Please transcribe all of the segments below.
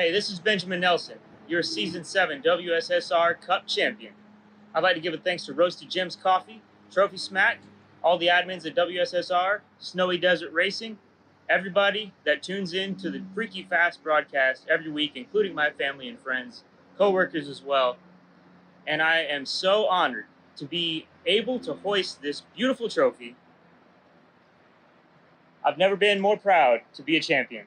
Hey, this is Benjamin Nelson, your Season 7 WSSR Cup champion. I'd like to give a thanks to Roasted Gems Coffee, Trophy Smack, all the admins at WSSR, Snowy Desert Racing, everybody that tunes in to the Freaky Fast broadcast every week, including my family and friends, co-workers as well. And I am so honored to be able to hoist this beautiful trophy. I've never been more proud to be a champion.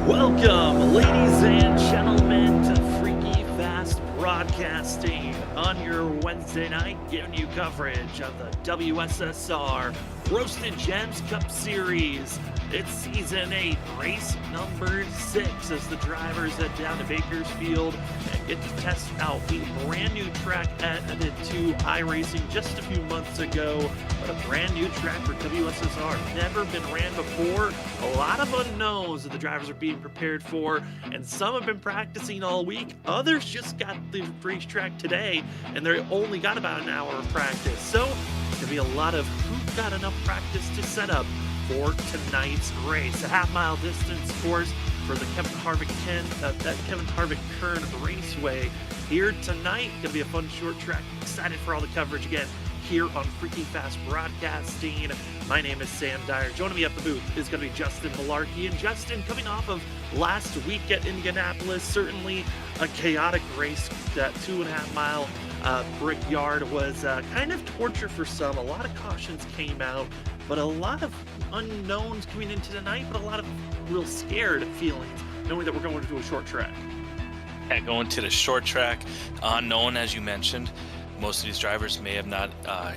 Welcome, ladies and gentlemen, to Freaky Fast Broadcasting on your Wednesday night, giving you coverage of the WSSR Roasted Gems Cup Series. It's Season 8, race number 6, as the drivers head down to Bakersfield and get to test out a brand new track added to iRacing just a few months ago. But a brand new track for WSSR, never been ran before. A lot of unknowns that the drivers are being prepared for, and some have been practicing all week. Others just got the racetrack today, and they only got about an hour of practice. So there's going to be a lot of who got enough practice to set up for tonight's race. A half-mile distance course for the Kevin Harvick Kern Raceway here tonight. Gonna be a fun short track. Excited for all the coverage again here on Freaky Fast Broadcasting. My name is Sam Dyer. Joining me up the booth is going to be Justin Malarkey. And Justin, coming off of last week at Indianapolis, certainly a chaotic race. That 2.5 mile Brickyard was kind of torture for some. A lot of cautions came out, but a lot of unknowns coming into tonight, but a lot of real scared feelings knowing that we're going to do a short track. Yeah, going to the short track, unknown as you mentioned. Most of these drivers may have not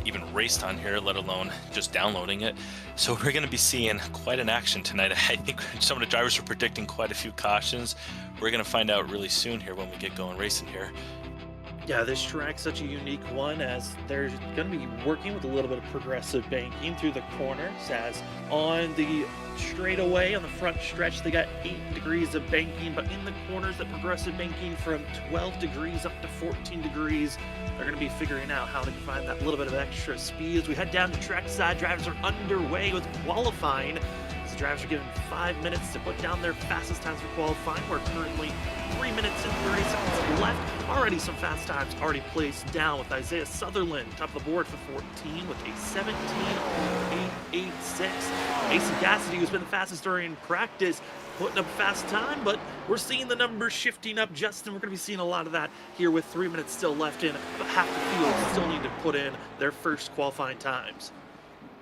even raced on here, let alone just downloading it. So we're going to be seeing quite an action tonight. I think some of the drivers are predicting quite a few cautions. We're going to find out really soon here when we get going racing here. Yeah, this track's such a unique one, as they're going to be working with a little bit of progressive banking through the corners, as on the straightaway on the front stretch they got 8 degrees of banking, but in the corners the progressive banking from 12 degrees up to 14 degrees. They're going to be figuring out how to find that little bit of extra speed. As we head down to trackside, drivers are underway with qualifying. The drivers are given 5 minutes to put down their fastest times for qualifying. We're currently 3 minutes and 30 seconds left. Already some fast times already placed down, with Isaiah Sutherland top of the board for 14 with a 17.886. Mason Cassidy, who's been the fastest during practice, putting up a fast time, but we're seeing the numbers shifting up. Justin, we're going to be seeing a lot of that here with 3 minutes still left in, but half the field still need to put in their first qualifying times.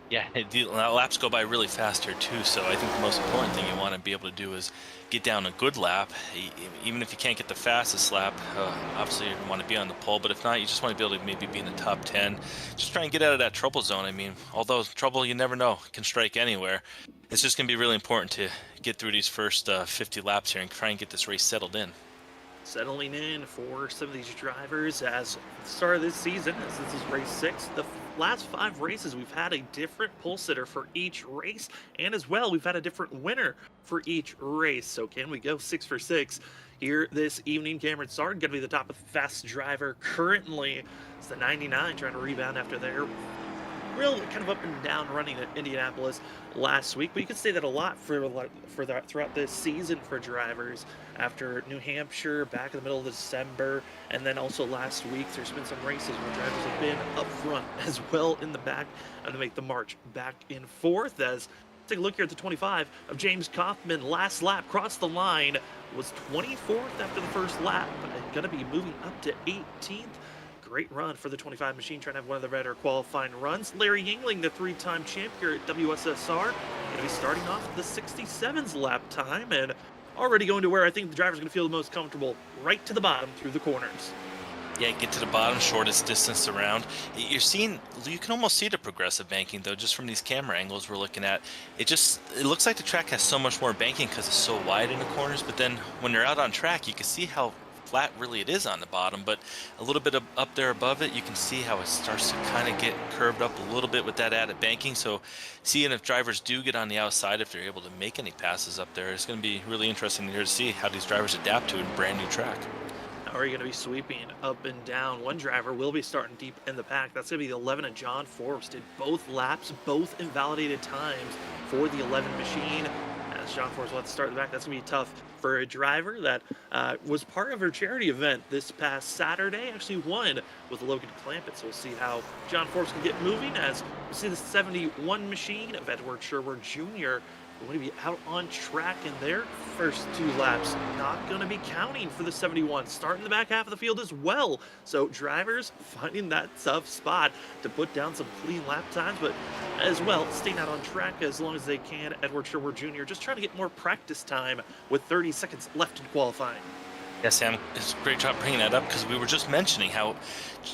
Yeah, laps go by really fast here too, so I think the most important thing you want to be able to do is get down a good lap. Even if you can't get the fastest lap, obviously you want to be on the pole, but if not, you just want to be able to maybe be in the top 10. Just try and get out of that trouble zone. I mean, although trouble, you never know, can strike anywhere. It's just going to be really important to get through these first 50 laps here and try and get this race settled in. Settling in for some of these drivers as the start of this season, as this is race 6. The last 5 races, we've had a different pole sitter for each race, and as well, we've had a different winner for each race. So can we go 6 for 6 here this evening? Cameron Sargent going to be the top of fast driver currently. It's the 99 trying to rebound after their real kind of up and down running at Indianapolis last week, but you could say that a lot for that throughout this season for drivers. After New Hampshire back in the middle of December, and then also last week there's been some races where drivers have been up front as well in the back and to make the march back and forth. As take a look here at the 25 of James Kaufman, last lap crossed the line, was 24th after the first lap, but going to be moving up to 18th. Great run for the 25 machine, trying to have one of the better qualifying runs. Larry Yingling, the 3-time champ here at WSSR, going to be starting off the 67's lap time, and already going to where I think the driver's going to feel the most comfortable, right to the bottom through the corners. Yeah, get to the bottom, shortest distance around. You can almost see the progressive banking though, just from these camera angles we're looking at. It looks like the track has so much more banking because it's so wide in the corners, but then when you're out on track, you can see how flat really it is on the bottom, but a little bit up there above it, you can see how it starts to kind of get curved up a little bit with that added banking. So seeing if drivers do get on the outside, if they're able to make any passes up there, it's going to be really interesting here to see how these drivers adapt to a brand new track. How are you going to be sweeping up and down? One driver will be starting deep in the pack. That's going to be the 11 of John Forbes. Did both laps, both invalidated times for the 11 machine. As John Forbes will have to start in the back, that's going to be tough for a driver that was part of her charity event this past Saturday. Actually won with Logan Clampett. So we'll see how John Forbes can get moving as we see the 71 machine of Edward Sherwood Jr. going to be out on track in their first 2 laps. Not going to be counting for the 71. Starting the back half of the field as well. So drivers finding that tough spot to put down some clean lap times, but as well staying out on track as long as they can. Edward Sherwood Jr. just trying to get more practice time with 30 seconds left in qualifying. Yeah, Sam, it's a great job bringing that up because we were just mentioning how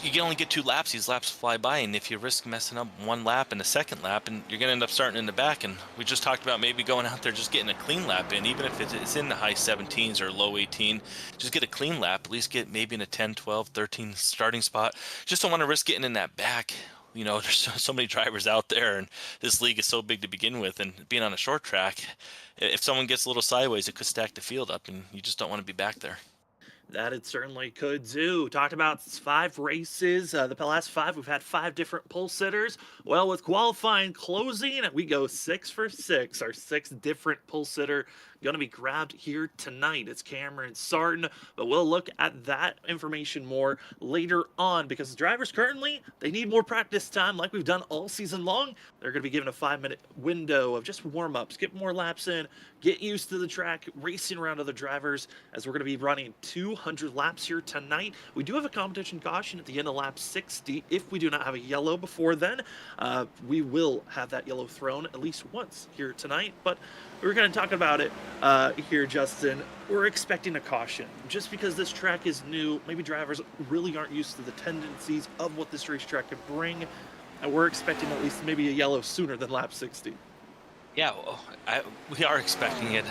you can only get 2 laps. These laps fly by, and if you risk messing up 1 lap and the second lap, and you're going to end up starting in the back. And we just talked about maybe going out there just getting a clean lap in, even if it's in the high 17s or low 18, just get a clean lap, at least get maybe in a 10, 12, 13 starting spot. Just don't want to risk getting in that back. You know, there's so many drivers out there, and this league is so big to begin with, and being on a short track, if someone gets a little sideways, it could stack the field up, and you just don't want to be back there. That it certainly could do. Talked about 5 races. The last 5, we've had 5 different pole sitters. Well, with qualifying closing, we go 6 for 6. Our 6th different pole sitter going to be grabbed here tonight. It's Cameron Sarton, but we'll look at that information more later on because the drivers currently, they need more practice time like we've done all season long. They're going to be given a 5-minute window of just warm-ups, get more laps in, get used to the track, racing around other drivers as we're going to be running 200 laps here tonight. We do have a competition caution at the end of lap 60. If we do not have a yellow before then, we will have that yellow thrown at least once here tonight, but we're going to talk about it here, Justin. We're expecting a caution just because this track is new. Maybe drivers really aren't used to the tendencies of what this racetrack can bring, and we're expecting at least maybe a yellow sooner than lap 60. Yeah, we are expecting it.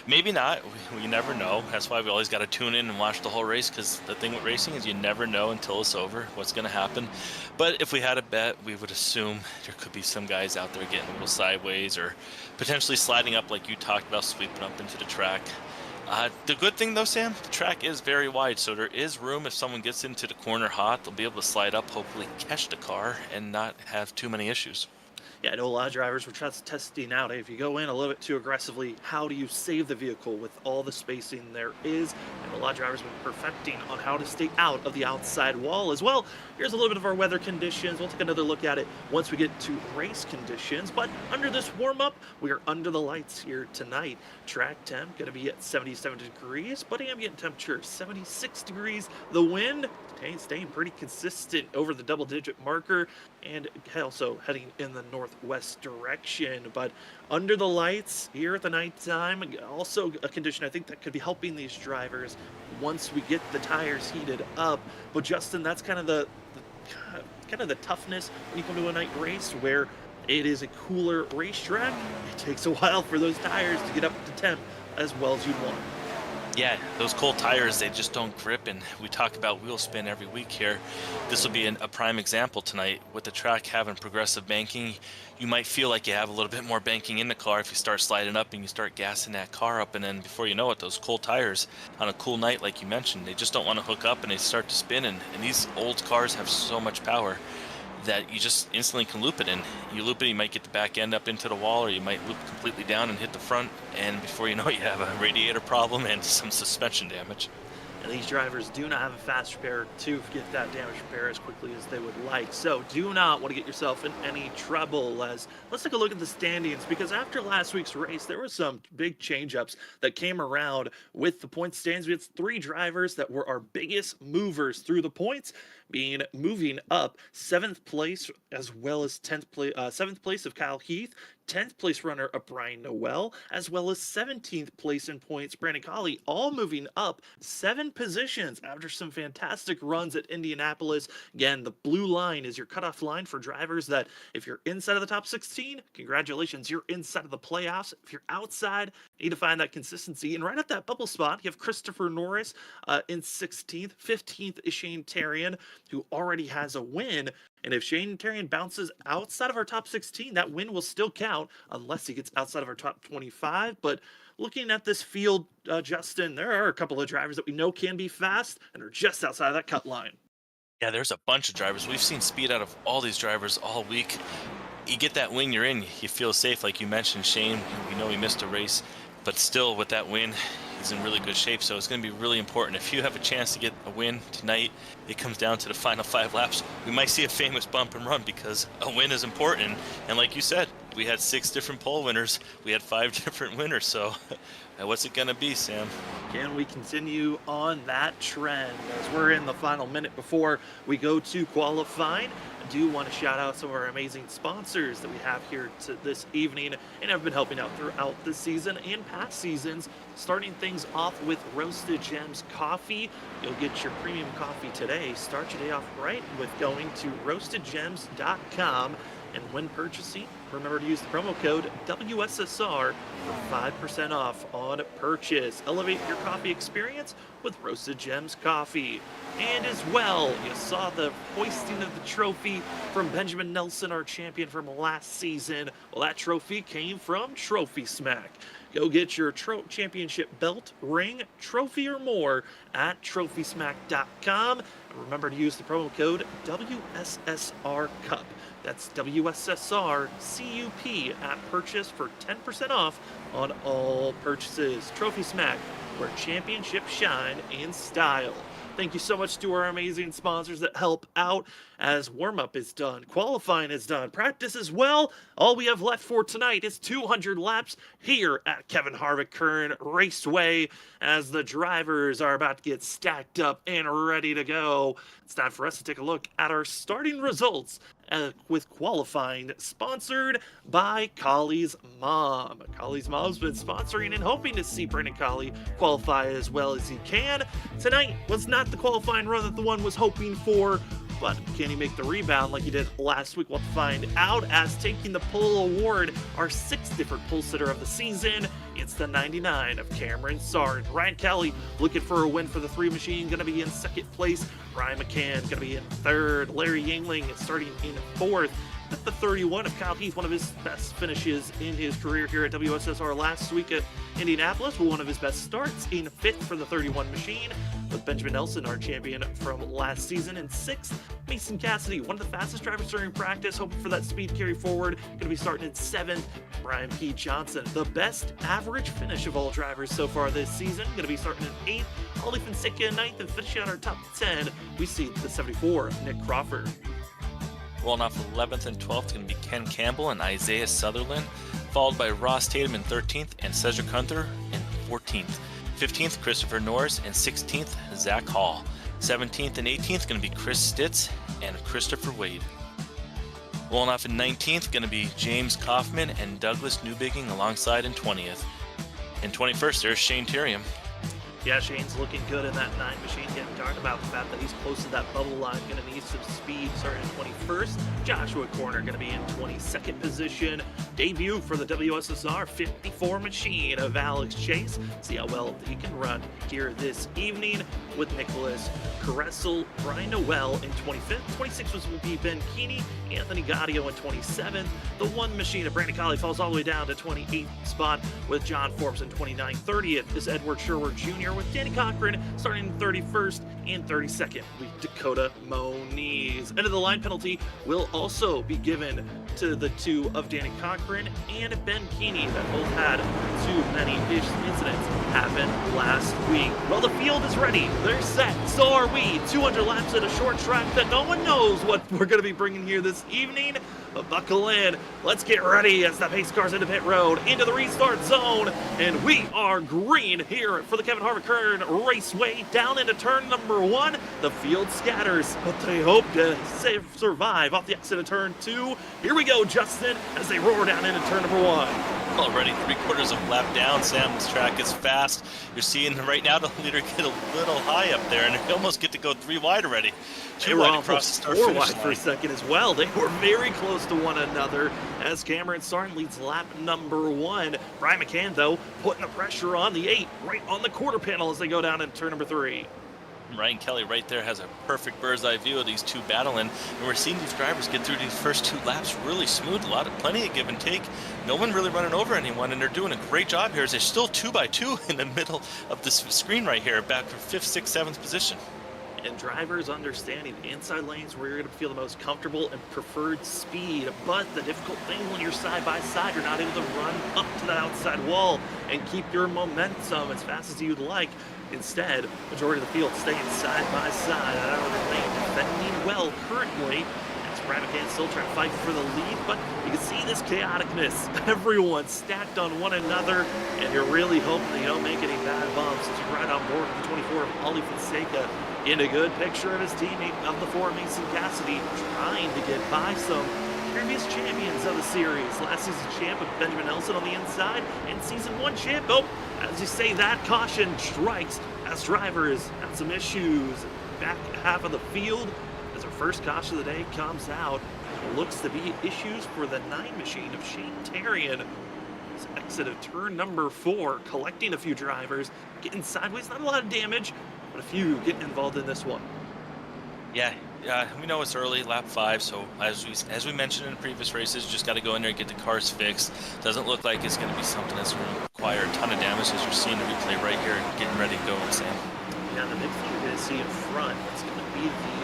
Maybe not. We never know. That's why we always got to tune in and watch the whole race, because the thing with racing is you never know until it's over what's going to happen. But if we had a bet, we would assume there could be some guys out there getting a little sideways or potentially sliding up like you talked about, sweeping up into the track. The good thing, though, Sam, the track is very wide, so there is room. If someone gets into the corner hot, they'll be able to slide up, hopefully catch the car, and not have too many issues. Yeah, I know a lot of drivers were just testing out. If you go in a little bit too aggressively, how do you save the vehicle with all the spacing there is? And a lot of drivers have been perfecting on how to stay out of the outside wall as well. Here's a little bit of our weather conditions. We'll take another look at it once we get to race conditions. But under this warm-up, we are under the lights here tonight. Track temp going to be at 77 degrees, but ambient temperature 76 degrees. The wind staying pretty consistent over the double-digit marker, and also heading in the northwest direction. But under the lights here at the nighttime, also a condition I think that could be helping these drivers once we get the tires heated up. But Justin, that's kind of the toughness when you come to a night race where it is a cooler racetrack. It takes a while for those tires to get up to temp as well as you'd want. Yeah, those cold tires, they just don't grip, and we talk about wheel spin every week here. This will be a prime example tonight. With the track having progressive banking, you might feel like you have a little bit more banking in the car if you start sliding up and you start gassing that car up, and then before you know it, those cold tires on a cool night, like you mentioned, they just don't want to hook up and they start to spin, and these old cars have so much power that you just instantly can loop it in. You loop it, you might get the back end up into the wall, or you might loop completely down and hit the front, and before you know it, you have a radiator problem and some suspension damage. And these drivers do not have a fast repair to get that damage repair as quickly as they would like. So do not want to get yourself in any trouble. Let's take a look at the standings, because after last week's race, there were some big change-ups that came around with the point standings. We had 3 drivers that were our biggest movers through the points, being moving up 7th place as well as 7th place of Kyle Heath, 10th place runner of Brian Noel, as well as 17th place in points Brandon Colley, all moving up 7 positions after some fantastic runs at Indianapolis. Again, the blue line is your cutoff line for drivers that if you're inside of the top 16, congratulations, you're inside of the playoffs. If you're outside, you need to find that consistency. And right at that bubble spot, you have Christopher Norris in 16th. 15th is Shane Terrian, who already has a win. And if Shane Terrian bounces outside of our top 16, that win will still count unless he gets outside of our top 25. But looking at this field, Justin, there are a couple of drivers that we know can be fast and are just outside of that cut line. Yeah, there's a bunch of drivers. We've seen speed out of all these drivers all week. You get that win, you're in. You feel safe, like you mentioned. Shane, we know he missed a race, but still with that win, he's in really good shape. So it's going to be really important. If you have a chance to get a win tonight, it comes down to the final 5 laps. We might see a famous bump and run because a win is important. And like you said, we had 6 different pole winners. We had 5 different winners. So what's it going to be, Sam? Can we continue on that trend as we're in the final minute before we go to qualifying? I do want to shout out some of our amazing sponsors that we have here this evening and have been helping out throughout this season and past seasons. Starting things off with Roasted Gems Coffee. You'll get your premium coffee today. Start your day off right with going to roastedgems.com. And when purchasing, remember to use the promo code WSSR for 5% off on purchase. Elevate your coffee experience with Roasted Gems Coffee. And as well, you saw the hoisting of the trophy from Benjamin Nelson, our champion from last season. Well, that trophy came from Trophy Smack. Go get your championship belt, ring, trophy, or more at trophysmack.com. And remember to use the promo code WSSR Cup. That's WSSR CUP at purchase for 10% off on all purchases. Trophy Smack, where championships shine in style. Thank you so much to our amazing sponsors that help out as warm-up is done, qualifying is done, practice as well. All we have left for tonight is 200 laps here at Kevin Harvick Kern Raceway as the drivers are about to get stacked up and ready to go. It's time for us to take a look at our starting results with qualifying, sponsored by Colley's mom. Colley's mom's been sponsoring and hoping to see Brandon Colley qualify as well as he can. Tonight was not the qualifying run that the one was hoping for, but can he make the rebound like he did last week? We'll have to find out, as taking the pole award, our 6th different pole sitter of the season. It's the 99 of Cameron Sard. Ryan Kelly looking for a win for the 3 machine, going to be in 2nd place. Ryan McCann going to be in 3rd. Larry Yingling is starting in 4th. At the 31 of Kyle Heath, one of his best finishes in his career here at WSSR last week at Indianapolis, but one of his best starts in 5th for the 31 machine, with Benjamin Nelson, our champion from last season, in 6th. Mason Cassidy, one of the fastest drivers during practice, hoping for that speed carry forward, going to be starting in 7th. Brian P. Johnson, the best average finish of all drivers so far this season, going to be starting in 8th. Ollie Fonseca in 9th, and finishing out our top 10, we see the 74 of Nick Crawford. Rolling off 11th and 12th going to be Ken Campbell and Isaiah Sutherland, followed by Ross Tatum in 13th and Cedric Hunter in 14th. 15th, Christopher Norris, and 16th, Zach Hall. 17th and 18th going to be Chris Stitz and Christopher Wade. Rolling off in 19th going to be James Kaufman and Douglas Newbigging alongside in 20th. In 21st, there's Shane Terrian. Yeah, Shane's looking good in that 9 machine. Getting talked about the fact that he's close to that bubble line. Going to need some speed starting in 21st. Joshua Corner going to be in 22nd position. Debut for the WSSR 54 machine of Alex Chase. See how well he can run here this evening with Nicholas Caressel. Brian Noel in 25th. 26th will be Ben Keeney. Anthony Gaudio in 27th. The 1 machine of Brandon Colley falls all the way down to 28th spot with John Forbes in 29th. 30th is Edward Sherwood Jr. with Danny Cochran starting in 31st and 32nd with Dakota Moniz. End of the line penalty will also be given to the 2 of Danny Cochran and Ben Keeney that both had too many incidents happen last week. Well, the field is ready they're set. So are we. 200 laps at a short track that no one knows what we're going to be bringing here this evening. But buckle in. Let's get ready as the pace cars into pit road, into the restart zone. And we are green here for the Kevin Harvick Kern Raceway down into turn number 1. The field scatters, but they hope to survive off the exit of turn 2. Here we go, Justin, as they roar down into turn number 1. Already 3/4 of a lap down, Sam. This track is fast. You're seeing right now the leader get a little high up there, and they almost get to go 3 wide already. They were almost 4 wide for a second as well. They were very close to one another as Cameron Sarn leads lap number 1. Brian McCann, though, putting the pressure on the 8 right on the quarter panel as they go down into turn number 3. Ryan Kelly right there has a perfect bird's eye view of these two battling, and we're seeing these drivers get through these first 2 laps really smooth. Plenty of give and take. No one really running over anyone, and they're doing a great job here as they're still 2 by 2 in the middle of this screen right here, back from 5th, 6th, 7th position. And drivers understanding the inside lanes where you're going to feel the most comfortable and preferred speed. But the difficult thing when you're side by side, you're not able to run up to that outside wall and keep your momentum as fast as you'd like. Instead, majority of the field staying side by side at outer lane, defending well currently. As Brian McCann still trying to fight for the lead, but you can see this chaoticness. Everyone stacked on one another, and you're really hoping that you don't make any bad bumps as you ride on board with the 24 of Ollie Fonseca in a good picture of his teammate of the 4, Mason Cassidy, trying to get by some previous champions of the series. Last season champ with Benjamin Nelson on the inside, and season 1 champ. Oh, as you say that, caution strikes as drivers have some issues back half of the field as our first caution of the day comes out. It looks to be issues for the 9 machine of Shane Tarian. Exit of turn number 4, collecting a few drivers, getting sideways, not a lot of damage, but a few getting involved in this one. Yeah, we know it's early, lap 5, so as we mentioned in previous races, just got to go in there and get the cars fixed. Doesn't look like it's going to be something that's going to require a ton of damage, as you're seeing the replay right here, getting ready to go, Sam. Yeah, the big thing you're going to see in front is going to be the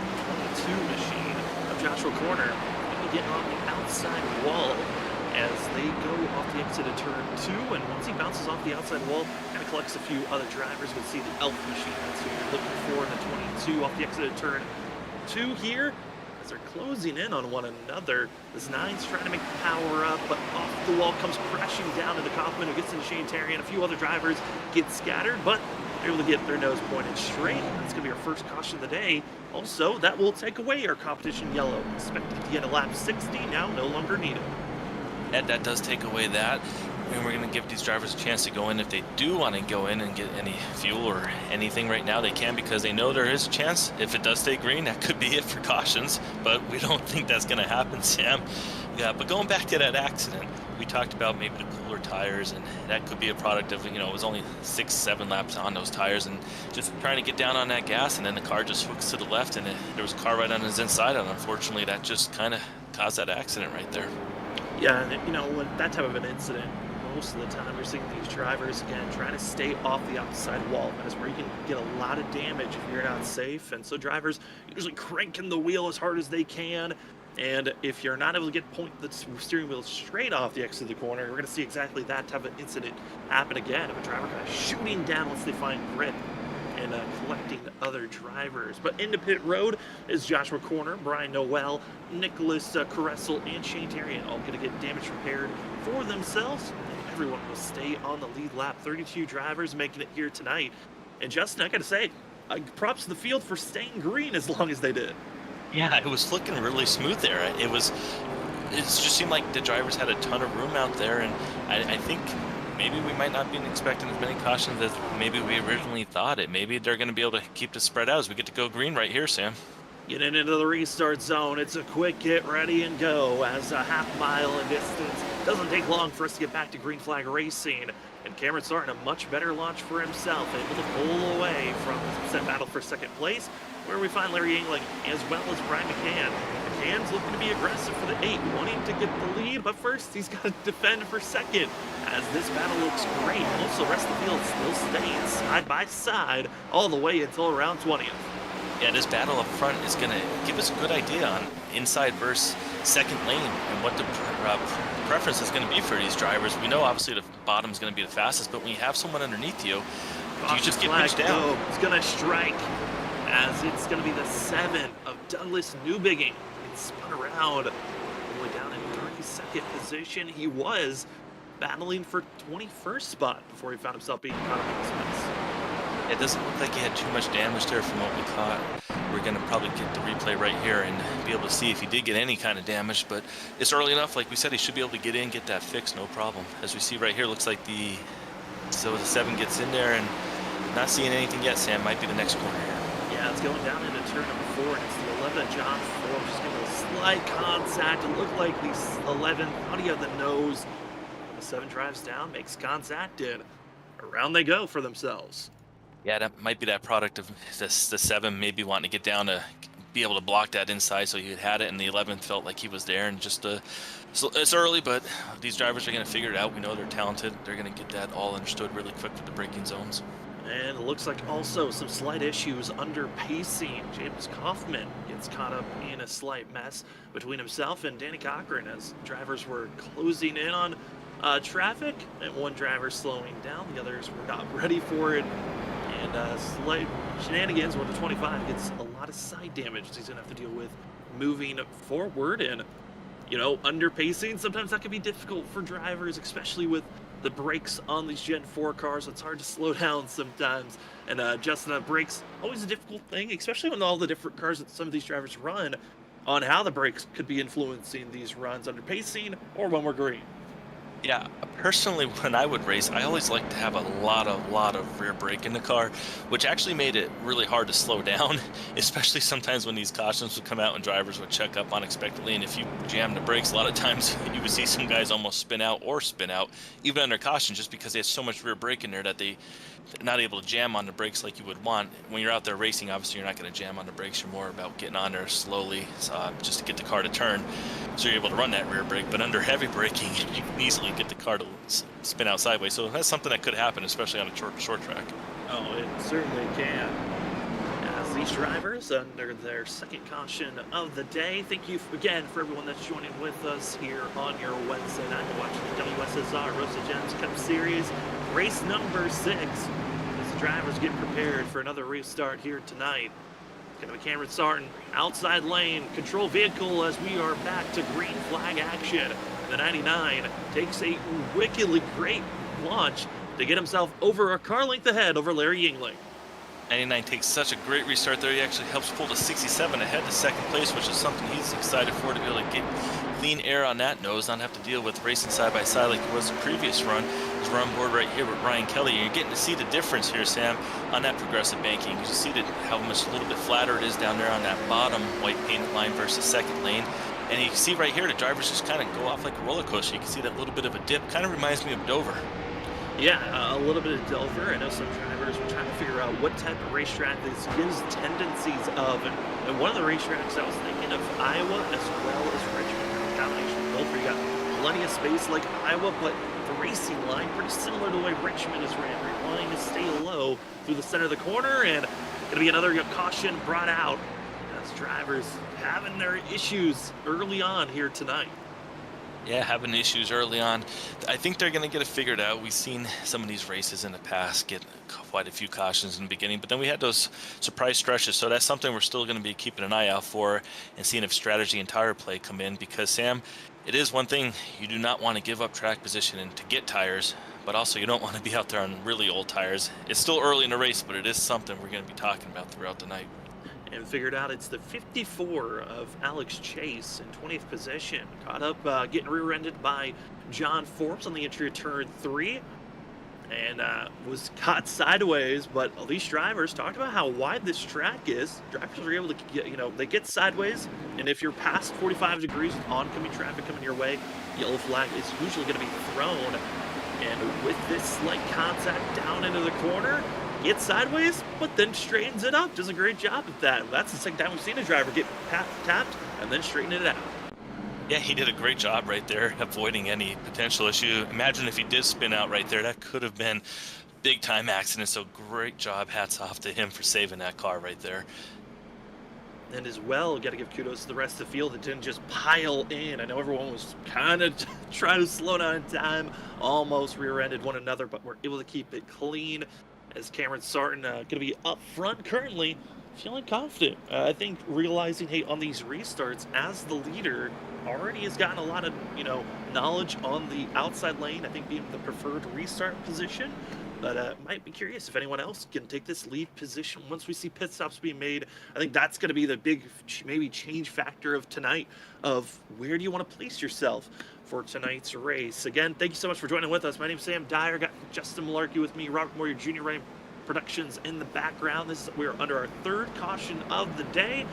22 machine of Joshua Corner. Going to get on the outside wall as they go off the exit of turn 2, and once he bounces off the outside wall, kind of collects a few other drivers. We'll see the Elf machine, that's who you're looking for in the 22 off the exit of turn 2 here, as they're closing in on one another. This 9's trying to make the power up, but off the wall comes crashing down into Kaufman, who gets into Shane Tarian. A few other drivers get scattered, but they're able to get their nose pointed straight. That's going to be our first caution of the day. Also, that will take away our competition yellow. Expected to get a lap 60, now no longer needed. And that does take away that. And we're going to give these drivers a chance to go in. If they do want to go in and get any fuel or anything right now, they can, because they know there is a chance. If it does stay green, that could be it for cautions, but we don't think that's going to happen, Sam. Yeah, but going back to that accident, we talked about maybe the cooler tires, and that could be a product of, it was only 6-7 laps on those tires, and just trying to get down on that gas, and then the car just hooks to the left, and there was a car right on his inside, and unfortunately that just kind of caused that accident right there. Yeah, and when that type of an incident, most of the time we're seeing these drivers, again, trying to stay off the outside wall. That is where you can get a lot of damage if you're not safe. And so drivers usually cranking the wheel as hard as they can. And if you're not able to get the steering wheel straight off the exit of the corner, we're going to see exactly that type of incident happen again, of a driver kind of shooting down once they find grip and collecting other drivers. But into pit road is Joshua Corner, Brian Noel, Nicholas Caressel, and Shane Tarian, all going to get damage repaired for themselves. And everyone will stay on the lead lap. 32 drivers making it here tonight. And Justin, I got to say, props to the field for staying green as long as they did. Yeah, it was looking really smooth there. It just seemed like the drivers had a ton of room out there, and I think maybe we might not be expecting as many cautions as maybe we originally thought it. Maybe they're going to be able to keep this spread out as we get to go green right here, Sam. Getting into the restart zone, it's a quick get ready and go as a half-mile in distance. Doesn't take long for us to get back to green flag racing. And Cameron starting a much better launch for himself, able to pull away from the set battle for second place, where we find Larry Yingling as well as Brian McCann. McCann's looking to be aggressive for the 8, wanting to get the lead, but first he's got to defend for second, as this battle looks great. Also, the rest of the field still staying side by side all the way until around 20th. Yeah, this battle up front is going to give us a good idea on inside versus second lane and what the preference is going to be for these drivers. We know obviously the bottom is going to be the fastest, but when you have someone underneath you, Do you just get pitched down? It's going to strike as it's going to be the 7 of Douglas Newbigging. It's spun around all the way down in 32nd position. He was battling for 21st spot before he found himself being caught up in this mess. It doesn't look like he had too much damage there from what we caught. We're going to probably get the replay right here and be able to see if he did get any kind of damage, but it's early enough. Like we said, he should be able to get in, get that fixed, no problem. As we see right here, looks like the 7 gets in there, and not seeing anything yet. Sam, might be the next corner here. Yeah, it's going down into turn number 4, and it's the 11 of John Forbes. Just getting a slight contact. It looked like the 11 out of the nose. The 7 drives down, makes contact, and around they go for themselves. Yeah, that might be that product of the 7 maybe wanting to get down to be able to block that inside, so he had it, and the 11 felt like he was there. And just so it's early, but these drivers are going to figure it out. We know they're talented. They're going to get that all understood really quick with the braking zones. And it looks like also some slight issues under pacing. James Kaufman gets caught up in a slight mess between himself and Danny Cochran as drivers were closing in on traffic, and one driver slowing down, the others were not ready for it. And slight shenanigans with the 25 gets a lot of side damage he's going to have to deal with moving forward. And, you know, under pacing, sometimes that can be difficult for drivers, especially with the brakes on these Gen 4 cars. It's hard to slow down sometimes. And adjusting the brakes, always a difficult thing, especially when all the different cars that some of these drivers run, on how the brakes could be influencing these runs under pacing or when we're green. Yeah, personally, when I would race, I always like to have a lot of rear brake in the car, which actually made it really hard to slow down, especially sometimes when these cautions would come out and drivers would check up unexpectedly. And if you jam the brakes, a lot of times you would see some guys almost spin out, even under caution, just because they have so much rear brake in there that they're not able to jam on the brakes like you would want. When you're out there racing, obviously you're not going to jam on the brakes. You're more about getting on there slowly just to get the car to turn, so you're able to run that rear brake. But under heavy braking, you can easily get the car to spin out sideways. So that's something that could happen, especially on a short track. Oh, it certainly can. As these drivers under their second caution of the day, thank you again for everyone that's joining with us here on your Wednesday night. We're watching the WSSR Roasted Gems Cup Series, race number 6. As the drivers get prepared for another restart here tonight. It's going to be Cameron Sarton, outside lane, control vehicle as we are back to green flag action. The 99 takes a wickedly great launch to get himself over a car length ahead over Larry Yingling. 99 takes such a great restart there. He actually helps pull to 67 ahead to second place, which is something he's excited for, to be able to get clean air on that nose, not have to deal with racing side by side like it was the previous run. As we're on board right here with Ryan Kelly, and you're getting to see the difference here, Sam, on that progressive banking. You see how much a little bit flatter it is down there on that bottom white painted line versus second lane. And you can see right here, the drivers just kind of go off like a roller coaster. You can see that little bit of a dip. Kind of reminds me of Dover. Yeah, a little bit of Dover. I know some drivers were trying to figure out what type of racetrack this gives tendencies of. And one of the racetracks I was thinking of, Iowa as well as Richmond. A combination of both, where you got plenty of space like Iowa, but the racing line pretty similar to the way Richmond is ran. We're wanting to stay low through the center of the corner, and going to be another caution brought out as drivers having their issues early on here tonight. Yeah, having issues early on. I think they're going to get it figured out. We've seen some of these races in the past get quite a few cautions in the beginning, but then we had those surprise stretches, so that's something we're still going to be keeping an eye out for and seeing if strategy and tire play come in, because, Sam, it is one thing, you do not want to give up track position and to get tires, but also you don't want to be out there on really old tires. It's still early in the race, but it is something we're going to be talking about throughout the night. And figured out it's the 54 of Alex Chase in 20th position. Caught up, getting rear-ended by John Forbes on the entry of turn 3. And was caught sideways, but all these drivers talked about how wide this track is. Drivers are able to get, they get sideways, and if you're past 45 degrees with oncoming traffic coming your way, yellow flag is usually going to be thrown. And with this slight contact down into the corner, gets sideways, but then straightens it up. Does a great job at that. That's the second time we've seen a driver get tapped and then straighten it out. Yeah, he did a great job right there, avoiding any potential issue. Imagine if he did spin out right there. That could have been big time accident. So great job. Hats off to him for saving that car right there. And as well, got to give kudos to the rest of the field that didn't just pile in. I know everyone was kind of trying to slow down in time, almost rear-ended one another, but were able to keep it clean. as Cameron Sarton going to be up front currently, feeling confident. I think realizing, hey, on these restarts, as the leader, already has gotten a lot of, knowledge on the outside lane, I think being the preferred restart position. But might be curious if anyone else can take this lead position once we see pit stops being made. I think that's going to be the big, maybe change factor of tonight, of where do you want to place yourself for tonight's race. Again, thank you so much for joining with us. My name is Sam Dyer. Got Justin Malarkey with me, Robert Moyer Jr. running productions in the background. We're under our third caution of the day.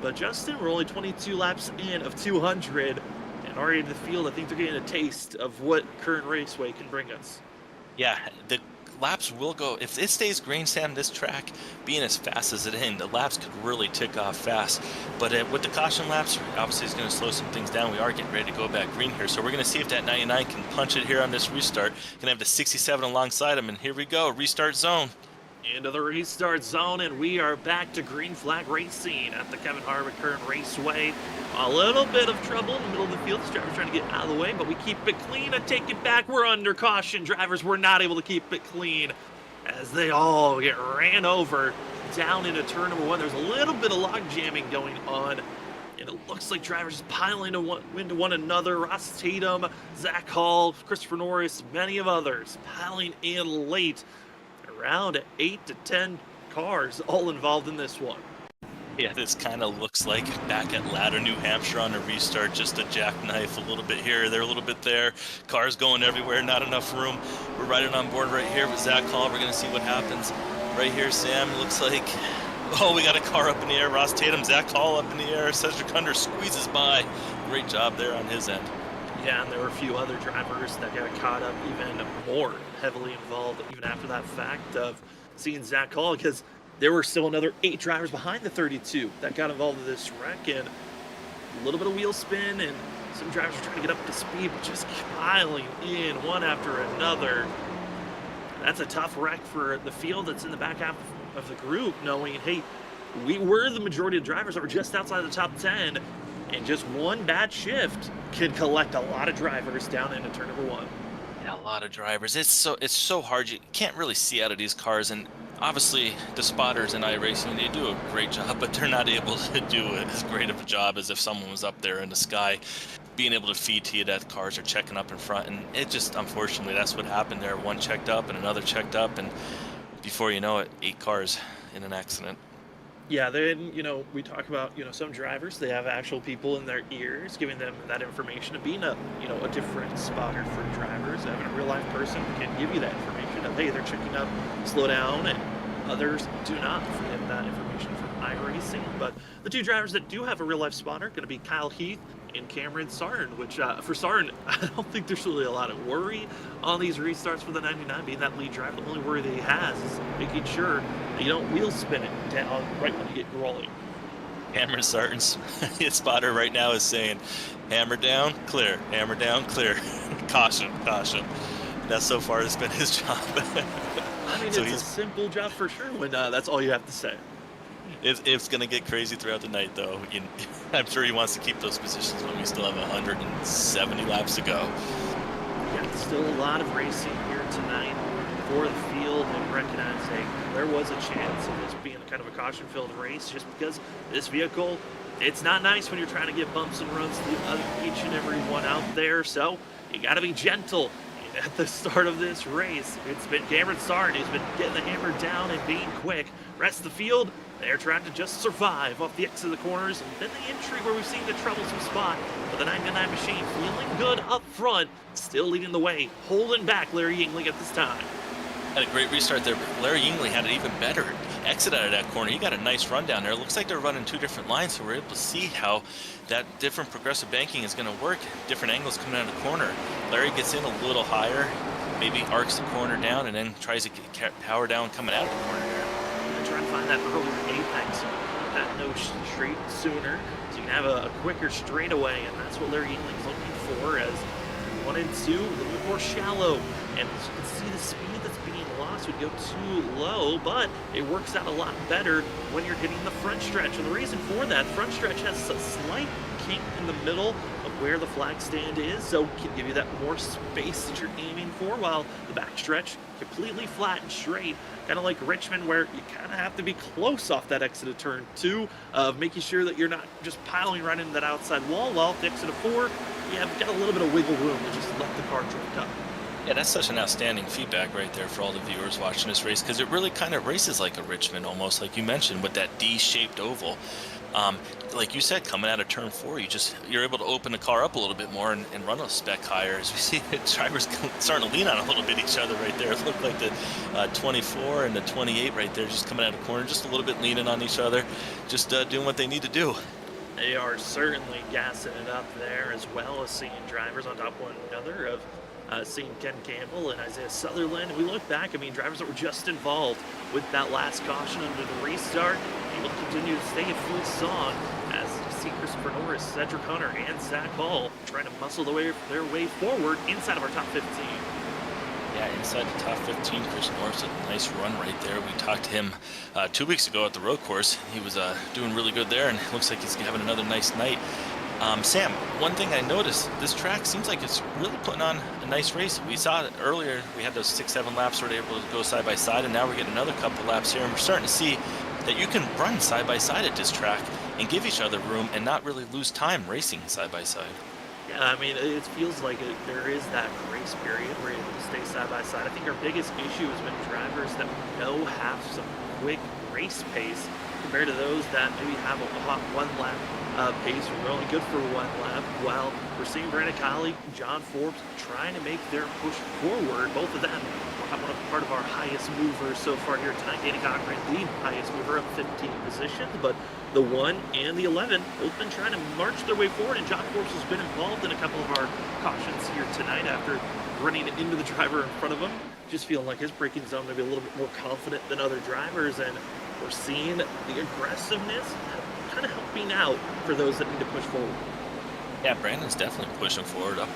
But Justin, we're only 22 laps in of 200, and already in the field, I think they're getting a taste of what Kern Raceway can bring us. Yeah, the laps will go, if it stays green, Sam, this track being as fast as it is, the laps could really tick off fast. But with the caution laps, obviously it's going to slow some things down. We are getting ready to go back green here, so we're going to see if that 99 can punch it here on this restart. Going to have the 67 alongside him, and here we go, restart zone. Into the restart zone, and we are back to green flag racing at the Kevin Harvick Kern Raceway. A little bit of trouble in the middle of the field. This driver's trying to get out of the way, but we keep it clean and take it back. We're under caution. Drivers were not able to keep it clean as they all get ran over down into turn number one. There's a little bit of log jamming going on, and it looks like drivers piling into one another. Ross Tatum, Zach Hall, Christopher Norris, many of others piling in late. Around 8 to 10 cars all involved in this one. Yeah, this kind of looks like back at Ladder, New Hampshire on a restart, just a jackknife, a little bit here, there, a little bit there. Cars going everywhere, not enough room. We're riding on board right here with Zach Hall. We're going to see what happens. Right here, Sam, looks like, oh, we got a car up in the air. Ross Tatum, Zach Hall up in the air. Cedric Hunter squeezes by. Great job there on his end. Yeah, and there were a few other drivers that got caught up even more heavily involved even after that fact of seeing Zach Hall, because there were still another 8 drivers behind the 32 that got involved in this wreck, and a little bit of wheel spin, and some drivers were trying to get up to speed, but just piling in one after another. That's a tough wreck for the field that's in the back half of the group, knowing, hey, we were the majority of drivers that were just outside the top 10, and just one bad shift can collect a lot of drivers down into turn number one. Yeah, a lot of drivers. It's so hard. You can't really see out of these cars, and obviously the spotters in iRacing, they do a great job, but they're not able to do as great of a job as if someone was up there in the sky being able to feed to you that cars are checking up in front. And it just, unfortunately, that's what happened there. One checked up and another checked up, and before you know it, 8 cars in an accident. Yeah, then, we talk about, some drivers, they have actual people in their ears giving them that information, and being a different spotter for drivers, having a real life person can give you that information of, hey, they're checking up, slow down, and others do not get that information from iRacing. But the 2 drivers that do have a real life spotter are going to be Kyle Heath and Cameron Sarton, which for Sarton, I don't think there's really a lot of worry on these restarts for the 99 being that lead driver. The only worry that he has is making sure that you don't wheel spin it down right when you get rolling. Cameron Sarton's spotter right now is saying, hammer down, clear, hammer down, clear, caution, caution. That so far has been his job. I mean, so it's a simple job for sure when that's all you have to say. It's going to get crazy throughout the night, though. I'm sure he wants to keep those positions when we still have 170 laps to go. Yeah, still a lot of racing here tonight for the field, and recognizing there was a chance of this being kind of a caution-filled race just because this vehicle, it's not nice when you're trying to get bumps and runs to each and every one out there, so you got to be gentle at the start of this race. It's been Cameron Sarton who's been getting the hammer down and being quick. Rest of the field, they're trying to just survive off the exit of the corners, and then the entry where we've seen the troublesome spot. But the 99 machine feeling good up front, still leading the way, holding back Larry Yingling at this time. Had a great restart there, but Larry Yingling had an even better exit out of that corner. He got a nice run down there. It looks like they're running 2 different lines, so we're able to see how that different progressive banking is going to work. Different angles coming out of the corner. Larry gets in a little higher, maybe arcs the corner down, and then tries to get power down coming out of the corner there. Trying to find that earlier apex, that no straight sooner, so you can have a quicker straightaway, and that's what Larry Yingling's looking for, as 1 and 2, a little bit more shallow, and as you can see the speed that's being lost exhaust would go too low, but it works out a lot better when you're hitting the front stretch. And the reason for that, front stretch has a slight kink in the middle of where the flag stand is, so it can give you that more space that you're aiming for, while the back stretch completely flat and straight, kind of like Richmond, where you kind of have to be close off that exit of turn 2, of making sure that you're not just piling right into that outside wall, while at the exit of 4, you've got a little bit of wiggle room to just let the car drift up. Yeah, that's such an outstanding feedback right there for all the viewers watching this race, because it really kind of races like a Richmond, almost like you mentioned, with that D-shaped oval. Like you said, coming out of turn 4, you're able to open the car up a little bit more and run a spec higher. As we see the drivers starting to lean on a little bit each other right there. It looked like the 24 and the 28 right there, just coming out of the corner, just a little bit leaning on each other, just doing what they need to do. They are certainly gassing it up there, as well as seeing drivers on top of one another, of seeing Ken Campbell and Isaiah Sutherland. We look back, I mean, drivers that were just involved with that last caution under the restart, able to continue to stay at full song, as you see Christopher Norris, Cedric Hunter, and Zach Hall trying to muscle their way forward inside of our top 15. Yeah, inside the top 15, Chris Norris, a nice run right there. We talked to him 2 weeks ago at the road course. He was doing really good there, and it looks like he's having another nice night. Sam, one thing I noticed, this track seems like it's really putting on a nice race. We saw it earlier, we had those 6-7 laps where they were able to go side by side, and now we're getting another couple laps here, and we're starting to see that you can run side by side at this track and give each other room and not really lose time racing side by side. Yeah, I mean, it feels like there is that grace period where you're able to stay side by side. I think our biggest issue has been drivers that we know have some quick race pace compared to those that maybe have a hot one-lap pace. We're only good for one lap, while we're seeing Brandon Colley, John Forbes trying to make their push forward. Both of them are part of our highest movers so far here tonight. Danny Cochran, the highest mover, up 15 positions, but the 1 and the 11 both been trying to march their way forward, and John Forbes has been involved in a couple of our cautions here tonight after running into the driver in front of him. Just feeling like his braking zone may be a little bit more confident than other drivers, and we're seeing the aggressiveness kind of helping out for those that need to push forward. Yeah, Brandon's definitely pushing forward up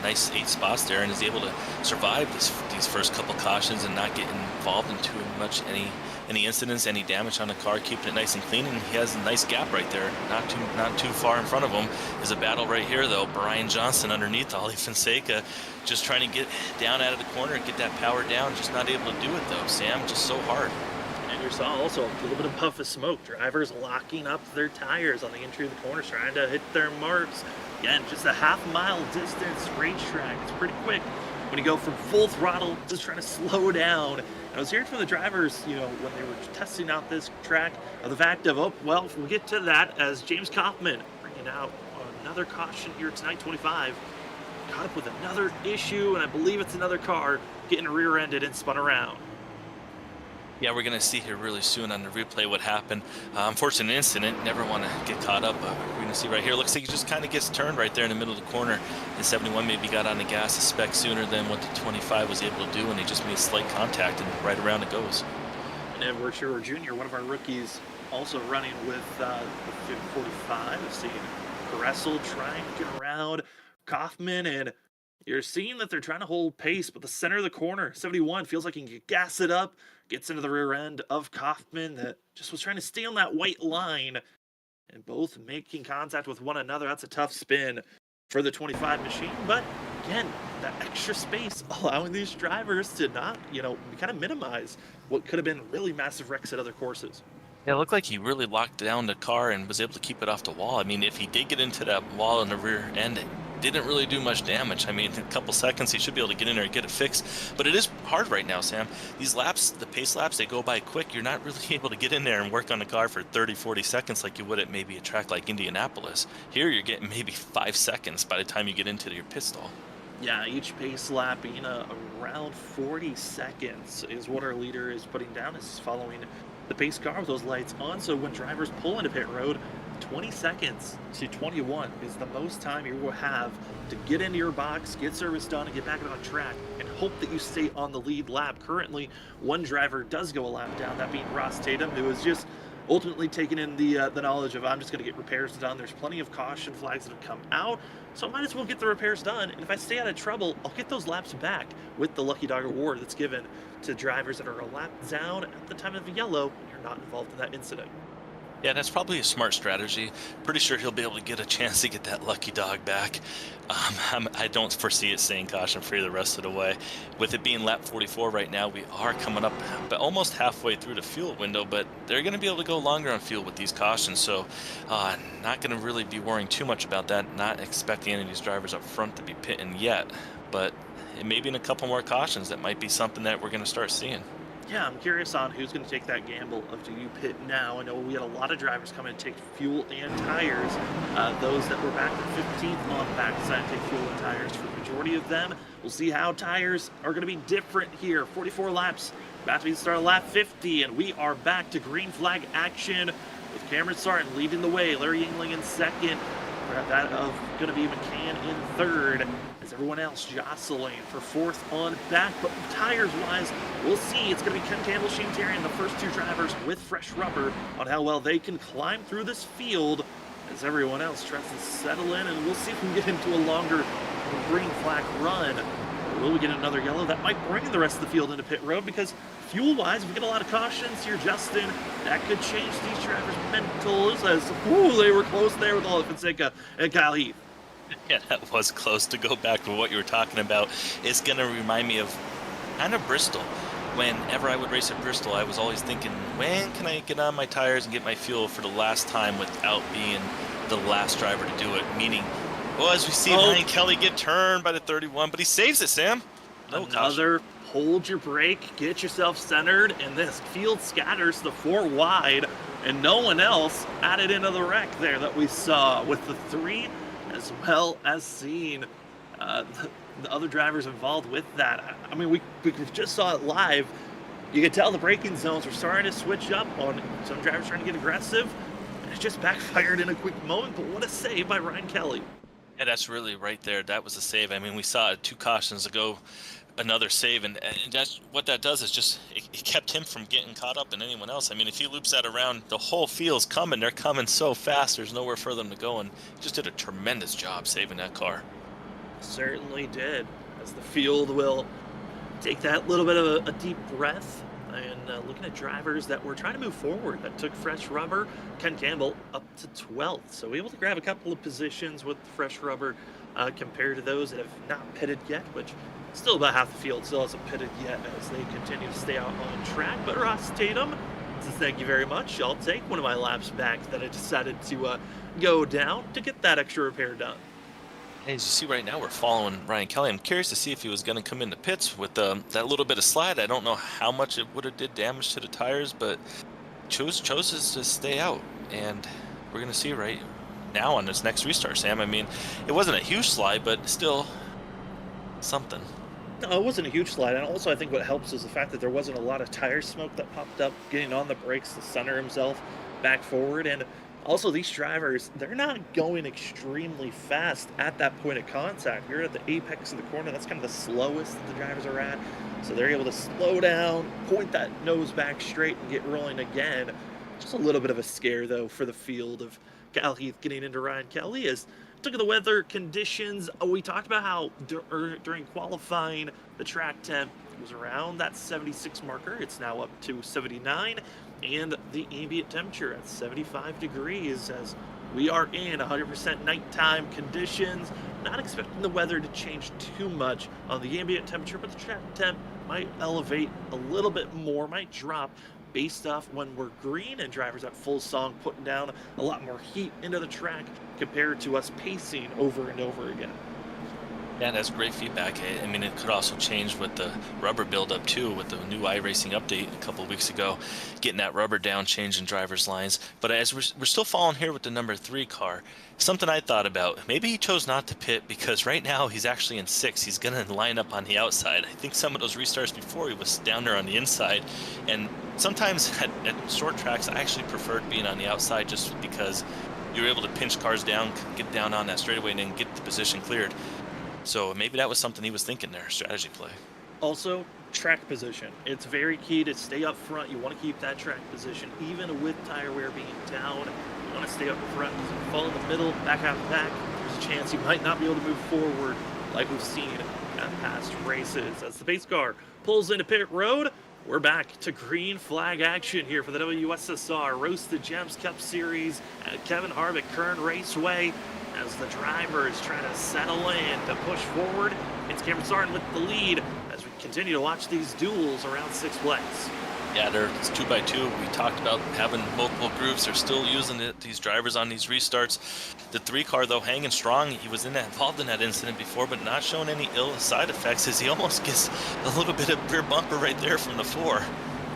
nice 8 spots there, and is able to survive these first couple cautions and not get involved in too much any incidents, any damage on the car, keeping it nice and clean. And he has a nice gap right there, not too far in front of him. There's a battle right here though. Brian Johnson underneath Ollie Fonseca, just trying to get down out of the corner, get that power down, just not able to do it though. Sam, just so hard. And you saw also a little bit of puff of smoke. Drivers locking up their tires on the entry of the corners, trying to hit their marks. Again, just a half-mile distance racetrack. It's pretty quick when you go from full throttle, just trying to slow down. And I was hearing from the drivers, you know, when they were testing out this track, the fact of, oh, well, we'll get to that, as James Kaufman bringing out another caution here tonight, 25. Caught up with another issue, and I believe it's another car getting rear-ended and spun around. Yeah, we're going to see here really soon on the replay what happened. Unfortunate incident, never want to get caught up. We're going to see right here. Looks like he just kind of gets turned right there in the middle of the corner. The 71 maybe got on the gas a speck sooner than what the 25 was able to do, and he just made slight contact, and right around it goes. And Edward Shearer Jr., one of our rookies, also running with the 45. I've seen Gressel trying to get around Kaufman, and you're seeing that they're trying to hold pace, but the center of the corner, 71, feels like he can gas it up, gets into the rear end of Kaufman that just was trying to stay on that white line, and both making contact with one another. That's a tough spin for the 25 machine, but again, that extra space allowing these drivers to not, you know, kind of minimize what could have been really massive wrecks at other courses. Yeah, it looked like he really locked down the car and was able to keep it off the wall. I mean, if he did get into that wall in the rear end, it didn't really do much damage. I mean, in a couple seconds, he should be able to get in there and get it fixed. But it is hard right now, Sam. These laps, the pace laps, they go by quick. You're not really able to get in there and work on the car for 30, 40 seconds like you would at maybe a track like Indianapolis. Here, you're getting maybe 5 seconds by the time you get into your pit stall. Yeah, each pace lap being around 40 seconds is what our leader is putting down. Is following the pace car with those lights on. So when drivers pull into pit road, 20 seconds to 21 is the most time you will have to get into your box, get service done, and get back on track, and hope that you stay on the lead lap. Currently, one driver does go a lap down, that being Ross Tatum, who is just ultimately taking in the knowledge of I'm just going to get repairs done. There's plenty of caution flags that have come out, so I might as well get the repairs done. And if I stay out of trouble, I'll get those laps back with the Lucky Dog Award that's given to drivers that are a lap down at the time of the yellow when you're not involved in that incident. Yeah, that's probably a smart strategy. Pretty sure he'll be able to get a chance to get that lucky dog back. I don't foresee it staying caution free the rest of the way. With it being lap 44 right now, we are coming up but almost halfway through the fuel window, but they're going to be able to go longer on fuel with these cautions, so not going to really be worrying too much about that. Not expecting any of these drivers up front to be pitting yet, but maybe in a couple more cautions, that might be something that we're going to start seeing. Yeah, I'm curious on who's going to take that gamble of do you pit now. I know we had a lot of drivers come in and take fuel and tires. Those that were back at 15th on the backside take fuel and tires for the majority of them. We'll see how tires are going to be different here. 44 laps, about to be the start of lap 50, and we are back to green flag action with Cameron Sarton leading the way, Larry Yingling in second. We're at that of going to be McCann in third, as everyone else jostling for fourth on back. But tires-wise, we'll see. It's going to be Ken Campbell, Shane Terry, and the first two drivers with fresh rubber on how well they can climb through this field as everyone else tries to settle in. And we'll see if we can get into a longer green flag run. Will we get another yellow? That might bring the rest of the field into pit road, because fuel-wise, if we get a lot of cautions here, Justin, that could change these drivers' mentals as, ooh, they were close there with Oliver Fonseca and Kyle Heath. Yeah, that was close. To go back to what you were talking about, it's going to remind me of kind of Bristol. Whenever I would race at Bristol, I was always thinking, when can I get on my tires and get my fuel for the last time without being the last driver to do it? Meaning, well, as we see Ryan Kelly get turned by the 31, but he saves it, Sam. No Another caution. Hold your brake, get yourself centered, and this field scatters the 4 wide, and no one else added into the wreck there that we saw with the 3, as well as seeing the other drivers involved with that. I mean, we just saw it live. You could tell the braking zones were starting to switch up on some drivers trying to get aggressive, and it just backfired in a quick moment, but what a save by Ryan Kelly. Yeah, that's really right there. That was a save. I mean, we saw 2 cautions ago, another save, and that's what that does is just it kept him from getting caught up in anyone else. I mean, if he loops that around, the whole field's coming. They're coming so fast. There's nowhere for them to go, and he just did a tremendous job saving that car. Certainly did, as the field will take that little bit of a deep breath and looking at drivers that were trying to move forward that took fresh rubber. Ken Campbell up to 12th, so able to grab a couple of positions with the fresh rubber compared to those that have not pitted yet, which still about half the field still hasn't pitted yet as they continue to stay out on track. But Ross Tatum says, thank you very much. I'll take one of my laps back that I decided to go down to get that extra repair done. As you see right now, we're following Ryan Kelly. I'm curious to see if he was going to come into pits with that little bit of slide. I don't know how much it would have did damage to the tires, but chose to stay out. And we're going to see right now on this next restart, Sam. I mean, it wasn't a huge slide, but still something. No, it wasn't a huge slide. And also, I think what helps is the fact that there wasn't a lot of tire smoke that popped up, getting on the brakes to center himself back forward. And also, these drivers, they're not going extremely fast at that point of contact. You're at the apex of the corner. That's kind of the slowest that the drivers are at. So they're able to slow down, point that nose back straight, and get rolling again. Just a little bit of a scare, though, for the field of Kyle Heath getting into Ryan Kelly. As took of the weather conditions, we talked about how during qualifying, the track temp was around that 76 marker. It's now up to 79. And the ambient temperature at 75 degrees as we are in 100% nighttime conditions. Not expecting the weather to change too much on the ambient temperature, but the track temp might elevate a little bit more, might drop based off when we're green and drivers at full song putting down a lot more heat into the track compared to us pacing over and over again. Yeah, that's great feedback. I mean, it could also change with the rubber buildup too, with the new iRacing update a couple of weeks ago, getting that rubber down, changing drivers' lines. But as we're still following here with the number 3 car, something I thought about, maybe he chose not to pit because right now he's actually in 6th. He's going to line up on the outside. I think some of those restarts before he was down there on the inside. And sometimes at short tracks, I actually preferred being on the outside just because you were able to pinch cars down, get down on that straightaway, and then get the position cleared. So maybe that was something he was thinking there, strategy play. Also, track position. It's very key to stay up front. You want to keep that track position, even with tire wear being down. You want to stay up front. If you fall in the middle, back out the back, there's a chance you might not be able to move forward like we've seen in past races. As the pace car pulls into pit road, we're back to green flag action here for the WSSR Roasted Gems Cup Series at Kevin Harvick Kern Raceway as the drivers try to settle in to push forward. It's Cameron Sarton with the lead as we continue to watch these duels around Six Flags. Yeah, it's 2x2. We talked about having multiple groups. They're still using these drivers on these restarts. The 3 car, though, hanging strong. He was involved in that incident before, but not showing any ill side effects as he almost gets a little bit of rear bumper right there from the 4.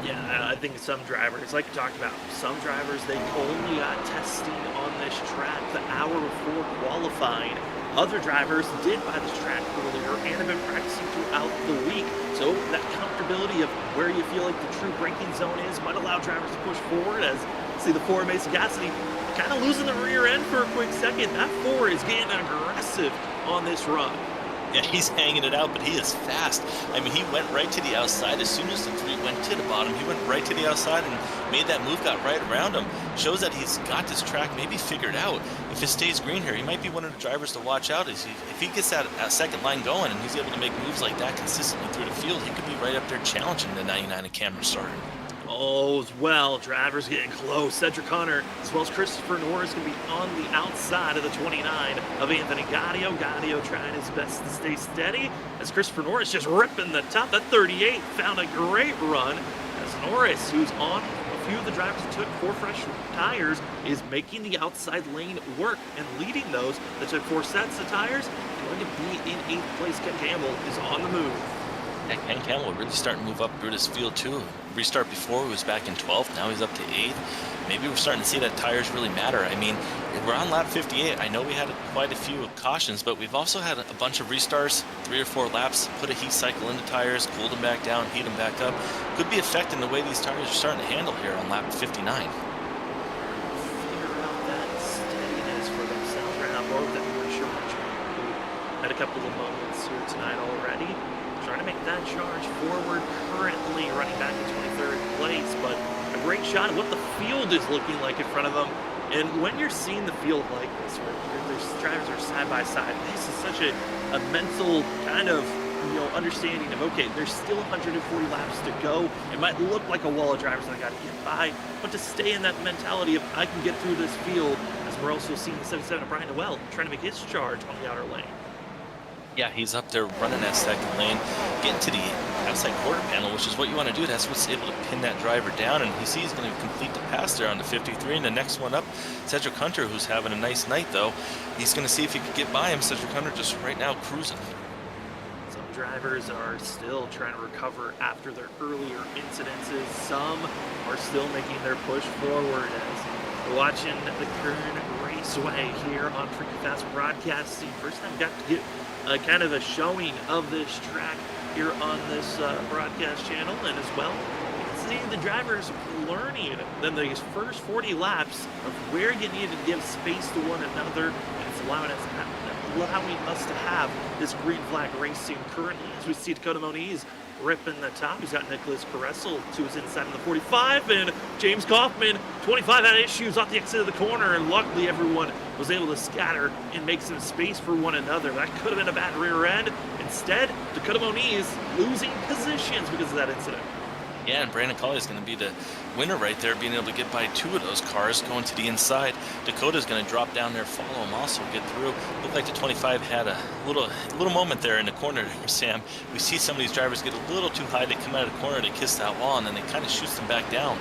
Yeah, I think some drivers, like you talked about, some drivers, they only got testing on this track the hour before qualifying. Other drivers did buy this track earlier and have been practicing throughout the week. So that comfortability of where you feel like the true braking zone is might allow drivers to push forward. As see the 4 Mason Cassidy kind of losing the rear end for a quick second. That 4 is getting aggressive on this run. Yeah, he's hanging it out, but he is fast. I mean, he went right to the outside. As soon as the 3 went to the bottom, he went right to the outside and made that move, got right around him. Shows that he's got this track maybe figured out. If it stays green here, he might be one of the drivers to watch out. If he gets that second line going and he's able to make moves like that consistently through the field, he could be right up there challenging the 99 of Cameron Sarton. Oh, as well, drivers getting close. Cedric Hunter, as well as Christopher Norris, going to be on the outside of the 29 of Anthony Gaudio. Gaudio trying his best to stay steady, as Christopher Norris just ripping the top. That 38 found a great run, as Norris, who's on a few of the drivers that took 4 fresh tires, is making the outside lane work and leading those that took 4 sets of tires. Going to be in 8th place. Ken Campbell is on the move. Yeah, Ken Campbell really starting to move up through this field too. Restart before, he was back in 12th, now he's up to 8th. Maybe we're starting to see that tires really matter. I mean, we're on lap 58. I know we had quite a few cautions, but we've also had a bunch of restarts, 3 or 4 laps, put a heat cycle into tires, cooled them back down, heat them back up. Could be affecting the way these tires are starting to handle here on lap 59. Figure out that steadiness for themselves right now. Both that we're sure had a couple of moments here tonight already. Trying to make that charge forward, currently running back in 23rd place, but a great shot at what the field is looking like in front of them. And when you're seeing the field like this, where there's drivers are side by side, this is such a mental kind of understanding of, okay, there's still 140 laps to go. It might look like a wall of drivers that I got to get by, but to stay in that mentality of I can get through this field, as we're also seeing the 77 of Brian Noel trying to make his charge on the outer lane. Yeah, he's up there running that second lane, getting to the outside quarter panel, which is what you want to do. That's what's able to pin that driver down, and you see he's going to complete the pass there on the 53, and the next one up, Cedric Hunter, who's having a nice night, though. He's going to see if he can get by him. Cedric Hunter just right now cruising. Some drivers are still trying to recover after their earlier incidences. Some are still making their push forward as we're watching the Kern Raceway here on Freaky Fast Broadcasting. First time we got to get kind of a showing of this track here on this broadcast channel, and as well, you can see the drivers learning in these first 40 laps of where you need to give space to one another, and it's allowing us to have this green flag racing currently, as we see Dakota Moniz ripping the top. He's got Nicholas Caressel to his inside in the 45, and James Kaufman, 25, had issues off the exit of the corner, and luckily everyone was able to scatter and make some space for one another. That could have been a bad rear end. Instead, Dakota Moniz losing positions because of that incident. Yeah, and Brandon Colley is going to be the winner right there, being able to get by 2 of those cars going to the inside. Dakota's going to drop down there, follow him, also get through. Looked like the 25 had a little moment there in the corner there, Sam. We see some of these drivers get a little too high. They come out of the corner, they kiss that wall, and then they kind of shoots them back down.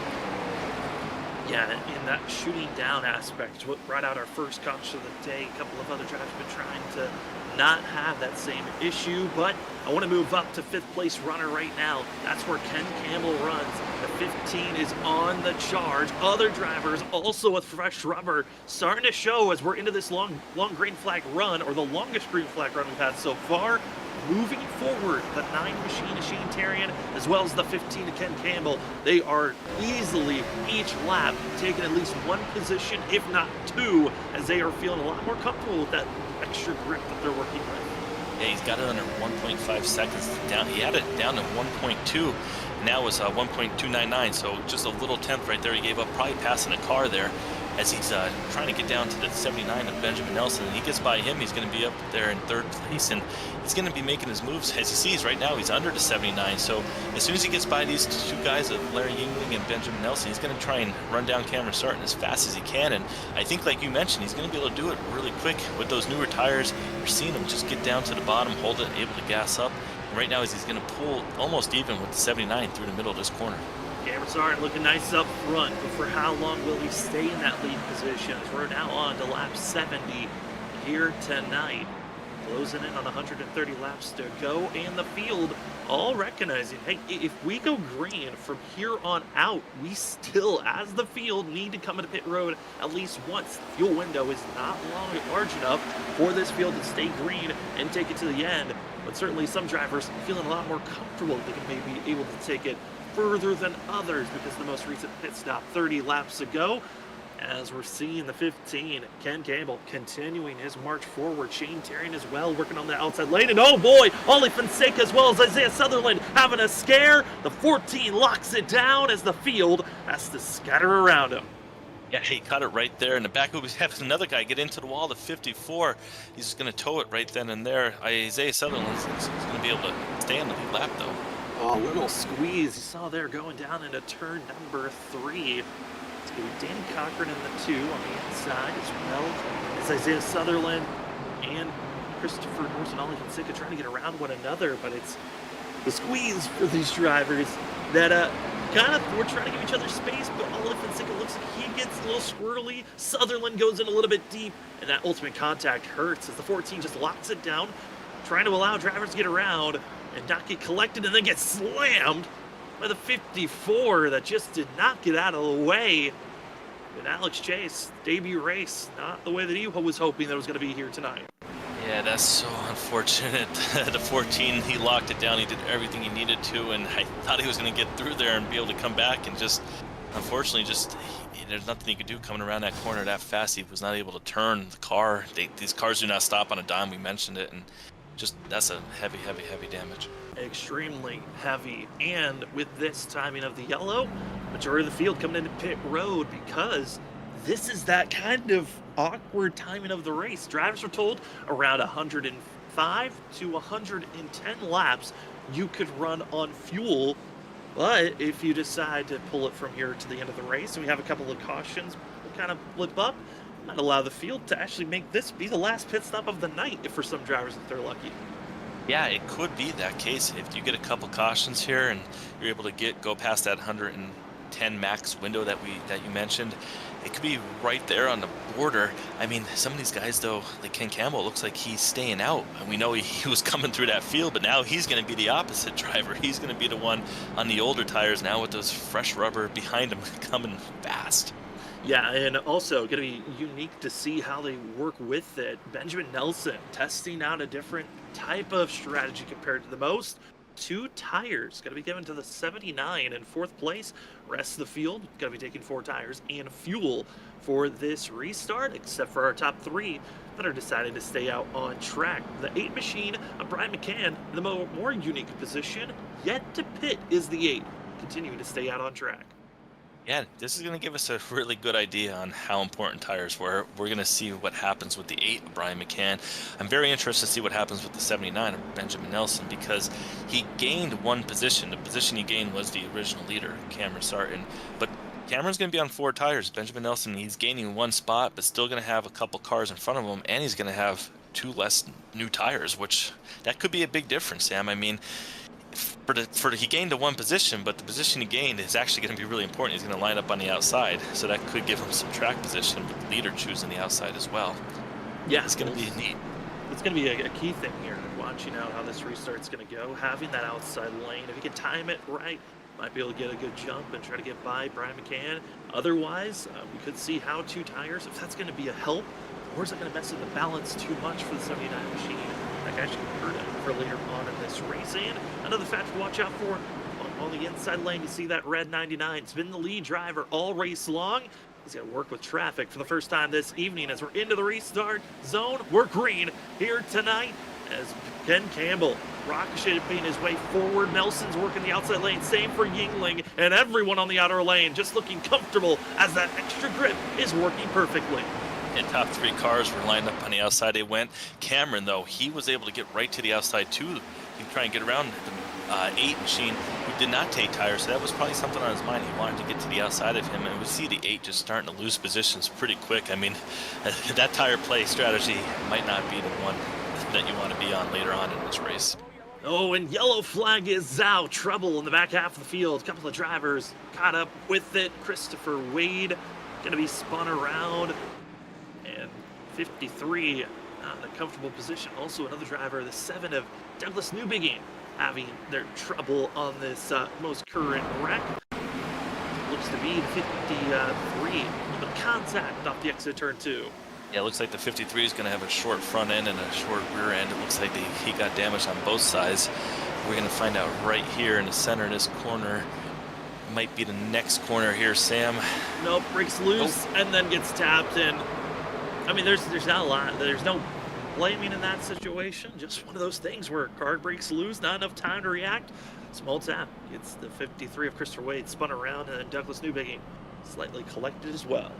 Yeah, in that shooting down aspect, what brought out our first caution of the day. A couple of other drivers have been trying to not have that same issue, but I want to move up to 5th place runner right now. That's where Ken Campbell runs. The 15 is on the charge. Other drivers also with fresh rubber starting to show as we're into this long green flag run, or the longest green flag run we've had so far. Moving forward, the 9 machine Shane Terrian, as well as the 15 to Ken Campbell, they are easily each lap taking at least 1 position, if not 2, as they are feeling a lot more comfortable with that extra grip that they're working with. Yeah, he's got it under 1.5 seconds down. He had it down to 1.2. Now it's 1.299, so just a little tenth right there he gave up, probably passing a car there as he's trying to get down to the 79 of Benjamin Nelson. And he gets by him, he's going to be up there in third place, and he's going to be making his moves. As he sees right now, he's under the 79, so as soon as he gets by these two guys, Larry Yingling and Benjamin Nelson, he's going to try and run down Cameron Sarton as fast as he can. And I think, like you mentioned, he's going to be able to do it really quick with those newer tires. We're seeing him just get down to the bottom, hold it, able to gas up. And right now, he's going to pull almost even with the 79 through the middle of this corner. Cameron Sarton looking nice up front, but for how long will he stay in that lead position? As we're now on to lap 70 here tonight. Closing in on 130 laps to go, and the field all recognizing, hey, if we go green from here on out, we still, as the field, need to come into pit road at least once. The fuel window is not large enough for this field to stay green and take it to the end. But certainly some drivers feeling a lot more comfortable that they can maybe be able to take it further than others because the most recent pit stop 30 laps ago. As we're seeing the 15, Ken Campbell continuing his march forward. Shane Terrian as well, working on the outside lane. And oh boy, Ollie Fonseca as well as Isaiah Sutherland having a scare. The 14 locks it down as the field has to scatter around him. Yeah, he caught it right there in the back. We have another guy get into the wall, the 54. He's just going to tow it right then and there. Isaiah Sutherland is going to be able to stay on the lead lap, though. Oh, little squeeze you saw there going down into turn number 3. It's going to be Danny Cochran in the 2 on the inside as well as Isaiah Sutherland and Christopher Norton. Ollie Fonseca trying to get around one another, but it's the squeeze for these drivers that kind of we're trying to give each other space, but Ollie Fonseca looks like he gets a little squirrely. Sutherland goes in a little bit deep, and that ultimate contact hurts as the 14 just locks it down, trying to allow drivers to get around and not get collected and then get slammed by the 54 that just did not get out of the way. And Alex Chase, debut race, not the way that he was hoping that it was going to be here tonight. Yeah, that's so unfortunate. The 14, he locked it down. He did everything he needed to, and I thought he was going to get through there and be able to come back, and just, unfortunately, there's nothing he could do coming around that corner that fast. He was not able to turn the car. These cars do not stop on a dime. We mentioned it, and just that's a heavy, heavy, heavy damage. Extremely heavy, and with this timing of the yellow, majority of the field coming into pit road because this is that kind of awkward timing of the race. Drivers were told around 105 to 110 laps you could run on fuel, but if you decide to pull it from here to the end of the race, and we have a couple of cautions we'll kind of blip up, might allow the field to actually make this be the last pit stop of the night if for some drivers if they're lucky. Yeah, it could be that case if you get a couple cautions here and you're able to go past that 110 max window that you mentioned. It could be right there on the border. I mean, some of these guys though, like Ken Campbell, looks like he's staying out, and we know he was coming through that field, but now he's going to be the opposite driver. He's going to be the one on the older tires now with those fresh rubber behind him coming fast. Yeah, and also going to be unique to see how they work with it. Benjamin Nelson testing out a different type of strategy compared to the most. 2 tires going to be given to the 79 in 4th place. Rest of the field going to be taking 4 tires and fuel for this restart, except for our top 3 that are deciding to stay out on track. The 8 machine of Brian McCann, the more unique position yet to pit is the 8, continuing to stay out on track. Yeah, this is going to give us a really good idea on how important tires were. We're going to see what happens with the 8 of Brian McCann. I'm very interested to see what happens with the 79 of Benjamin Nelson because he gained 1 position. The position he gained was the original leader, Cameron Sarton. But Cameron's going to be on 4 tires. Benjamin Nelson, he's gaining 1 spot, but still going to have a couple cars in front of him, and he's going to have 2 less new tires, which that could be a big difference, Sam. I mean, he gained the 1 position, but the position he gained is actually going to be really important. He's going to line up on the outside, so that could give him some track position with the leader choosing the outside as well. Yeah, it's going to be neat. It's going to be a key thing here, watching out how this restart's going to go. Having that outside lane, if you can time it right, might be able to get a good jump and try to get by Brian McCann. Otherwise, we could see how 2 tires, if that's going to be a help, or is that going to mess with the balance too much for the 79 machine? That can actually hurt him for later on in this race. And another factor to watch out for on the inside lane, you see that red 99. It's been the lead driver all race long. He's got to work with traffic for the first time this evening as we're into the restart zone. We're green here tonight as Ken Campbell ricocheting his way forward. Nelson's working the outside lane, same for Yingling, and everyone on the outer lane just looking comfortable as that extra grip is working perfectly. And top three cars were lined up on the outside. They went. Cameron, though, he was able to get right to the outside too. He try and get around the 8 machine, who did not take tires, so that was probably something on his mind. He wanted to get to the outside of him, and we see the 8 just starting to lose positions pretty quick. I mean, that tire play strategy might not be the one that you want to be on later on in this race. Oh, and yellow flag is out. Trouble in the back half of the field. A couple of drivers caught up with it. Christopher Wade going to be spun around. And 53 not in a comfortable position. Also another driver, the 7 of Douglas Newbigin, having their trouble on this most current wreck. Looks to be the 53. A little bit of contact off the exit turn 2. Yeah, it looks like the 53 is going to have a short front end and a short rear end. It looks like he got damaged on both sides. We're going to find out right here in the center of this corner. Might be the next corner here, Sam. Nope, breaks loose and then gets tapped in. I mean, there's not a lot. There's no blaming in that situation. Just one of those things where a car breaks loose, not enough time to react. Small tap. It's the 53 of Christopher Wade spun around, and then Douglas Newbigin slightly collected as well.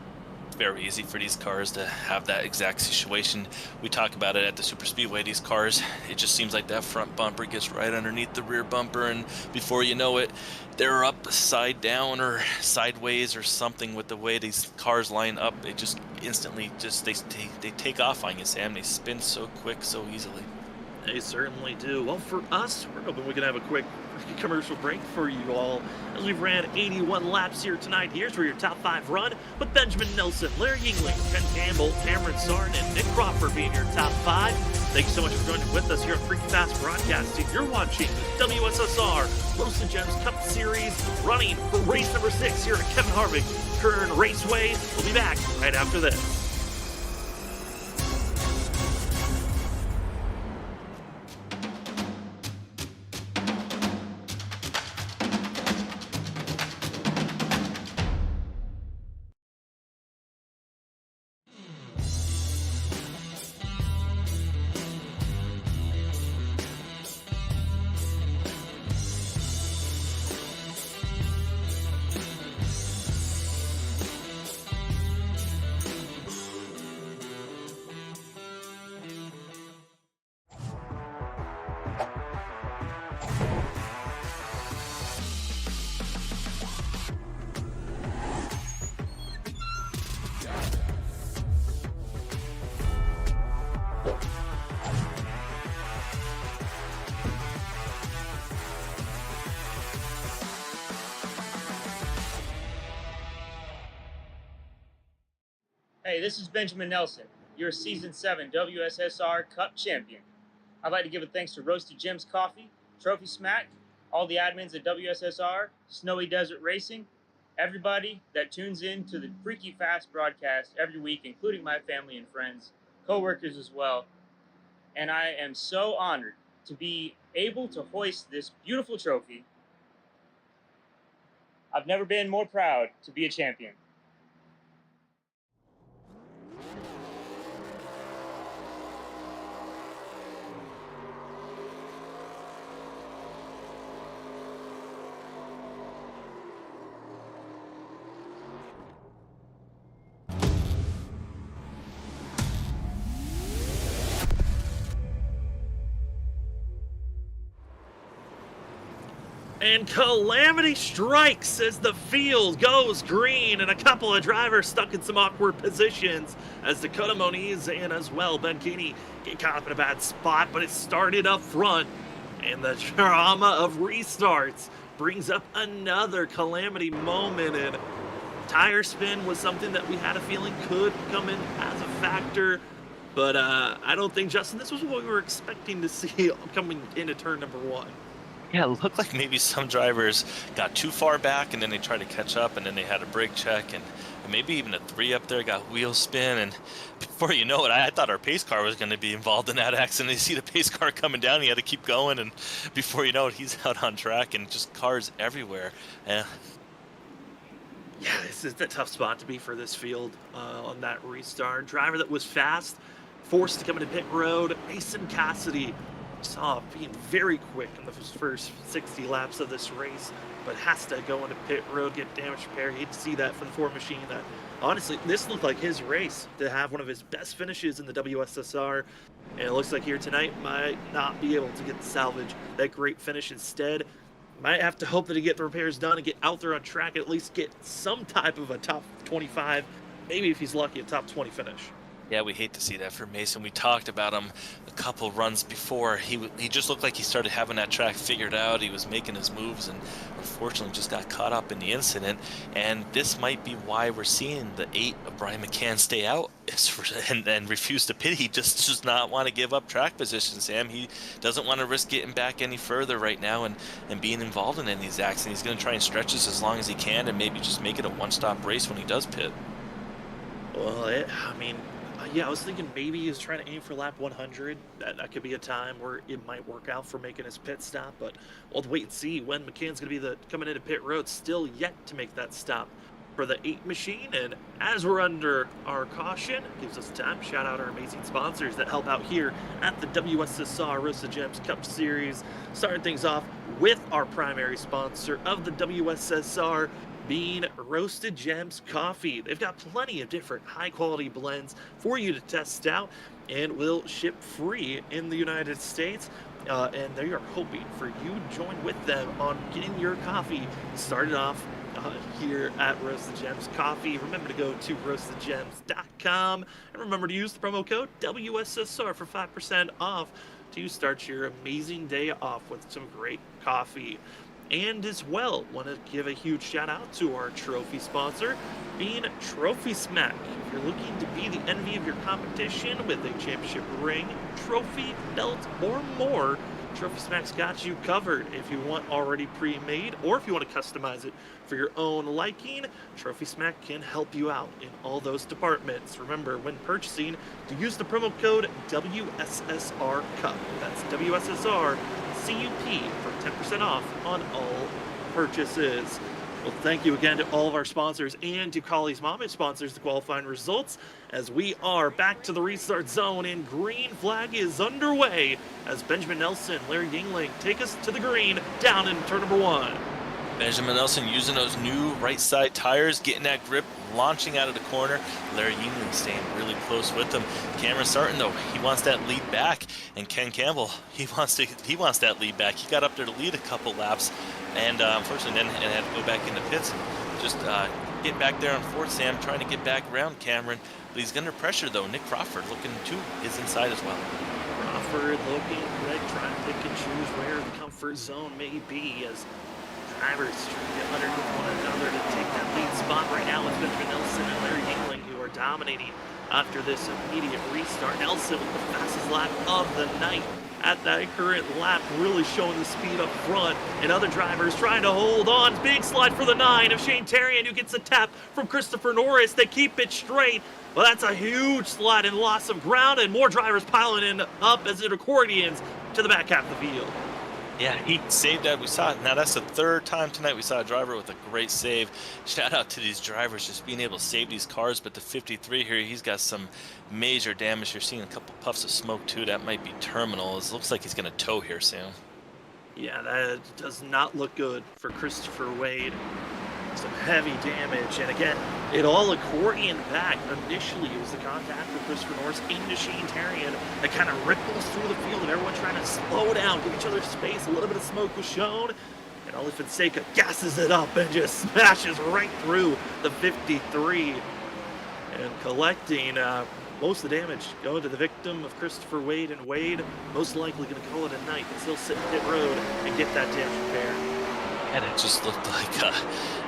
Very easy for these cars to have that exact situation. We talk about it at the super speedway. These cars, it just seems like that front bumper gets right underneath the rear bumper, and before you know it, they're upside down or sideways or something. With the way these cars line up, they just instantly they take off on you, Sam. They spin so quick, so easily. They certainly do. Well, for us, we're hoping we can have a quick commercial break for you all as we've ran 81 laps here tonight. Here's where your top 5 run with Benjamin Nelson, Larry Yingling, Ken Campbell, Cameron Sarn, and Nick Crawford being your top 5. Thank you so much for joining with us here on Freaky Fast Broadcasting. You're watching the WSSR Roast and Gems Cup Series, running for race number 6 here at Kevin Harvick Kern Raceway. We'll be back right after this. Hey, this is Benjamin Nelson, your Season 7 WSSR Cup champion. I'd like to give a thanks to Roasted Gems Coffee, Trophy Smack, all the admins at WSSR, Snowy Desert Racing, everybody that tunes in to the Freaky Fast broadcast every week, including my family and friends, co-workers as well. And I am so honored to be able to hoist this beautiful trophy. I've never been more proud to be a champion. And calamity strikes as the field goes green, and a couple of drivers stuck in some awkward positions as Dakota Moniz and as well Ben Keeney get caught up in a bad spot, but it started up front, and the drama of restarts brings up another calamity moment, and tire spin was something that we had a feeling could come in as a factor, but I don't think, Justin, this was what we were expecting to see coming into turn number 1. Yeah, it looked like maybe some drivers got too far back and then they tried to catch up and then they had a brake check and maybe even a 3 up there got wheel spin, and before you know it, I thought our pace car was going to be involved in that accident. You see the pace car coming down, he had to keep going, and before you know it, he's out on track and just cars everywhere. Yeah, this is the tough spot to be for this field on that restart. Driver that was fast forced to come into pit road. Mason Cassidy saw being very quick in the first 60 laps of this race, but has to go into pit road, get damage repair. Hate to see that for the Ford machine. That honestly, this looked like his race to have one of his best finishes in the WSSR, and it looks like here tonight might not be able to get the salvage that great finish. Instead, might have to hope that he get the repairs done and get out there on track and at least get some type of a top 25, maybe if he's lucky, a top 20 finish. Yeah, we hate to see that for Mason. We talked about him a couple runs before. He just looked like he started having that track figured out. He was making his moves and unfortunately just got caught up in the incident. And this might be why we're seeing the 8 of Brian McCann stay out and refuse to pit. He just does not want to give up track position, Sam. He doesn't want to risk getting back any further right now and being involved in any of these accidents. He's going to try and stretch this as long as he can and maybe just make it a one-stop race when he does pit. Well, yeah, I was thinking maybe he was trying to aim for lap 100. That could be a time where it might work out for making his pit stop, but we'll wait and see when McCann's going to be coming into pit road. Still yet to make that stop for the 8 machine. And as we're under our caution, gives us time. Shout out our amazing sponsors that help out here at the WSSR Roasted Gems Cup Series. Starting things off with our primary sponsor of the WSSR, being Roasted Gems Coffee. They've got plenty of different high-quality blends for you to test out and will ship free in the United States. And they are hoping for you to join with them on getting your coffee started off here at Roasted Gems Coffee. Remember to go to roastedgems.com and remember to use the promo code WSSR for 5% off to start your amazing day off with some great coffee. And as well, want to give a huge shout out to our trophy sponsor, being Trophy Smack. If you're looking to be the envy of your competition with a championship ring, trophy, belt, or more, Trophy Smack's got you covered. If you want already pre-made, or if you want to customize it for your own liking, Trophy Smack can help you out in all those departments. Remember, when purchasing, to use the promo code WSSR Cup. That's WSSR CUP for 10% off on all purchases. Well, thank you again to all of our sponsors and to Colley's Mom, who sponsors the qualifying results, as we are back to the restart zone and green flag is underway as Benjamin Nelson, Larry Yingling take us to the green down in turn number 1. Benjamin Nelson using those new right side tires, getting that grip, launching out of the corner. Larry Yingling staying really close with him. Cameron Sarton, though, he wants that lead back, and Ken Campbell, he wants that lead back. He got up there to lead a couple laps, and unfortunately then had to go back in the pits and just get back there on fourth. Sam trying to get back around Cameron, but he's under pressure though. Nick Crawford looking to his inside as well. Crawford looking like trying to pick and choose where the comfort zone may be as drivers trying to get underneath one another to take that lead spot right now with Benjamin Nelson and Larry Yingling, who are dominating after this immediate restart. Nelson with the fastest lap of the night at that current lap, really showing the speed up front, and other drivers trying to hold on. Big slide for the 9 of Shane Terrian, who gets a tap from Christopher Norris. They keep it straight, but that's a huge slide and loss of ground, and more drivers piling in up as it accordions to the back half of the field. Yeah, he saved that. We saw it. Now that's the third time tonight we saw a driver with a great save. Shout out to these drivers just being able to save these cars. But the 53 here, he's got some major damage. You're seeing a couple puffs of smoke too. That might be terminal. It looks like he's going to tow here soon. Yeah, that does not look good for Christopher Wade. Some heavy damage, and again, it all accordioned back. Initially, it was the contact with Christopher Norris into Shane Terrian that kind of ripples through the field, and everyone trying to slow down, give each other space. A little bit of smoke was shown, and Oli Fonseca gasses it up and just smashes right through the 53, and collecting most of the damage going to the victim of Christopher Wade, and Wade most likely going to call it a night, but still sit in pit road and get that damage repaired. And it just looked like,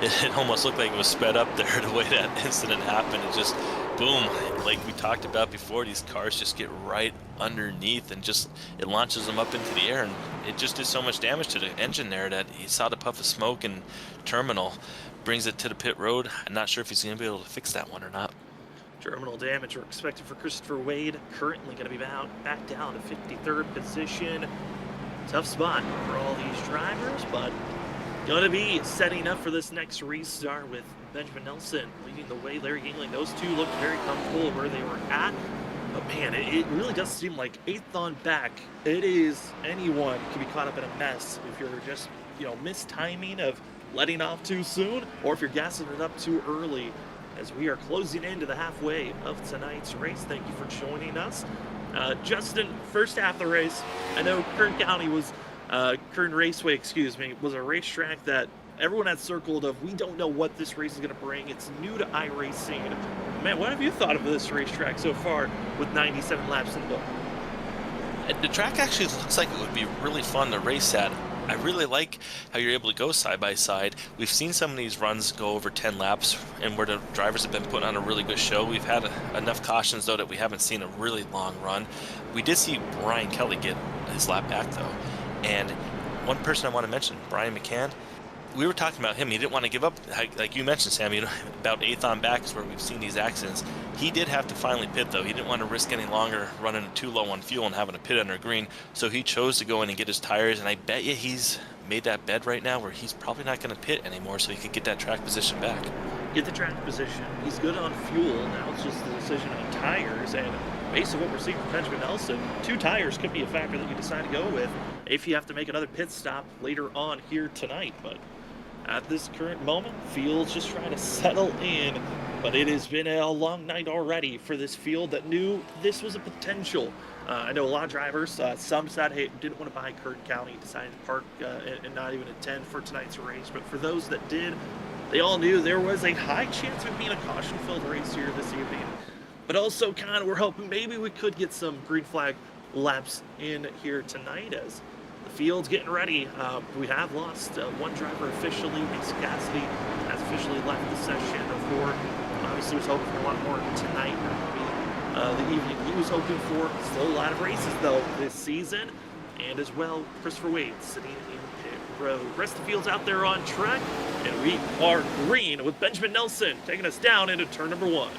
it almost looked like it was sped up there the way that incident happened. It just, boom, like we talked about before, these cars just get right underneath and just, it launches them up into the air, and it just did so much damage to the engine there that he saw the puff of smoke and terminal, brings it to the pit road. I'm not sure if he's going to be able to fix that one or not. Terminal damage we're expected for Christopher Wade, currently going to be back down to 53rd position. Tough spot for all these drivers, but going to be setting up for this next restart with Benjamin Nelson leading the way. Larry Yingling, those two looked very comfortable where they were at. But man, it really does seem like 8th on back, anyone can be caught up in a mess if you're just, mistiming of letting off too soon, or if you're gassing it up too early. As we are closing into the halfway of tonight's race, thank you for joining us. Justin, first half of the race, I know Kern Raceway, was a racetrack that everyone had circled of, we don't know what this race is going to bring. It's new to iRacing. Man, what have you thought of this racetrack so far with 97 laps in the book? The track actually looks like it would be really fun to race at. I really like how you're able to go side by side. We've seen some of these runs go over 10 laps, and where the drivers have been putting on a really good show. We've had enough cautions, though, that we haven't seen a really long run. We did see Brian Kelly get his lap back, though. And one person I want to mention, Brian McCann, we were talking about him. He didn't want to give up, like you mentioned, Sam, about 8th on back is where we've seen these accidents. He did have to finally pit, though. He didn't want to risk any longer running too low on fuel and having to pit under green, so he chose to go in and get his tires, and I bet you he's made that bed right now where he's probably not going to pit anymore, so he could get that track position back. Get the track position. He's good on fuel. Now it's just the decision on tires, and based on what we're seeing from Benjamin Nelson, 2 tires could be a factor that you decide to go with if you have to make another pit stop later on here tonight. But at this current moment, field's just trying to settle in, but it has been a long night already for this field that knew this was a potential. I know a lot of drivers, some decided, hey, didn't want to buy Kern County, decided to park and not even attend for tonight's race. But for those that did, they all knew there was a high chance of it being a caution-filled race here this evening. But also kind of we're hoping maybe we could get some green flag laps in here tonight as the field's getting ready. We have lost one driver officially. Mason Cassidy has officially left the session before. Obviously was hoping for a lot more tonight. The evening he was hoping for. Still a lot of races though this season. And as well, Christopher Wade sitting in pit road. Rest of the field's out there on track. And we are green with Benjamin Nelson taking us down into turn number 1.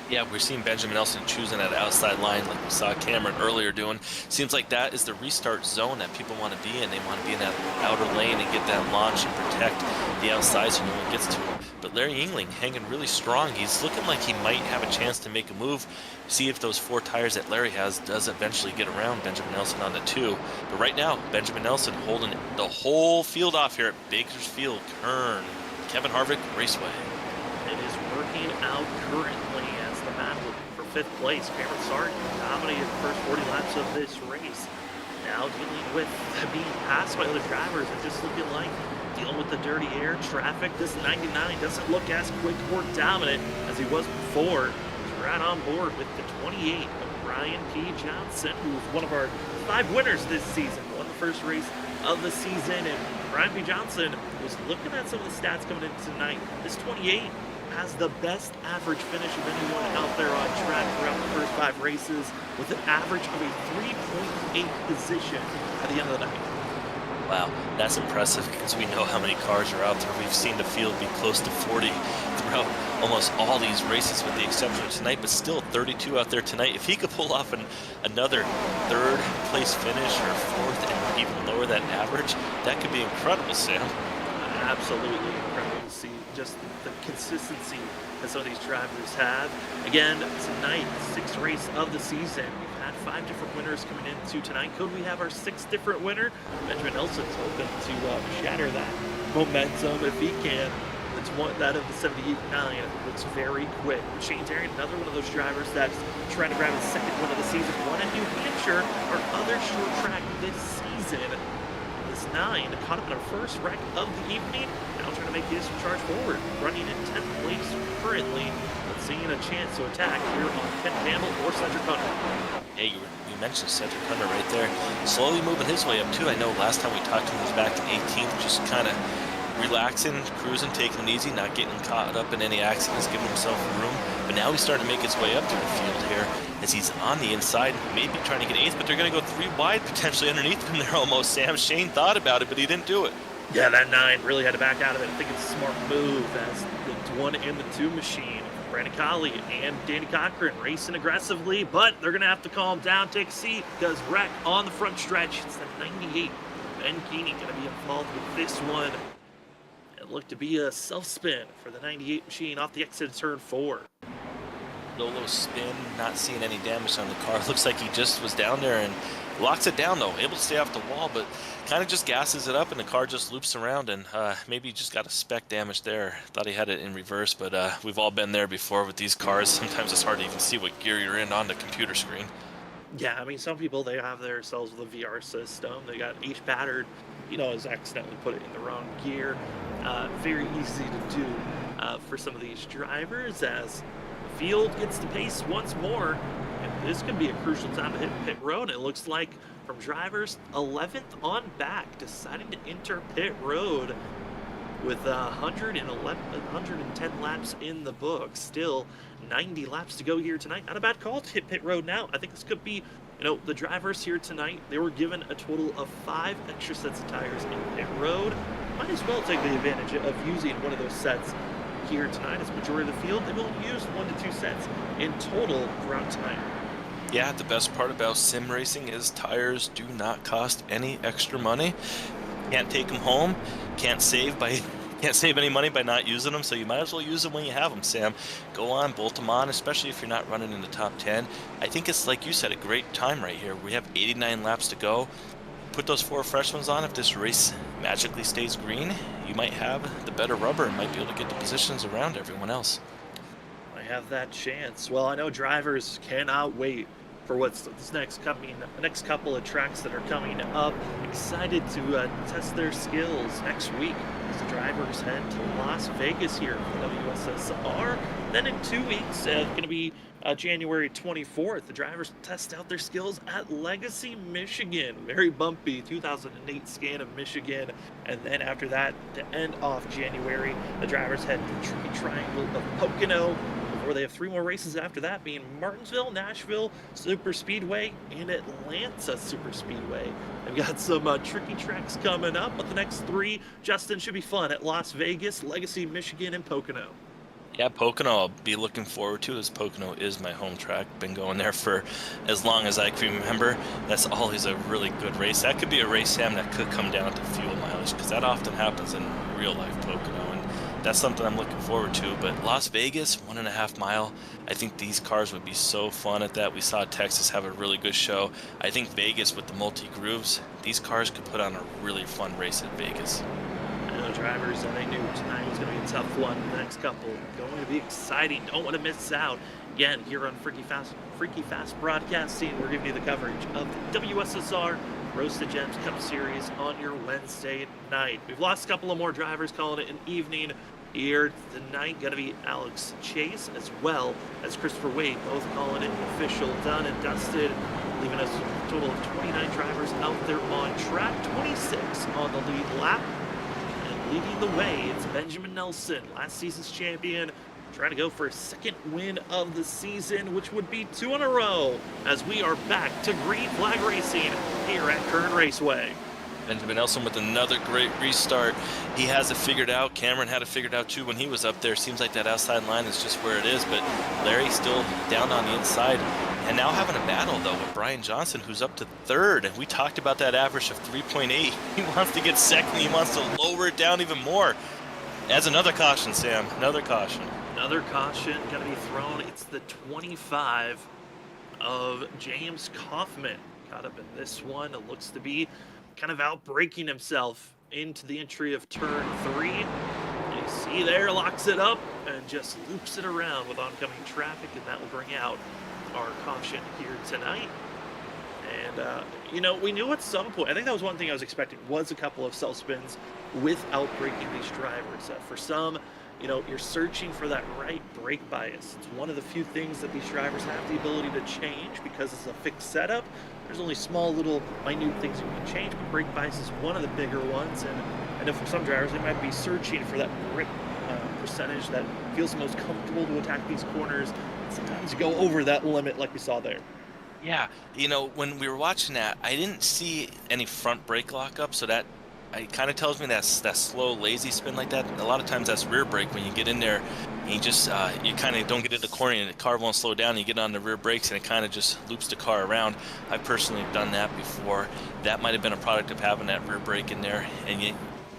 Yeah, we're seeing Benjamin Nelson choosing that outside line like we saw Cameron earlier doing. Seems like that is the restart zone that people want to be in. They want to be in that outer lane and get that launch and protect the outside so no one gets to him. But Larry Yingling hanging really strong. He's looking like he might have a chance to make a move. See if those 4 tires that Larry has does eventually get around Benjamin Nelson on the 2. But right now, Benjamin Nelson holding the whole field off here at Bakersfield, Kern. Kevin Harvick Raceway. It is working out currently as the battle for 5th place. Cameron Sargent dominated the first 40 laps of this race. Now dealing with being passed by other drivers and just looking like dealing with the dirty air traffic. This 99 doesn't look as quick or dominant as he was before. He's right on board with the 28 of Brian P. Johnson, who was one of our 5 winners this season. Won the first race of the season, and Brian P. Johnson was looking at some of the stats coming in tonight. This 28 has the best average finish of anyone out there on track throughout the first 5 races, with an average of a 3.8 position at the end of the night. Wow, that's impressive because we know how many cars are out there. We've seen the field be close to 40 throughout almost all these races with the exception of tonight, but still 32 out there tonight. If he could pull off another 3rd place finish or 4th and even lower that average, that could be incredible, Sam. Absolutely incredible to see just the consistency that some of these drivers have. Again, tonight, 6th race of the season. We've had 5 different winners coming into tonight. Could we have our 6th different winner? Benjamin Nelson's hoping to shatter that momentum if he can. That of the 79 looks very quick. Shane Terry, another one of those drivers that's trying to grab his 2nd win of the season. Won at New Hampshire, our other short track this season. This 9 caught up in our first wreck of the evening. Now trying to make his charge forward. Running in 10th place currently, but seeing a chance to attack here on Ken Campbell or Cedric Hunter. Hey, you mentioned Cedric Hunter right there. Slowly moving his way up too. I know last time we talked to him he was back in 18th, just kind of relaxing, cruising, taking it easy, not getting caught up in any accidents, giving himself room. But now he's starting to make his way up through the field here as he's on the inside, maybe trying to get 8th, but they're going to go 3 wide potentially underneath him there almost. Sam Shane thought about it, but he didn't do it. Yeah, that 9 really had to back out of it. I think it's a smart move as the 1 and the 2 machine. Brandon Colley and Danny Cochran racing aggressively, but they're going to have to calm down, take a seat, because wreck on the front stretch. It's the 98. Ben Keeney going to be involved with this one. It looked to be a self-spin for the 98 machine off the exit of turn 4. low spin, not seeing any damage on the car. Looks like he just was down there and locks it down, though. Able to stay off the wall, but kind of just gasses it up, and the car just loops around, and maybe just got a speck damage there. Thought he had it in reverse, but we've all been there before with these cars. Sometimes it's hard to even see what gear you're in on the computer screen. Yeah, I mean, some people, they have themselves with a VR system. They got each battered, has accidentally put it in the wrong gear. Very easy to do for some of these drivers as the field gets the pace once more. And this could be a crucial time to hit pit road. It looks like from drivers 11th on back, deciding to enter pit road with 110 laps in the book. Still 90 laps to go here tonight. Not a bad call to hit pit road now. I think this could be, the drivers here tonight, they were given a total of 5 extra sets of tires in pit road. Might as well take the advantage of using one of those sets here tonight. As majority of the field, they've only used 1 to 2 sets in total throughout tonight. Yeah, the best part about sim racing is tires do not cost any extra money. Can't take them home, can't save any money by not using them, so you might as well use them when you have them, Sam. Go on, bolt them on, especially if you're not running in the top 10. I think it's, like you said, a great time right here. We have 89 laps to go. Put those 4 fresh ones on. If this race magically stays green, you might have the better rubber and might be able to get the positions around everyone else. I have that chance. Well, I know drivers cannot wait for what's this next couple of tracks that are coming up. Excited to test their skills next week as the drivers head to Las Vegas here for WSSR. Then in 2 weeks, going to be January 24th, the drivers test out their skills at Legacy, Michigan. Very bumpy 2008 scan of Michigan. And then after that, to end off January, the drivers head to the Tricky Triangle of Pocono, where they have 3 more races after that, being Martinsville, Nashville Super Speedway, and Atlanta Super Speedway. They've got some tricky tracks coming up, but the next 3, Justin, should be fun at Las Vegas, Legacy, Michigan, and Pocono. Yeah, Pocono I'll be looking forward to, as Pocono is my home track. Been going there for as long as I can remember. That's always a really good race. That could be a race, Sam, that could come down to fuel mileage, because that often happens in real life Pocono, and that's something I'm looking forward to. But Las Vegas, 1.5 mile, I think these cars would be so fun at that. We saw Texas have a really good show. I think Vegas with the multi-grooves, these cars could put on a really fun race at Vegas. Drivers, and they knew tonight was going to be a tough one. The next couple going to be exciting. Don't want to miss out. Again, here on Freaky Fast Broadcasting, we're giving you the coverage of the WSSR Roasted Gems Cup Series on your Wednesday night. We've lost a couple of more drivers, calling it an evening here tonight. Going to be Alex Chase as well as Christopher Wade, both calling it official, done and dusted, leaving us a total of 29 drivers out there on track, 26 on the lead lap. Leading the way, it's Benjamin Nelson, last season's champion, trying to go for a 2nd win of the season, which would be 2 in a row, as we are back to green flag racing here at Kern Raceway. Benjamin Nelson with another great restart. He has it figured out. Cameron had it figured out too when he was up there. Seems like that outside line is just where it is, but Larry still down on the inside. And now having a battle, though, with Brian Johnson, who's up to 3rd. And we talked about that average of 3.8. He wants to get 2nd. He wants to lower it down even more. That's another caution, Sam. Another caution. Another caution going to be thrown. It's the 25 of James Kaufman. Caught up in this one. It looks to be kind of outbraking himself into the entry of turn 3. And you see there, locks it up and just loops it around with oncoming traffic, and that will bring out our caution here tonight. And we knew at some point, I think that was one thing I was expecting, was a couple of self spins without breaking these drivers. For some, you're searching for that right brake bias. It's one of the few things that these drivers have the ability to change, because it's a fixed setup. There's only small little minute things you can change, but brake bias is one of the bigger ones. And I know for some drivers, they might be searching for that grip percentage that feels the most comfortable to attack these corners. Sometimes you go over that limit like we saw there. Yeah, when we were watching that, I didn't see any front brake lockup, so that it kind of tells me that's that slow, lazy spin like that. A lot of times that's rear brake when you get in there and you just you kind of don't get in the corner and the car won't slow down. And you get on the rear brakes and it kind of just loops the car around. I've personally done that before. That might have been a product of having that rear brake in there, and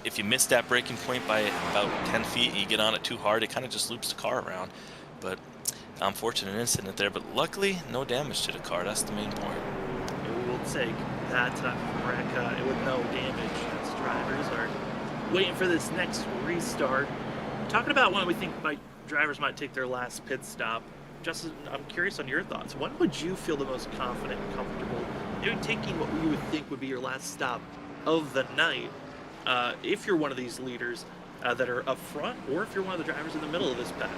if you miss that braking point by about 10 feet and you get on it too hard, it kind of just loops the car around. But unfortunate incident there, but luckily no damage to the car. That's the main point. It will take that type of wreck with no damage as drivers are waiting for this next restart. Talking about when we think drivers might take their last pit stop, Justin, I'm curious on your thoughts. When would you feel the most confident and comfortable in taking what you would think would be your last stop of the night, if you're one of these leaders that are up front, or if you're one of the drivers in the middle of this pack?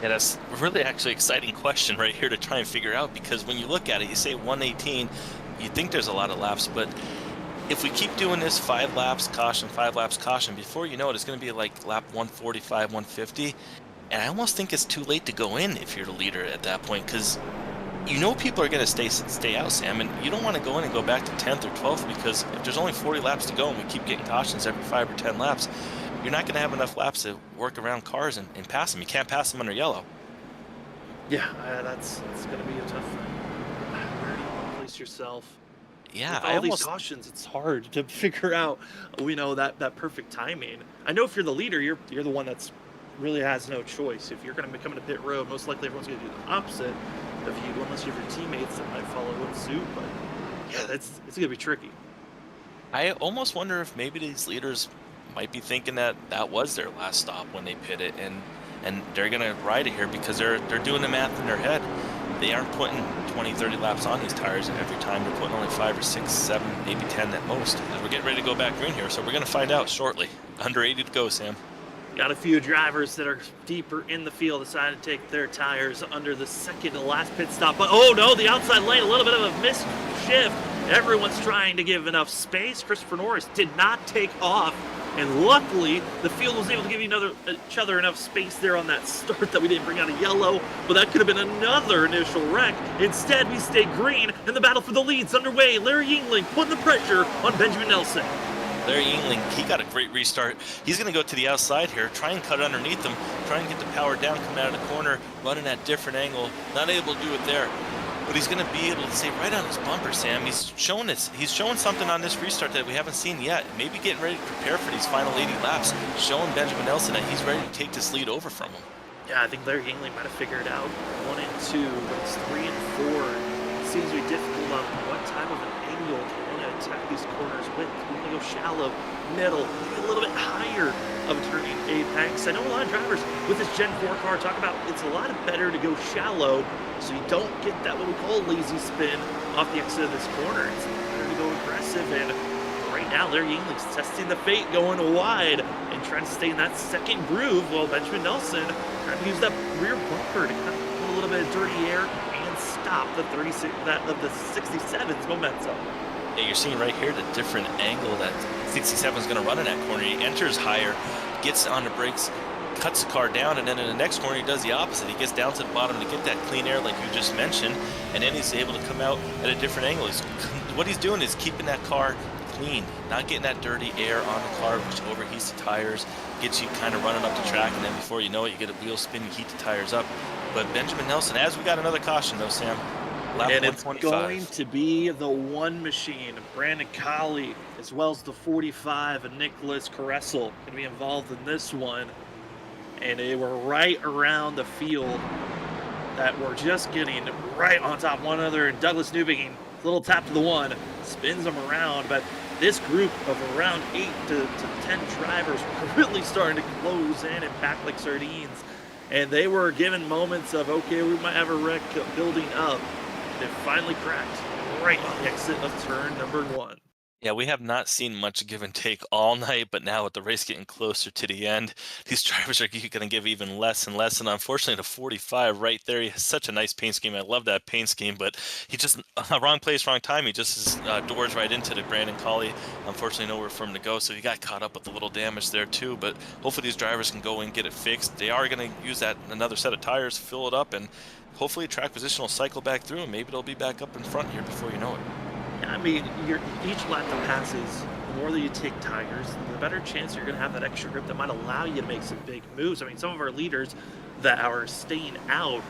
Yeah, that's a really actually exciting question right here to try and figure out, because when you look at it, you say 118, you think there's a lot of laps, but if we keep doing this 5 laps caution, 5 laps caution, before you know it, it's going to be like lap 145, 150, and I almost think it's too late to go in if you're the leader at that point, because you know people are going to stay out, Sam, and you don't want to go in and go back to 10th or 12th, because if there's only 40 laps to go and we keep getting cautions every 5 or 10 laps, you're not going to have enough laps to work around cars and pass them. You can't pass them under yellow. Yeah, that's going to be a tough thing. Where do you want to place yourself? Yeah, with all these cautions, it's hard to figure out, that perfect timing. I know if you're the leader, you're the one that's really has no choice. If you're going to be coming to pit road, most likely everyone's going to do the opposite of you, unless you have your teammates that might follow in suit. But yeah, it's going to be tricky. I almost wonder if maybe these leaders might be thinking that was their last stop when they pit it, and they're going to ride it here because they're doing the math in their head. They aren't putting 20, 30 laps on these tires every time. They're putting only 5 or 6, 7, maybe 10 at most. And we're getting ready to go back green here, so we're going to find out shortly. Under 80 to go, Sam. Got a few drivers that are deeper in the field decided to take their tires under the second to last pit stop. But oh no, the outside lane, a little bit of a missed shift. Everyone's trying to give enough space. Christopher Norris did not take off. And luckily, the field was able to give each other enough space there on that start that we didn't bring out a yellow. But that could have been another initial wreck. Instead, we stayed green, and the battle for the lead's underway. Larry Yingling putting the pressure on Benjamin Nelson. Larry Yingling, he got a great restart. He's going to go to the outside here, try and cut underneath him, try and get the power down, come out of the corner, running at different angle. Not able to do it there. But he's going to be able to stay right on his bumper, Sam. He's showing something on this restart that we haven't seen yet. Maybe getting ready to prepare for these final 80 laps, showing Benjamin Nelson that he's ready to take this lead over from him. Yeah, I think Larry Yingling might have figured out 1 and 2, but it's 3 and 4. It seems to be difficult on what type of an angle to want to attack these corners with. We want to go shallow, middle, maybe a little bit higher of a turning apex. I know a lot of drivers with this Gen 4 car talk about it's a lot better to go shallow so you don't get that what we call lazy spin off the exit of this corner. It's better to go aggressive, and right now Larry Yingling's testing the fate going wide and trying to stay in that second groove, while Benjamin Nelson trying to use that rear bumper to kind of put a little bit of dirty air and stop the 67's momentum. Yeah, you're seeing right here the different angle that 67 is going to run in that corner. He enters higher, gets on the brakes, cuts the car down, and then in the next corner he does the opposite. He gets down to the bottom to get that clean air like you just mentioned, and then he's able to come out at a different angle. What he's doing is keeping that car clean, not getting that dirty air on the car, which overheats the tires, gets you kind of running up the track, and then before you know it, you get a wheel spin, you heat the tires up. But Benjamin Nelson, as we got another caution though, Sam, lap and 125. It's going to be the one machine, Brandon Colley, as well as the 45, and Nicholas Caressel going to be involved in this one. And they were right around the field that were just getting right on top of one another. And Douglas Newbegin, little tap to the one, spins them around. But this group of around 8 to 10 drivers were really starting to close in and pack like sardines. And they were given moments of, okay, we might have a wreck building up. And it finally cracked right on the exit of turn number 1. Yeah, we have not seen much give and take all night, but now with the race getting closer to the end, these drivers are going to give even less and less. And unfortunately, the 45 right there, he has such a nice paint scheme. I love that paint scheme, but he just, wrong place, wrong time. He just doors right into the Brandon Colley. Unfortunately, nowhere for him to go, so he got caught up with a little damage there too. But hopefully these drivers can go and get it fixed. They are going to use that another set of tires, fill it up, and hopefully track position will cycle back through, and maybe they'll be back up in front here before you know it. I mean, each lap that passes, the more that you take tires, the better chance you're going to have that extra grip that might allow you to make some big moves. I mean, some of our leaders that are staying out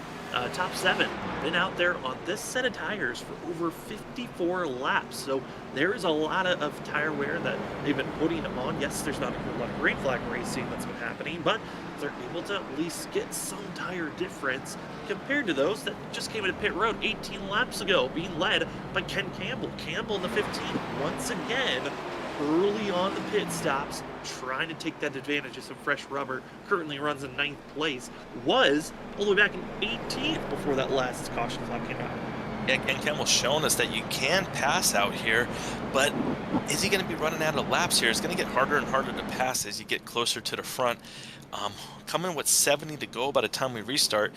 top 7, been out there on this set of tires for over 54 laps. So there is a lot of tire wear that they've been putting on. Yes, there's not a lot of green flag racing that's been happening, but they're able to at least get some tire difference compared to those that just came into pit road 18 laps ago, being led by Ken Campbell. Campbell in the 15, once again, early on the pit stops, trying to take that advantage of some fresh rubber. Currently runs in 9th place. Was all the way back in 18th before that last caution flag came out. Yeah, Ken Campbell's shown us that you can pass out here, but is he going to be running out of laps here? It's going to get harder and harder to pass as you get closer to the front. Coming with 70 to go by the time we restart.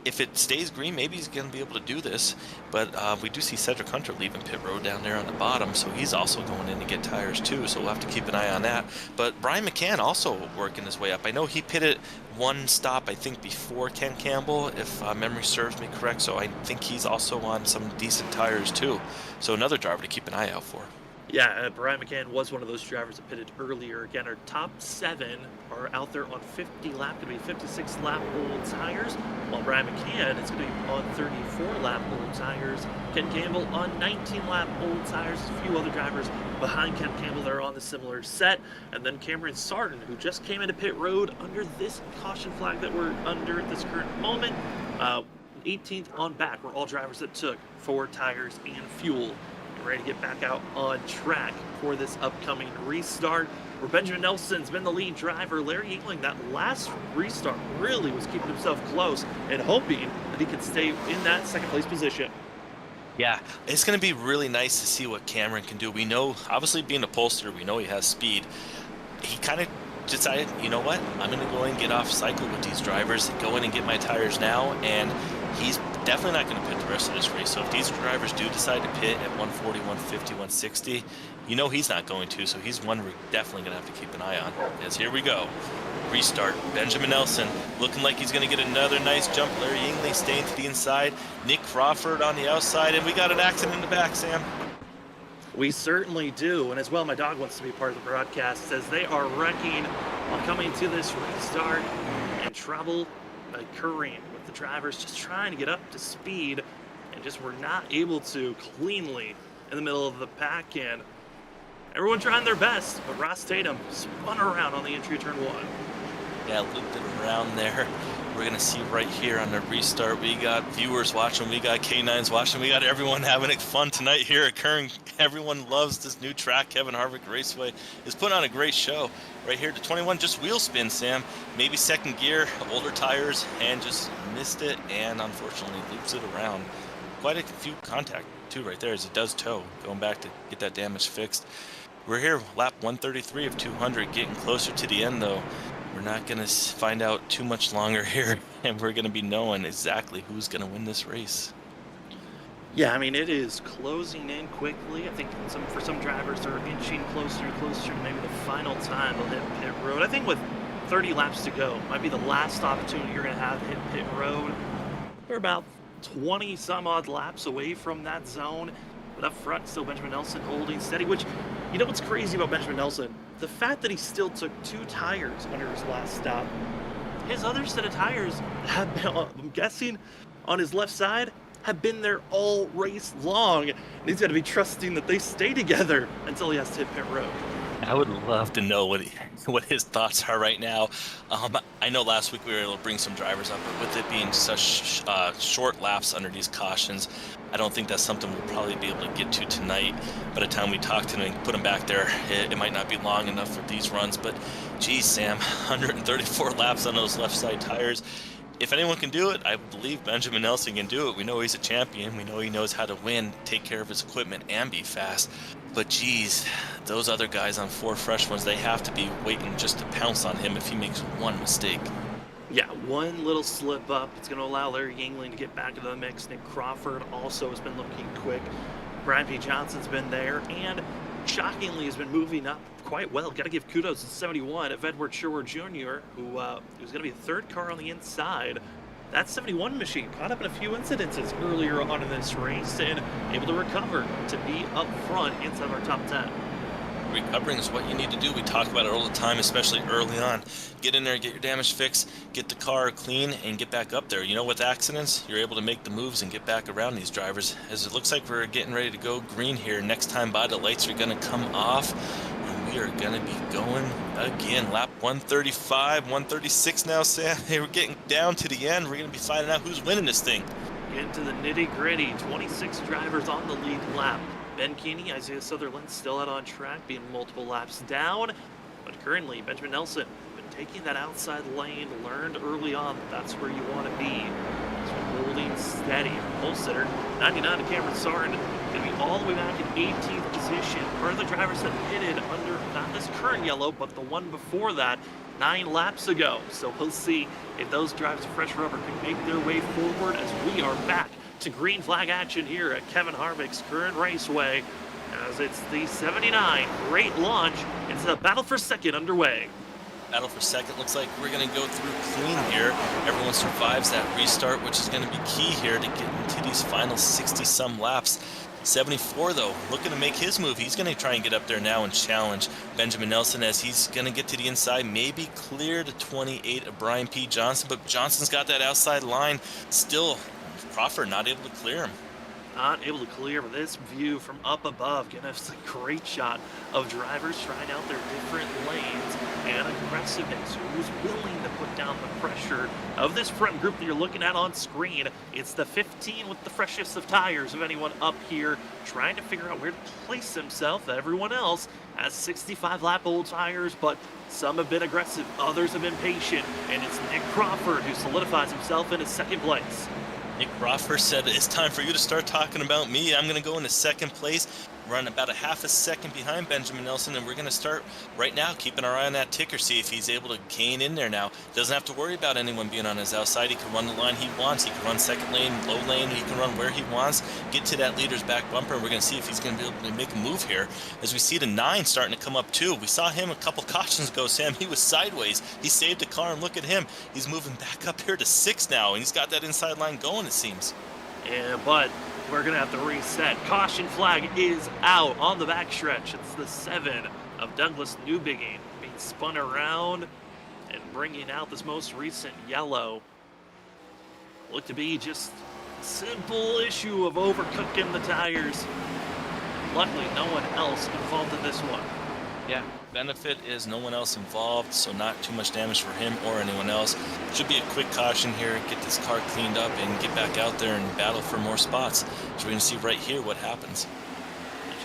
If it stays green, maybe he's going to be able to do this, but we do see Cedric Hunter leaving pit road down there on the bottom, so he's also going in to get tires too, so we'll have to keep an eye on that. But Brian McCann also working his way up. I know he pitted one stop, I think, before Ken Campbell, if memory serves me correct, so I think he's also on some decent tires too. So another driver to keep an eye out for. Yeah, Brian McCann was one of those drivers that pitted earlier. Again, our top 7 are out there on 50 lap, going to be 56 lap old tires, while Brian McCann is going to be on 34 lap old tires. Ken Campbell on 19 lap old tires. A few other drivers behind Ken Campbell that are on the similar set. And then Cameron Sarton, who just came into pit road under this caution flag that we're under at this current moment. 18th on back were all drivers that took 4 tires and fuel. Ready to get back out on track for this upcoming restart, where Benjamin Nelson's been the lead driver. Larry Yingling, that last restart, really was keeping himself close and hoping that he could stay in that 2nd place position. Yeah, it's going to be really nice to see what Cameron can do. We know, obviously being a pollster, we know he has speed. He kind of decided, you know what, I'm going to go and get off cycle with these drivers, go in and get my tires now, and he's definitely not going to pit the rest of this race. So if these drivers do decide to pit at 140, 150, 160, you know he's not going to, so he's one we're definitely going to have to keep an eye on. As here we go. Restart. Benjamin Nelson looking like he's going to get another nice jump. Larry Yingling staying to the inside. Nick Crawford on the outside, and we got an accident in the back, Sam. We certainly do, and as well, my dog wants to be part of the broadcast, says they are wrecking while coming to this restart, and trouble occurring with the drivers just trying to get up to speed, and just were not able to cleanly in the middle of the pack, and everyone trying their best, but Ross Tatum spun around on the entry turn 1. Yeah, looped it around there. We're going to see right here on the restart, we got viewers watching, we got K9s watching, we got everyone having fun tonight here at Kern. Everyone loves this new track. Kevin Harvick Raceway is putting on a great show. Right here to 21, just wheel spin, Sam. Maybe 2nd gear, older tires, and just missed it, and unfortunately loops it around. Quite a few contact, too, right there, as it does toe, going back to get that damage fixed. We're here, lap 133 of 200, getting closer to the end, though. We're not going to find out too much longer here, and we're going to be knowing exactly who's going to win this race. Yeah, I mean, it is closing in quickly. I think for some drivers, they're inching closer and closer to maybe the final time they'll hit pit road. I think with 30 laps to go, might be the last opportunity you're going to have to hit pit road. We're about 20 some odd laps away from that zone, but up front, still Benjamin Nelson holding steady, which, you know what's crazy about Benjamin Nelson? The fact that he still took 2 tires under his last stop. His other set of tires have been, I'm guessing, on his left side, have been there all race long. And he's got to be trusting that they stay together until he has to hit pit road. I would love to know what his thoughts are right now. I know last week we were able to bring some drivers up, but with it being such short laps under these cautions, I don't think that's something we'll probably be able to get to tonight. By the time we talk to him and put him back there, it might not be long enough for these runs. But geez, Sam, 134 laps on those left side tires. If anyone can do it, I believe Benjamin Nelson can do it. We know he's a champion. We know he knows how to win, take care of his equipment, and be fast. But geez, those other guys on 4 fresh ones, they have to be waiting just to pounce on him if he makes one mistake. Yeah, one little slip up. It's going to allow Larry Yingling to get back into the mix. Nick Crawford also has been looking quick. Brian P. Johnson's been there, and shockingly has been moving up quite well. Got to give kudos to 71 of Edward Shore Jr., who was going to be the 3rd car on the inside. That 71 machine caught up in a few incidences earlier on in this race and able to recover to be up front inside our top 10. recovering is what you need to do. We talk about it all the time, especially early on. Get in there, get your damage fixed, get the car clean, and get back up there. You know, with accidents, you're able to make the moves and get back around these drivers. As it looks like we're getting ready to go green here. Next time by, the lights are going to come off, and we are going to be going again. Lap 135, 136 now, Sam. Hey, we're getting down to the end. We're going to be finding out who's winning this thing. Into the nitty-gritty. 26 drivers on the lead lap. Ben Keeney, Isaiah Sutherland still out on track, being multiple laps down. But currently, Benjamin Nelson been taking that outside lane, learned early on that's where you want to be. He's been holding steady. Pole sitter, 99 to Cameron Sarn, going to be all the way back in 18th position. Part of the drivers that pitted under not this current yellow, but the one before that, 9 laps ago. So we'll see if those drivers of fresh rubber can make their way forward as we are back to green flag action here at Kevin Harvick's Kern Raceway, as it's the 79. Great launch. It's the battle for second underway. Battle for second. Looks like we're going to go through clean here. Everyone survives that restart, which is going to be key here to get into these final 60-some laps. 74, though, looking to make his move. He's going to try and get up there now and challenge Benjamin Nelson as he's going to get to the inside, maybe clear to 28 of Brian P. Johnson, but Johnson's got that outside line. Still, Crawford not able to clear him. Not able to clear, but this view from up above giving us a great shot of drivers trying out their different lanes and aggressiveness. Who's willing to put down the pressure of this front group that you're looking at on screen? It's the 15 with the freshest of tires of anyone up here, trying to figure out where to place himself. Everyone else has 65-lap-old tires, but some have been aggressive, others have been patient, and it's Nick Crawford who solidifies himself in his second place. Nick Crawford said, it's time for you to start talking about me. I'm going to go into second place, run about a half a second behind Benjamin Nelson, and we're going to start right now keeping our eye on that ticker, see if he's able to gain in there now. Doesn't have to worry about anyone being on his outside. He can run the line he wants. He can run second lane, low lane. He can run where he wants, get to that leader's back bumper, and we're going to see if he's going to be able to make a move here. As we see the 9 starting to come up too. We saw him a couple cautions ago, Sam. He was sideways. He saved the car, and look at him. He's moving back up here to 6 now, and he's got that inside line going, it seems. Yeah, but we're going to have to reset. Caution flag is out on the backstretch. It's the 7 of Douglas Newbigging being spun around and bringing out this most recent yellow. Looked to be just a simple issue of overcooking the tires. Luckily, no one else involved in this one. Yeah, benefit is no one else involved, so not too much damage for him or anyone else. Should be a quick caution here, get this car cleaned up and get back out there and battle for more spots. So we're going to see right here what happens.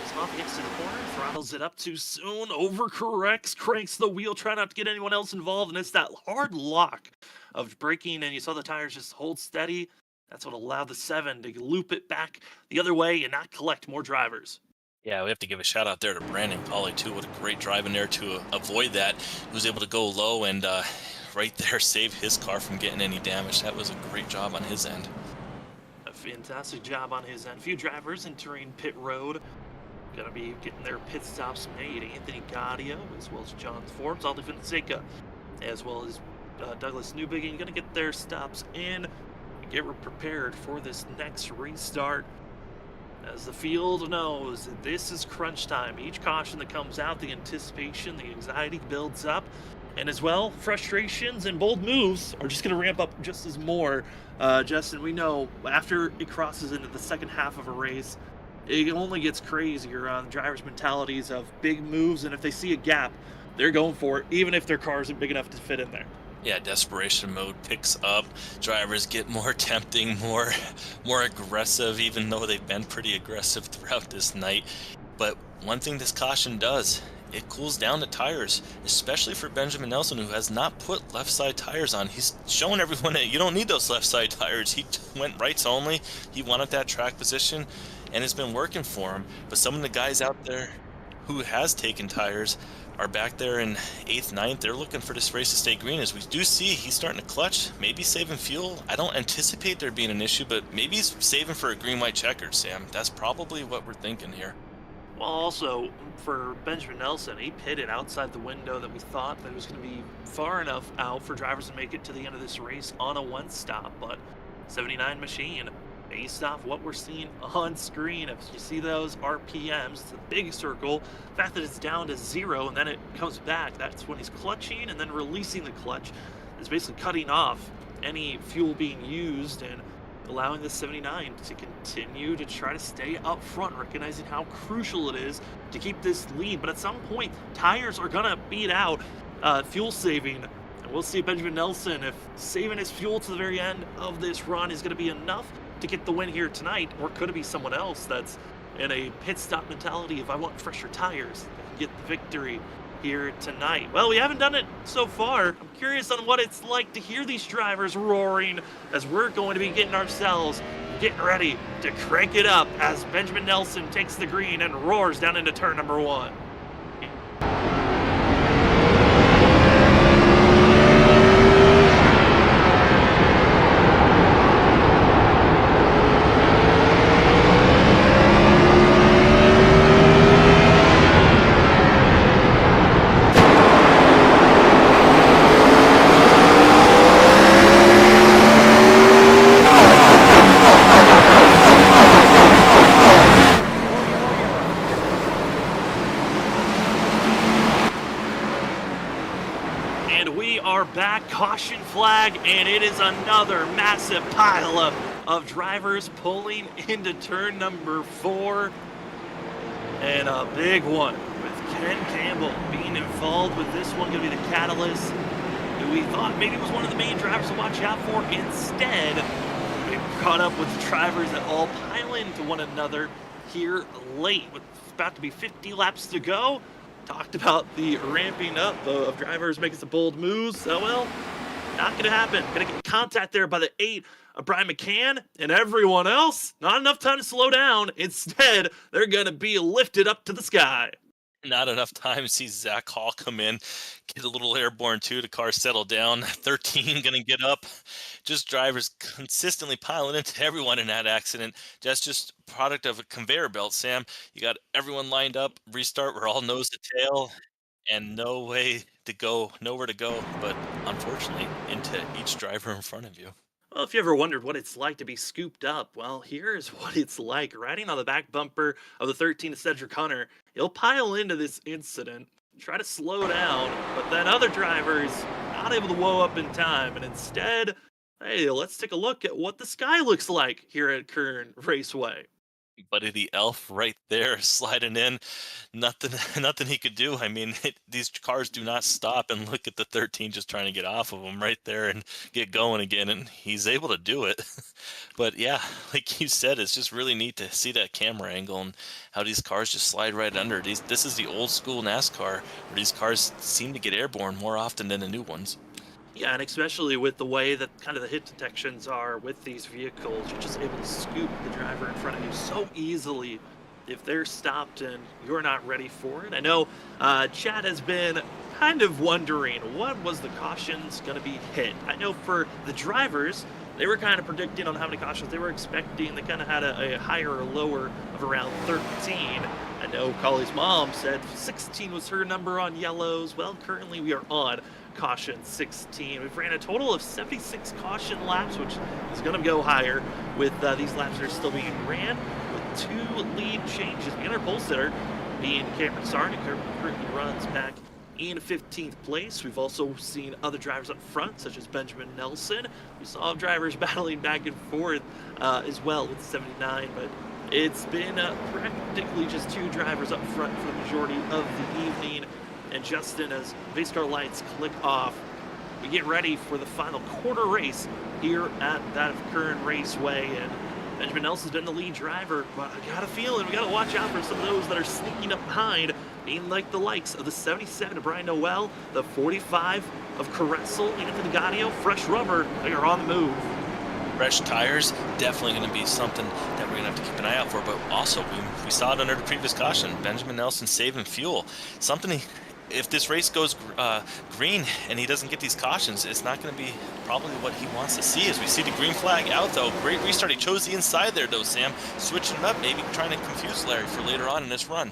Just off the exit corner, throttles it up too soon, overcorrects, cranks the wheel, try not to get anyone else involved, and it's that hard lock of braking, and you saw the tires just hold steady. That's what allowed the 7 to loop it back the other way and not collect more drivers. Yeah, we have to give a shout out there to Brandon Colley too. What a great drive in there to avoid that. He was able to go low and right there save his car from getting any damage. That was a great job on his end. A fantastic job on his end. A few drivers entering pit road. Going to be getting their pit stops made. Anthony Gaudio, as well as John Forbes, Aldi Fonseca, as well as Douglas Newbigging, going to get their stops in and get prepared for this next restart. As the field knows, this is crunch time. Each caution that comes out, the anticipation, the anxiety builds up. And as well, frustrations and bold moves are just going to ramp up just as more. Justin, we know after it crosses into the second half of a race, it only gets crazier on drivers' mentalities of big moves. And if they see a gap, they're going for it, even if their car isn't big enough to fit in there. Yeah, desperation mode picks up. Drivers get more tempting, more aggressive, even though they've been pretty aggressive throughout this night. But one thing this caution does, it cools down the tires, especially for Benjamin Nelson, who has not put left side tires on. He's showing everyone that you don't need those left side tires. He went rights only. He wanted that track position, and it's been working for him. But some of the guys out there who has taken tires are back there in 8th, 9th. They're looking for this race to stay green. As we do see, he's starting to clutch, maybe saving fuel. I don't anticipate there being an issue, but maybe he's saving for a green-white checkered, Sam. That's probably what we're thinking here. Well, also, for Benjamin Nelson, he pitted outside the window that we thought that it was going to be far enough out for drivers to make it to the end of this race on a 1-stop, but 79 machine based off what we're seeing on screen. If you see those RPMs, it's a big circle. The fact that it's down to 0 and then it comes back, that's when he's clutching and then releasing the clutch. Is basically cutting off any fuel being used and allowing the 79 to continue to try to stay up front, recognizing how crucial it is to keep this lead. But at some point, tires are going to beat out fuel saving. And we'll see Benjamin Nelson if saving his fuel to the very end of this run is going to be enough to get the win here tonight, or could it be someone else that's in a pit stop mentality if I want fresher tires that can get the victory here tonight. Well, we haven't done it so far. I'm curious on what it's like to hear these drivers roaring as we're going to be getting ready to crank it up as Benjamin Nelson takes the green and roars down into turn number 1. Back, caution flag, and it is another massive pileup of drivers pulling into turn number 4, and a big one with Ken Campbell being involved with this one, going to be the catalyst who we thought maybe was one of the main drivers to watch out for. Instead, we caught up with drivers that all pile into one another here late with about to be 50 laps to go. Talked about the ramping up of drivers making some bold moves. So, well, not going to happen. Going to get contact there by the 8 of Brian McCann, and everyone else, not enough time to slow down. Instead, they're going to be lifted up to the sky. Not enough time to see Zach Hall come in, get a little airborne too, the car settle down. 13 going to get up. Just drivers consistently piling into everyone in that accident. That's just product of a conveyor belt, Sam. You got everyone lined up, restart, we're all nose to tail, and nowhere to go, but unfortunately into each driver in front of you. Well, if you ever wondered what it's like to be scooped up, well, here's what it's like. Riding on the back bumper of the 13 of Cedric Hunter, he'll pile into this incident, try to slow down, but then other drivers not able to woe up in time, and instead, hey, let's take a look at what the sky looks like here at Kern Raceway. Buddy the Elf right there sliding in. Nothing he could do. I mean, these cars do not stop, and look at the 13 just trying to get off of him right there and get going again, and he's able to do it. But yeah, like you said, it's just really neat to see that camera angle and how these cars just slide right under. This is the old school NASCAR where these cars seem to get airborne more often than the new ones. Yeah, and especially with the way that kind of the hit detections are with these vehicles, you're just able to scoop the driver in front of you so easily if they're stopped and you're not ready for it. I know Chad has been kind of wondering what was the cautions going to be hit. I know for the drivers, they were kind of predicting on how many cautions they were expecting. They kind of had a higher or lower of around 13. I know Colley's mom said 16 was her number on yellows. Well, currently we are on caution 16. We've ran a total of 76 caution laps, which is going to go higher with these laps that are still being ran, with 2 lead changes. The inner pole sitter being Cameron Sarn, who currently runs back in 15th place. We've also seen other drivers up front, such as Benjamin Nelson. We saw drivers battling back and forth as well with 79, but it's been practically just 2 drivers up front for the majority of the evening. And Justin, as race car lights click off, we get ready for the final quarter race here at that of Kern Raceway. And Benjamin Nelson's been the lead driver, but I got a feeling we got to watch out for some of those that are sneaking up behind, being like the likes of the 77 of Brian Noel, the 45 of Caressel, Anthony Gadio, fresh rubber. They are on the move. Fresh tires, definitely going to be something that we're going to have to keep an eye out for, but also we saw it under the previous caution. Benjamin Nelson saving fuel. Something if this race goes green and he doesn't get these cautions, it's not going to be probably what he wants to see. As we see the green flag out, though, great restart. He chose the inside there, though, Sam, switching it up, maybe trying to confuse Larry for later on in this run.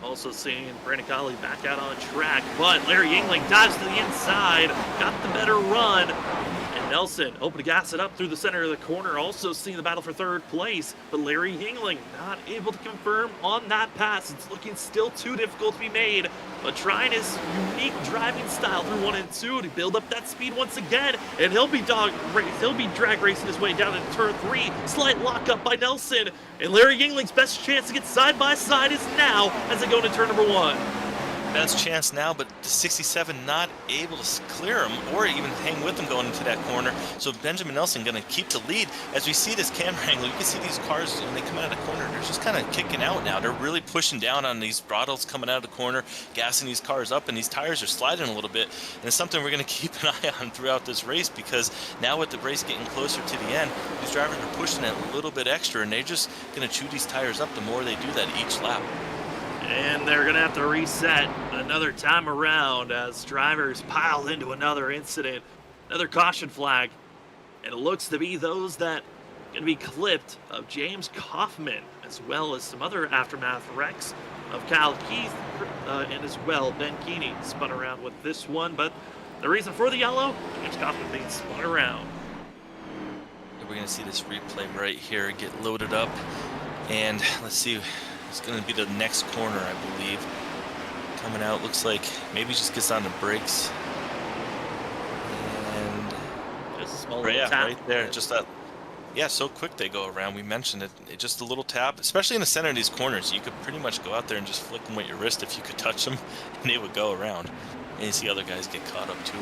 Also seeing Brandon Colley back out on track, but Larry Yingling dives to the inside, got the better run, and Nelson hoping to gas it up through the center of the corner, also seeing the battle for third place, but Larry Yingling not able to confirm on that pass. It's looking still too difficult to be made, but trying his unique driving style through 1 and 2 to build up that speed once again, and he'll be drag racing his way down into turn 3. Slight lockup by Nelson, and Larry Yingling's best chance to get side by side is now as they go into turn number 1. Best chance now, but the 67 not able to clear him or even hang with him going into that corner. So Benjamin Nelson going to keep the lead. As we see this camera angle, you can see these cars when they come out of the corner, they're just kind of kicking out now. They're really pushing down on these throttles coming out of the corner, gassing these cars up, and these tires are sliding a little bit. And it's something we're going to keep an eye on throughout this race, because now with the race getting closer to the end, these drivers are pushing it a little bit extra, and they're just going to chew these tires up the more they do that each lap. And they're going to have to reset another time around as drivers pile into another incident, another caution flag. And it looks to be those that are going to be clipped of James Kaufman, as well as some other aftermath wrecks of Kyle Keith, and as well Ben Keeney spun around with this one. But the reason for the yellow, James Kaufman being spun around. We're going to see this replay right here get loaded up. And let's see. It's going to be the next corner, I believe. Coming out, looks like maybe just gets on the brakes. And just a small little tap. Right there. Just that. Yeah, so quick they go around. We mentioned it. Just a little tap, especially in the center of these corners. You could pretty much go out there and just flick them with your wrist if you could touch them, and they would go around. And you see other guys get caught up too.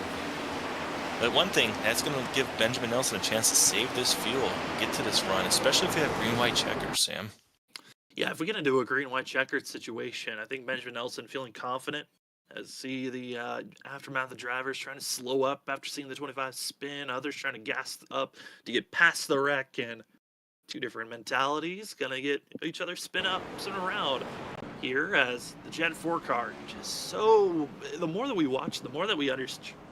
But one thing, that's going to give Benjamin Nelson a chance to save this fuel, get to this run, especially if you have green-white checkers, Sam. Yeah, if we get into a green-white checkered situation, I think Benjamin Nelson feeling confident as see the aftermath of drivers trying to slow up after seeing the 25 spin, others trying to gas up to get past the wreck, and two different mentalities gonna get each other spin around here as the Gen 4 car just so, the more that we watch, the more that we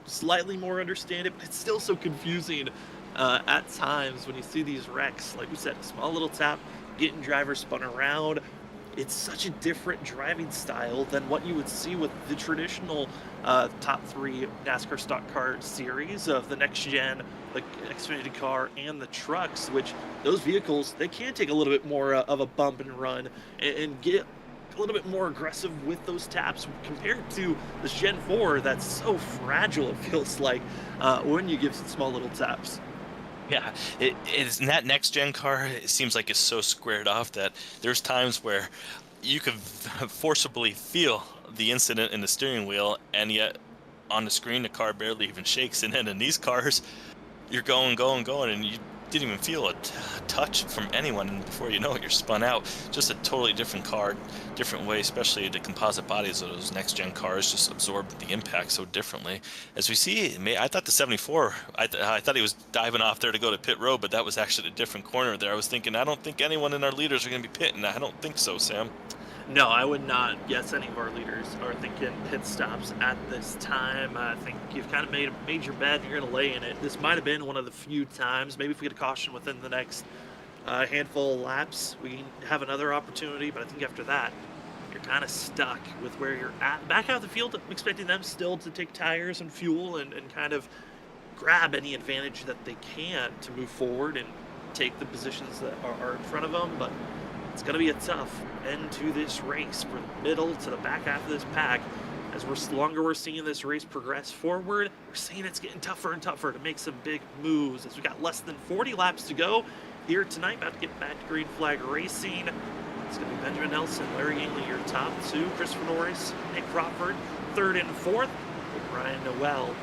slightly more understand it, but it's still so confusing at times when you see these wrecks. Like we said, a small little tap, getting drivers spun around. It's such a different driving style than what you would see with the traditional top 3 NASCAR stock car series of the next gen, the Xfinity car, and the trucks, which those vehicles, they can take a little bit more of a bump and run and get a little bit more aggressive with those taps compared to this Gen 4 that's so fragile, it feels like, when you give small little taps. Yeah, it is. And that next gen car, it seems like it's so squared off that there's times where you could forcibly feel the incident in the steering wheel, and yet on the screen the car barely even shakes. And then in these cars, you're going, and you didn't even feel a touch from anyone, and before you know it, you're spun out. Just a totally different car, different way, especially the composite bodies of those next-gen cars just absorb the impact so differently. As we see, I thought the 74, I thought he was diving off there to go to pit road, but that was actually a different corner there. I was thinking, I don't think anyone in our leaders are going to be pitting. I don't think so, Sam. No, I would not guess any of our leaders are thinking pit stops at this time. I think you've kind of made your bed and you're going to lay in it. This might have been one of the few times. Maybe if we get a caution within the next handful of laps, we can have another opportunity. But I think after that, you're kind of stuck with where you're at. Back out of the field, I'm expecting them still to take tires and fuel and kind of grab any advantage that they can to move forward and take the positions that are in front of them. But it's going to be a tough end to this race from the middle to the back half of this pack. As longer we're seeing this race progress forward, we're seeing it's getting tougher and tougher to make some big moves as we got less than 40 laps to go here tonight. About to get back to green flag racing. It's going to be Benjamin Nelson, Larry Yingley, your top 2, Christopher Norris, Nick Crawford, 3rd and 4th, Brian Noel,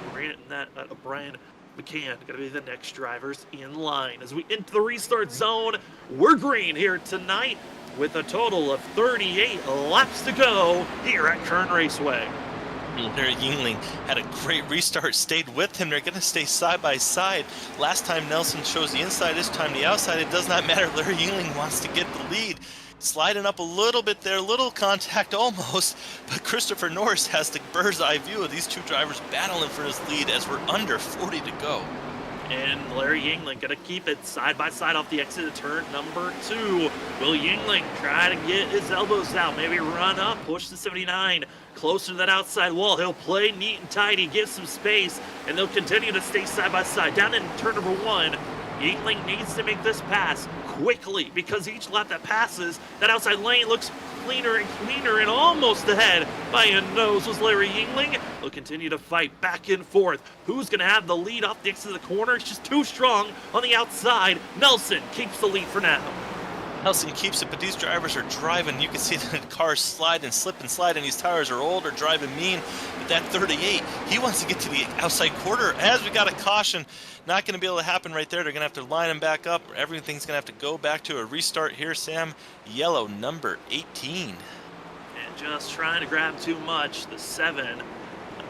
Brian McCann going to be the next drivers in line. As we enter the restart zone, we're green here tonight with a total of 38 laps to go here at Kern Raceway. Larry Yingling had a great restart, stayed with him. They're going to stay side by side. Last time Nelson chose the inside, this time the outside. It does not matter. Larry Yingling wants to get the lead. Sliding up a little bit there, little contact almost, but Christopher Norris has the bird's eye view of these two drivers battling for his lead as we're under 40 to go. And Larry Yingling gonna keep it side by side off the exit of turn number 2. Will Yingling try to get his elbows out, maybe run up, push the 79 closer to that outside wall. He'll play neat and tidy, give some space, and they'll continue to stay side by side. Down in turn number 1, Yingling needs to make this pass quickly, because each lap that passes, that outside lane looks cleaner and cleaner, and almost ahead by a nose was Larry Yingling. They'll continue to fight back and forth. Who's going to have the lead off the exit of the corner? It's just too strong on the outside. Nelson keeps the lead for now. Nelson keeps it, but these drivers are driving. You can see the cars slide and slip and slide, and these tires are old or driving mean. But that 38, he wants to get to the outside quarter. As we got a caution, not going to be able to happen right there. They're going to have to line him back up. Everything's going to have to go back to a restart here, Sam. Yellow, number 18. And just trying to grab too much, the 7,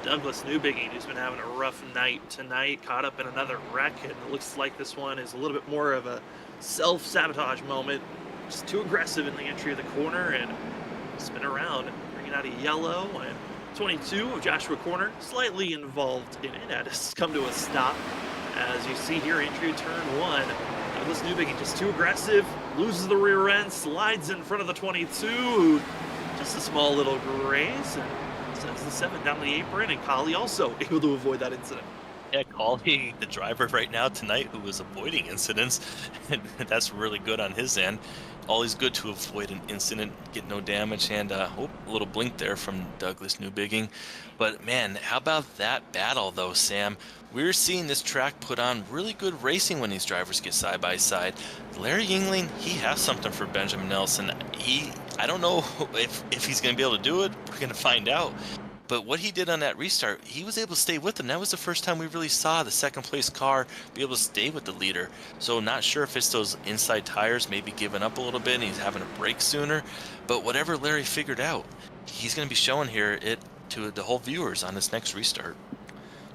Douglas Newbiggie, who's been having a rough night tonight, caught up in another wreck, and it looks like this one is a little bit more of a self-sabotage moment. Just too aggressive in the entry of the corner and spin around, bringing out a yellow. And 22 of Joshua Corner slightly involved in it. That has come to a stop. As you see here, entry of turn 1. Douglas Newbiggie just too aggressive, loses the rear end, slides in front of the 22. Just a small little graze and sends the 7 down the apron, and Collie also able to avoid that incident. Yeah, Collie, the driver right now tonight who was avoiding incidents, and that's really good on his end. Always good to avoid an incident, get no damage, and a little blink there from Douglas Newbiggie. But man, how about that battle though, Sam? We're seeing this track put on really good racing when these drivers get side by side. Larry Yingling, he has something for Benjamin Nelson. I don't know if he's going to be able to do it. We're going to find out. But what he did on that restart, he was able to stay with them. That was the first time we really saw the second place car be able to stay with the leader. So not sure if it's those inside tires maybe giving up a little bit and he's having to brake sooner. But whatever Larry figured out, he's going to be showing here it to the whole viewers on this next restart.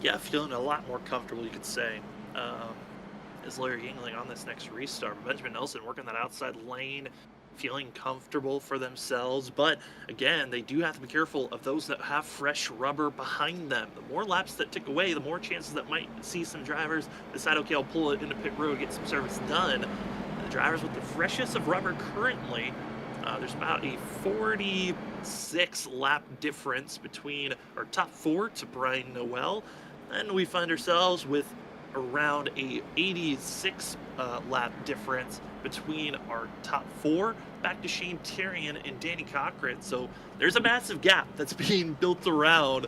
Yeah, feeling a lot more comfortable, you could say, is Larry Yingling on this next restart. Benjamin Nelson working that outside lane, feeling comfortable for themselves. But again, they do have to be careful of those that have fresh rubber behind them. The more laps that tick away, the more chances that might see some drivers decide, okay, I'll pull it into pit road, get some service done. The drivers with the freshest of rubber currently, there's about a 46 lap difference between our top 4 to Brian Noel. And we find ourselves with around a 86 lap difference between our top 4 back to Shane Terrian and Danny Cochran. So there's a massive gap that's being built around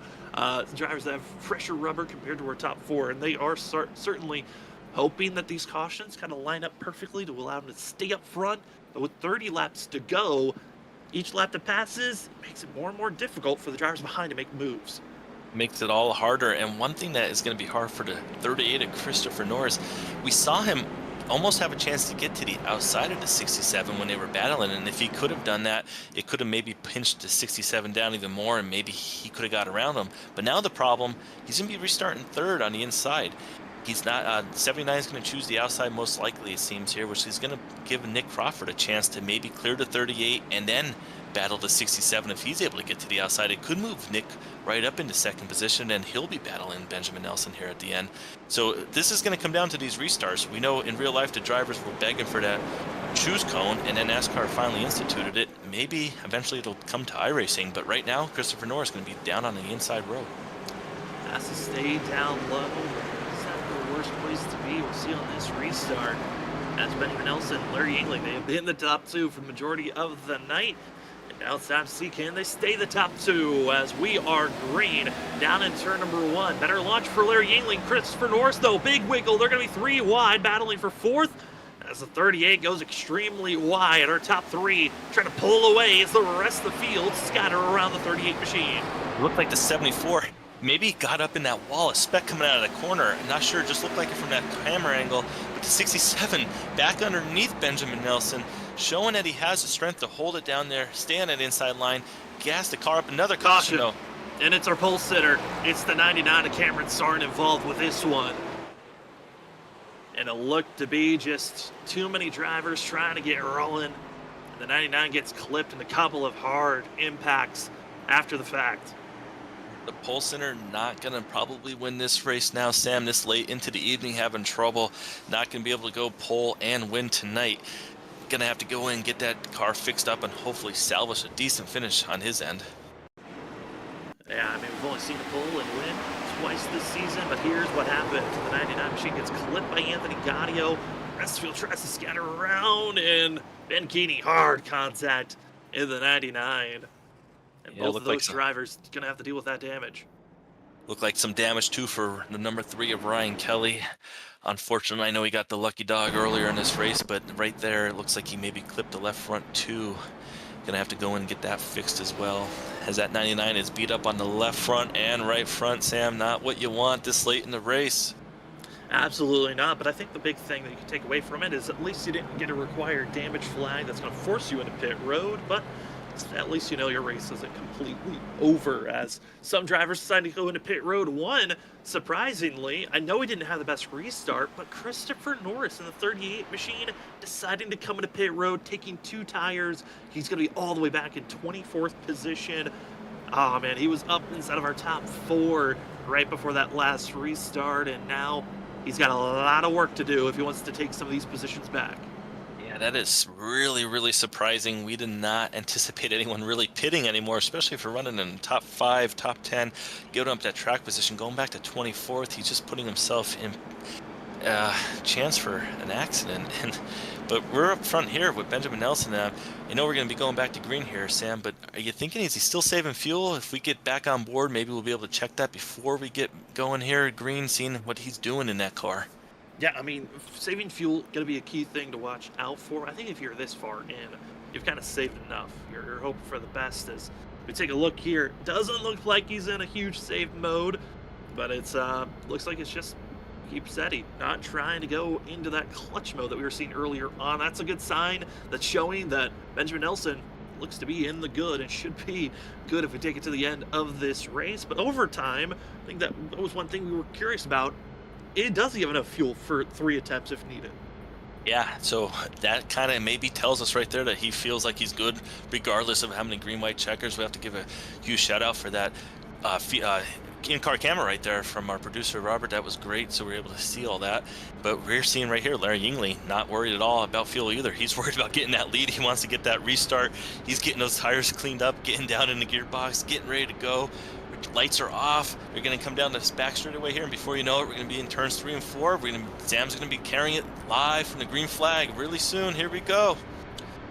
drivers that have fresher rubber compared to our top 4, and they are certainly hoping that these cautions kind of line up perfectly to allow them to stay up front. But with 30 laps to go, each lap that passes makes it more and more difficult for the drivers behind to make moves. Makes it all harder. And one thing that is going to be hard for the 38 of Christopher Norris, we saw him almost have a chance to get to the outside of the 67 when they were battling, and if he could have done that, it could have maybe pinched the 67 down even more, and maybe he could have got around him. But now the problem, he's going to be restarting 3rd on the inside. He's not 79 is going to choose the outside most likely, it seems here, which is going to give Nick Crawford a chance to maybe clear the 38 and then battle the 67. If he's able to get to the outside, it could move Nick right up into 2nd position, and he'll be battling Benjamin Nelson here at the end. So this is going to come down to these restarts. We know in real life the drivers were begging for that choose cone, and then NASCAR finally instituted it. Maybe eventually it'll come to iRacing, but right now Christopher Norris is going to be down on the inside row. Has to stay down low. It's not the worst place to be. We'll see on this restart. As Benjamin Nelson, Larry Yingling, they have been in the top 2 for the majority of the night. Now it's time to see, can they stay the top 2 as we are green down in turn number 1. Better launch for Larry Yingling. Christopher Norris, though, big wiggle. They're going to be 3 wide, battling for 4th. As the 38 goes extremely wide, our top 3 trying to pull away as the rest of the field scatter around the 38 machine. It looked like the 74 maybe got up in that wall, a speck coming out of the corner. I'm not sure, it just looked like it from that camera angle. But the 67 back underneath Benjamin Nelson, showing that he has the strength to hold it down there, stay on that inside line, gas the car up. Another caution though. And it's our pole sitter. It's the 99 of Cameron Sarn involved with this one. And it looked to be just too many drivers trying to get rolling. The 99 gets clipped in a couple of hard impacts after the fact. The pole center not going to probably win this race now, Sam, this late into the evening, having trouble. Not going to be able to go pole and win tonight. Going to have to go in, get that car fixed up, and hopefully salvage a decent finish on his end. Yeah, I mean, we've only seen a pole and win twice this season, but here's what happened. The 99 machine gets clipped by Anthony Gaudio. Restfield tries to scatter around, and Ben Keeney, hard contact in the 99. And both of those drivers going to have to deal with that damage. Looked like some damage, too, for the number 3 of Ryan Kelly. Unfortunately, I know he got the lucky dog earlier in this race, but right there, it looks like he maybe clipped the left front, too. Gonna have to go in and get that fixed as well, as that 99 is beat up on the left front and right front, Sam. Not what you want this late in the race. Absolutely not, but I think the big thing that you can take away from it is at least you didn't get a required damage flag that's going to force you into pit road, but at least you know your race isn't completely over, as some drivers decided to go into pit road. One, surprisingly, I know he didn't have the best restart, but Christopher Norris in the 38 machine deciding to come into pit road, taking 2 tires. He's going to be all the way back in 24th position. Oh man, he was up inside of our top 4 right before that last restart, and now he's got a lot of work to do if he wants to take some of these positions back. Yeah, that is really, really surprising. We did not anticipate anyone really pitting anymore, especially if we're running in top 5, top 10, giving up that track position, going back to 24th. He's just putting himself in chance for an accident. But we're up front here with Benjamin Nelson. I know we're going to be going back to green here, Sam, but are you thinking, is he still saving fuel? If we get back on board, maybe we'll be able to check that before we get going here at green, seeing what he's doing in that car. Yeah, I mean, saving fuel going to be a key thing to watch out for. I think if you're this far in, you've kind of saved enough. You're hoping for the best. As we take a look here, doesn't look like he's in a huge save mode, but it's looks like it's just keep steady, not trying to go into that clutch mode that we were seeing earlier on. That's a good sign. That's showing that Benjamin Nelson looks to be in the good and should be good if we take it to the end of this race. But over time, I think that was one thing we were curious about. Does he have enough fuel for 3 attempts if needed? Yeah, so that kind of maybe tells us right there that he feels like he's good regardless of how many green-white checkers. We have to give a huge shout-out for that in-car camera right there from our producer, Robert. That was great, so we were able to see all that. But we're seeing right here, Larry Yingley not worried at all about fuel either. He's worried about getting that lead. He wants to get that restart. He's getting those tires cleaned up, getting down in the gearbox, getting ready to go. Lights are off. We're going to come down this back straightaway here, and before you know it, we're going to be in turns 3 and 4. Sam's going to be carrying it live from the green flag really soon. Here we go.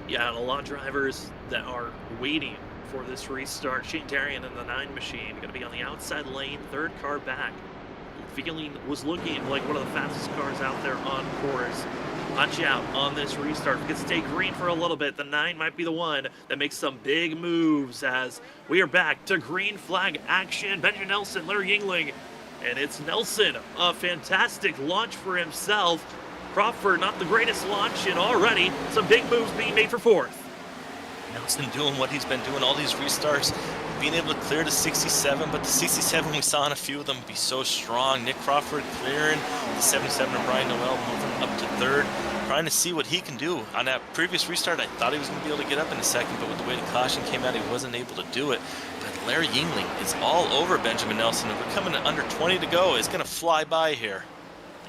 Yeah, and a lot of drivers that are waiting for this restart. Shane Darian in the 9 machine going to be on the outside lane, 3rd car back. Feeling was looking like one of the fastest cars out there on course. Watch out on this restart. If we can stay green for a little bit, the 9 might be the one that makes some big moves, as we are back to green flag action. Benjamin Nelson, Larry Yingling, and it's Nelson. A fantastic launch for himself. Crawford, not the greatest launch, and already some big moves being made for 4th. Nelson doing what he's been doing all these restarts, being able to clear the 67, but the 67 we saw in a few of them be so strong. Nick Crawford clearing the 77 of Brian Noel, moving up to 3rd, trying to see what he can do. On that previous restart, I thought he was going to be able to get up in a second, but with the way the caution came out, he wasn't able to do it. But Larry Yingling is all over Benjamin Nelson, and we're coming to under 20 to go. It's going to fly by here.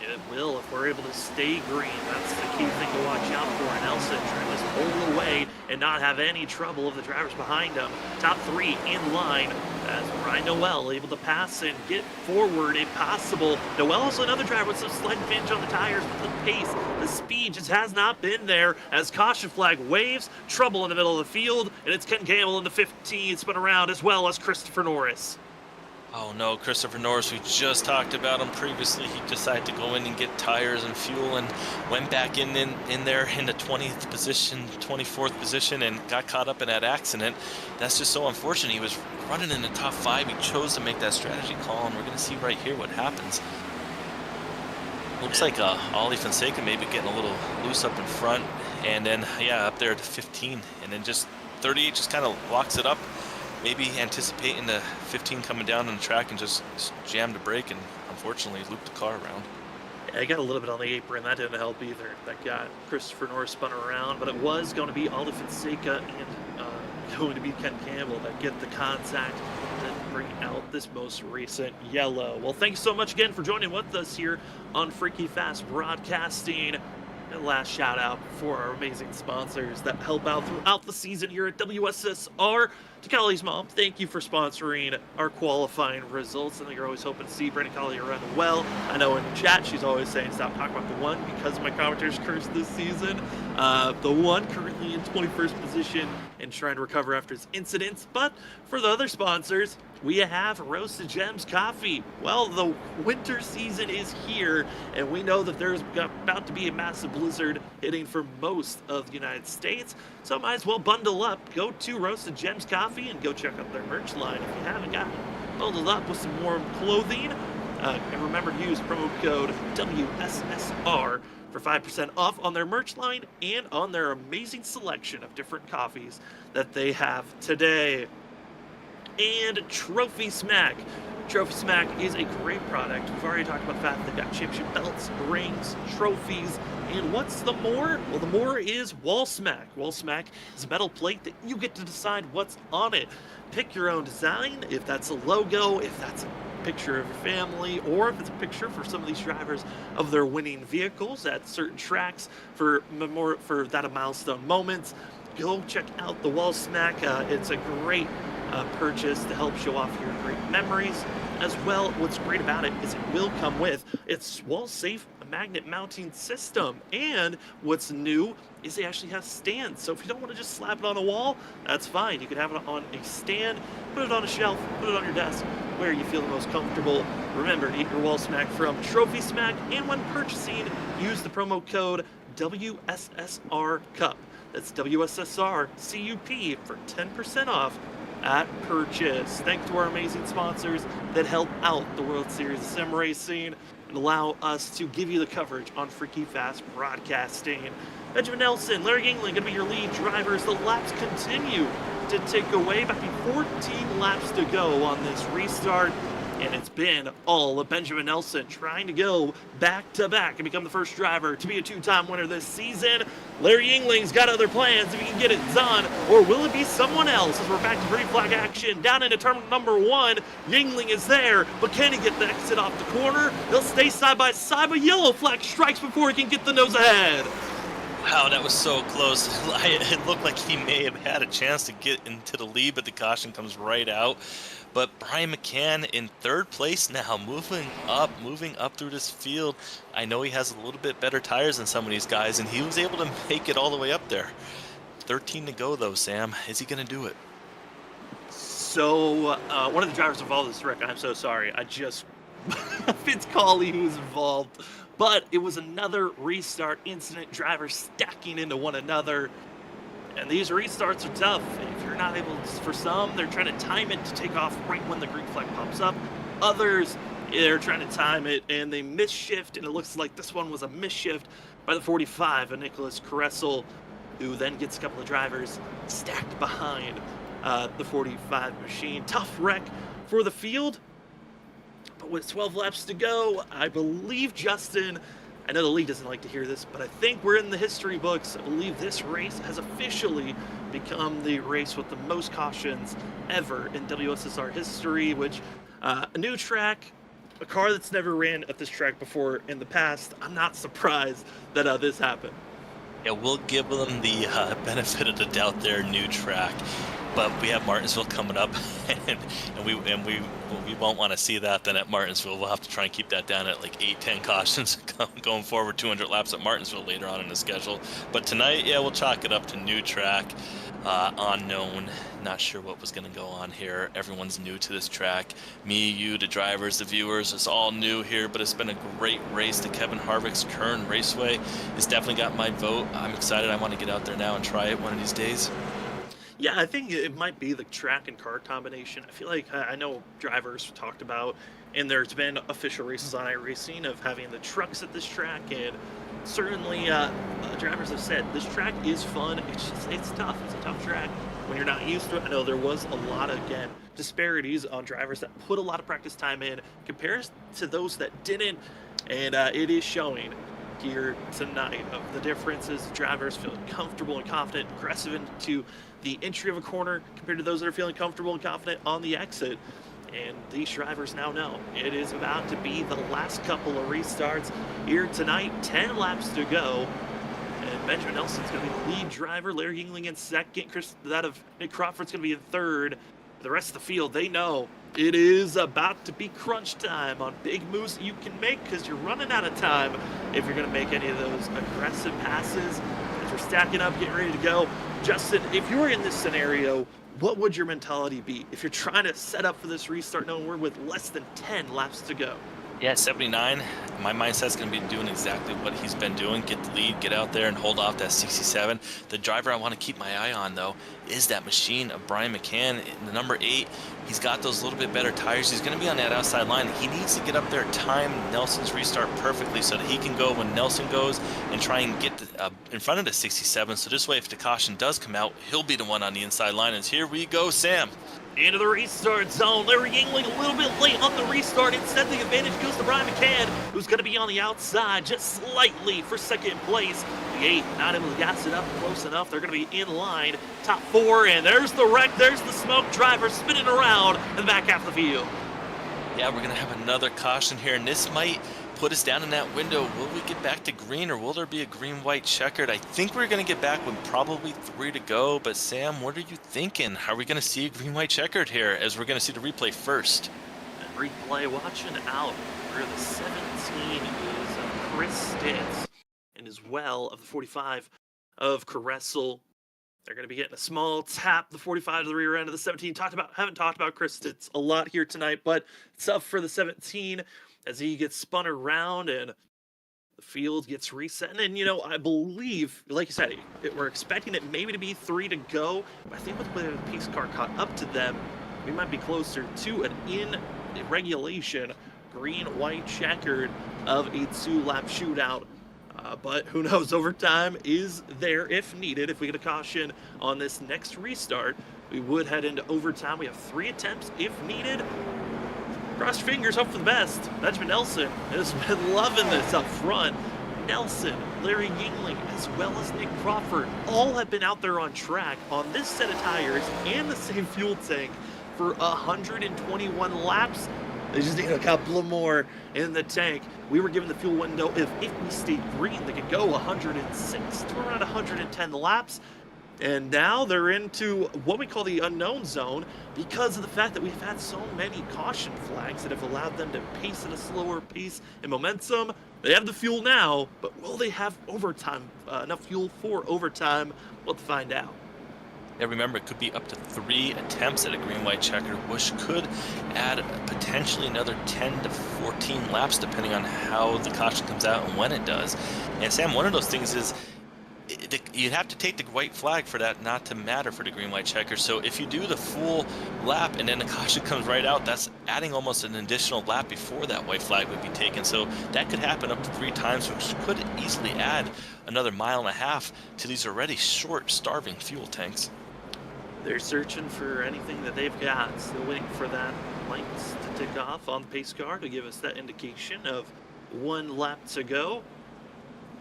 It will if we're able to stay green. That's the key thing to watch out for. Nelson trying to pull away and not have any trouble of the drivers behind him. Top 3 in line as Brian Noel able to pass and get forward if possible. Noel also another driver with some slight advantage on the tires, but the pace, the speed just has not been there as caution flag waves. Trouble in the middle of the field, and it's Ken Campbell in the 15 spun around, as well as Christopher Norris. Oh no, Christopher Norris, we just talked about him previously. He decided to go in and get tires and fuel and went back in there in the 20th position, 24th position, and got caught up in that accident. That's just so unfortunate. He was running in the top 5. He chose to make that strategy call, and we're going to see right here what happens. Looks like Ollie Fonseca maybe getting a little loose up in front, and then, yeah, up there to 15, and then just 38 just kind of locks it up. Maybe anticipating the 15 coming down on the track and just jammed the brake and unfortunately looped the car around. Yeah, I got a little bit on the apron. That didn't help either. That got Christopher Norris spun around, but it was going to be Aldo Fonseca and going to be Ken Campbell that get the contact and bring out this most recent yellow. Well, thanks so much again for joining with us here on Freaky Fast Broadcasting. And last shout out for our amazing sponsors that help out throughout the season here at WSSR. To Colley's mom, thank you for sponsoring our qualifying results. I think you're always hoping to see Brandon Colley run well. I know in the chat she's always saying stop talking about the one because my commentator's cursed this season. The one currently in 21st position and trying to recover after his incidents. But for the other sponsors, we have Roasted Gems Coffee. Well, the winter season is here, and we know that there's about to be a massive blizzard hitting for most of the United States. So might as well bundle up. Go to Roasted Gems Coffee and go check out their merch line if you haven't gotten bundled up with some warm clothing. And remember to use promo code WSSR for 5% off on their merch line and on their amazing selection of different coffees that they have today. And Trophy Smack. Trophy Smack is a great product. We've already talked about the fact they've got championship belts, rings, trophies, and what's the more? Well, the more is Wall Smack. Wall Smack is a metal plate that you get to decide what's on it. Pick your own design, if that's a logo, if that's a picture of your family, or if it's a picture for some of these drivers of their winning vehicles at certain tracks for that milestone moments. Go check out the Wall Smack. It's a great purchase to help show off your great memories. As well, what's great about it is it will come with its wall-safe magnet mounting system. And what's new is they actually have stands. So if you don't want to just slap it on a wall, that's fine. You can have it on a stand, put it on a shelf, put it on your desk, where you feel the most comfortable. Remember to get your Wall Smack from Trophy Smack, and when purchasing, use the promo code WSSR Cup. That's WSSR CUP for 10% off at purchase. Thanks to our amazing sponsors that help out the World Series of Sim Racing and allow us to give you the coverage on Freaky Fast Broadcasting. Benjamin Nelson, Larry Yingling going to be your lead drivers. The laps continue to tick away. About 14 laps to go on this restart. And it's been all of Benjamin Nelson trying to go back-to-back and become the first driver to be a two-time winner this season. Larry Yingling's got other plans if he can get it done, or will it be someone else as we're back to green flag action down into terminal number 1. Yingling is there, but can he get the exit off the corner? They'll stay side by side, but yellow flag strikes before he can get the nose ahead. Wow, that was so close. It looked like he may have had a chance to get into the lead, but the caution comes right out. But Brian McCann in third place now, moving up through this field. I know he has a little bit better tires than some of these guys, and he was able to make it all the way up there. 13 to go, though, Sam. Is he going to do it? So, one of the drivers involved in this wreck, I'm so sorry. Fitz Colley who was involved. But it was another restart incident, drivers stacking into one another. And these restarts are tough. If you're not able to, for some, they're trying to time it to take off right when the green flag pops up. Others, they're trying to time it and they misshift, and it looks like this one was a misshift by the 45 of Nicholas Caressel, who then gets a couple of drivers stacked behind the 45 machine. Tough wreck for the field. But with 12 laps to go, I believe Justin, I know the league doesn't like to hear this, but I think we're in the history books. I believe this race has officially become the race with the most cautions ever in WSSR history, which a new track, a car that's never ran at this track before in the past. I'm not surprised that this happened. Yeah, we'll give them the benefit of the doubt there, new track. But we have Martinsville coming up, and we won't want to see that. Then at Martinsville, we'll have to try and keep that down at like 8-10 cautions going forward. 200 laps at Martinsville later on in the schedule. But tonight, yeah, we'll chalk it up to new track, unknown. Not sure what was going to go on here. Everyone's new to this track. Me, you, the drivers, the viewers, it's all new here. But it's been a great race. The Kevin Harvick's Kern Raceway has definitely got my vote. I'm excited. I want to get out there now and try it one of these days. Yeah, I think it might be the track and car combination. I feel like I know drivers talked about, and there's been official races on iRacing of having the trucks at this track, and certainly drivers have said this track is fun. It's tough. It's a tough track when you're not used to it. I know there was a lot of, again, disparities on drivers that put a lot of practice time in compared to those that didn't, and it is showing. here tonight of the differences. Drivers feeling comfortable and confident, aggressive into the entry of a corner compared to those that are feeling comfortable and confident on the exit. And these drivers now know it is about to be the last couple of restarts here tonight. 10 laps to go. And Benjamin Nelson's going to be the lead driver. Larry Yingling in second. That of Nick Crawford's going to be in third. The rest of the field, they know it is about to be crunch time on big moves that you can make because you're running out of time if you're going to make any of those aggressive passes. As we're stacking up, getting ready to go. Justin, if you were in this scenario, what would your mentality be if you're trying to set up for this restart knowing we're with less than 10 laps to go? Yeah, 79, my mindset's going to be doing exactly what he's been doing. Get the lead, get out there, and hold off that 67. The driver I want to keep my eye on, though, is that machine of Brian McCann. The number 8, he's got those little bit better tires. He's going to be on that outside line. He needs to get up there, time Nelson's restart perfectly so that he can go when Nelson goes and try and get in front of the 67. So this way, if the caution does come out, he'll be the one on the inside line. And here we go, Sam. Into the restart zone. Larry Yingling a little bit late on the restart. Instead, the advantage goes to Brian McCann, who's going to be on the outside just slightly for second place. The 8 not able to gas it up close enough. They're going to be in line. Top 4, and there's the wreck. There's the smoke. Driver spinning around in the back half of the field. Yeah, we're going to have another caution here, and this might put us down in that window. Will we get back to green, or will there be a green-white checkered? I think we're going to get back with probably 3 to go, but Sam, what are you thinking? Are we going to see a green-white checkered here, as we're going to see the replay first? And replay watching out for the 17 is Chris Stitz, and as well of the 45 of Caressel. They're going to be getting a small tap, the 45 to the rear end of the 17. Haven't talked about Chris Stitz a lot here tonight, but it's up for the 17 as he gets spun around and the field gets reset. And, you know, I believe, like you said, we're expecting it maybe to be 3 to go. But I think with the pace car caught up to them, we might be closer to an in regulation green-white checkered of a 2-lap shootout. But who knows, overtime is there if needed. If we get a caution on this next restart, we would head into overtime. We have 3 attempts if needed. Cross your fingers, hope for the best. Benjamin Nelson has been loving this up front. Nelson, Larry Yingling, as well as Nick Crawford, all have been out there on track on this set of tires and the same fuel tank for 121 laps. They just need a couple more in the tank. We were given the fuel window if we stayed green, they could go 106 to around 110 laps. And now they're into what we call the unknown zone because of the fact that we've had so many caution flags that have allowed them to pace at a slower pace and momentum. They have the fuel now, but will they have overtime, enough fuel for overtime? We'll have to find out. Yeah, remember, it could be up to 3 attempts at a green-white checker, which could add potentially another 10 to 14 laps, depending on how the caution comes out and when it does. And Sam, one of those things is you'd have to take the white flag for that not to matter for the green-white checker. So if you do the full lap and then the caution comes right out, that's adding almost an additional lap before that white flag would be taken. So that could happen up to 3 times, which could easily add another 1.5 miles to these already short, starving fuel tanks. They're searching for anything that they've got. Still waiting for that light to tick off on the pace car to give us that indication of 1 lap to go.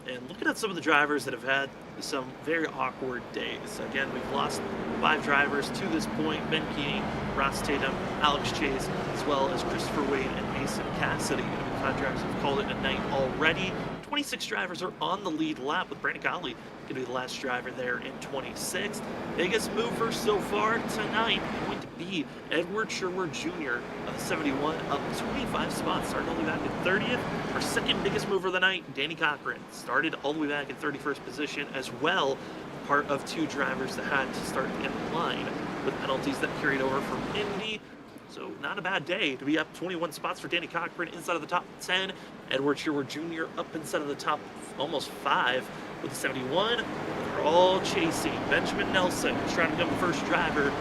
And looking at some of the drivers that have had some very awkward days. Again, we've lost 5 drivers to this point. Ben Keating, Ross Tatum, Alex Chase, as well as Christopher Wade and Mason Cassidy. 5 drivers have called it a night already. 26 drivers are on the lead lap, with Brandon Gottlieb going to be the last driver there in 26th. Biggest mover so far tonight going to be Edward Sherwood Jr. of the 71, up 25 spots, starting all the way back in 30th. Our second biggest mover of the night, Danny Cochran, started all the way back in 31st position as well, part of 2 drivers that had to start in line with penalties that carried over from Indy. So not a bad day to be up 21 spots for Danny Cochran inside of the top 10. Edward Sherwood Jr. up inside of the top almost 5 with the 71. They're all chasing Benjamin Nelson, who's trying to become the first driver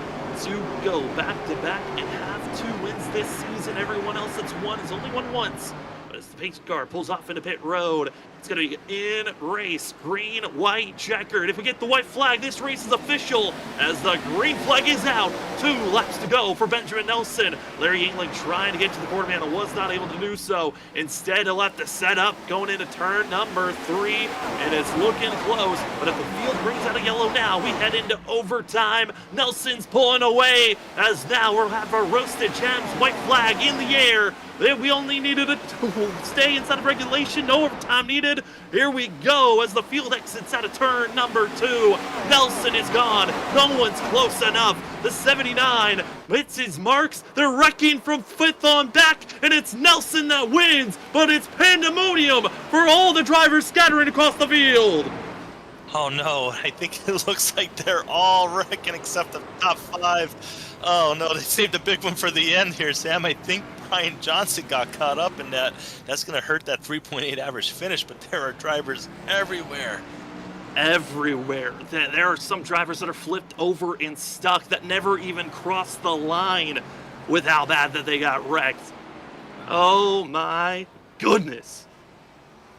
to go back-to-back and have 2 wins this season. Everyone else that's won has only won once. But as the pace car pulls off into pit road. It's going to be in race, green, white, checkered. If we get the white flag, this race is official as the green flag is out. 2 laps to go for Benjamin Nelson. Larry Yingling trying to get to the quarter man and was not able to do so. Instead, he'll have to set up going into turn number 3, and it's looking close. But if the field brings out a yellow now, we head into overtime. Nelson's pulling away as now we'll have our Roasted Gems white flag in the air. We only needed to stay inside of regulation, no overtime needed. Here we go as the field exits out of turn number 2. Nelson is gone. No one's close enough. The 79 hits his marks. They're wrecking from 5th on back, and it's Nelson that wins. But it's pandemonium for all the drivers scattering across the field. Oh no, I think it looks like they're all wrecking except the top 5. Oh no, they saved a big one for the end here, Sam. I think Brian Johnson got caught up in that. That's going to hurt that 3.8 average finish, but there are drivers everywhere. Everywhere. There are some drivers that are flipped over and stuck that never even crossed the line with how bad that they got wrecked. Oh my goodness.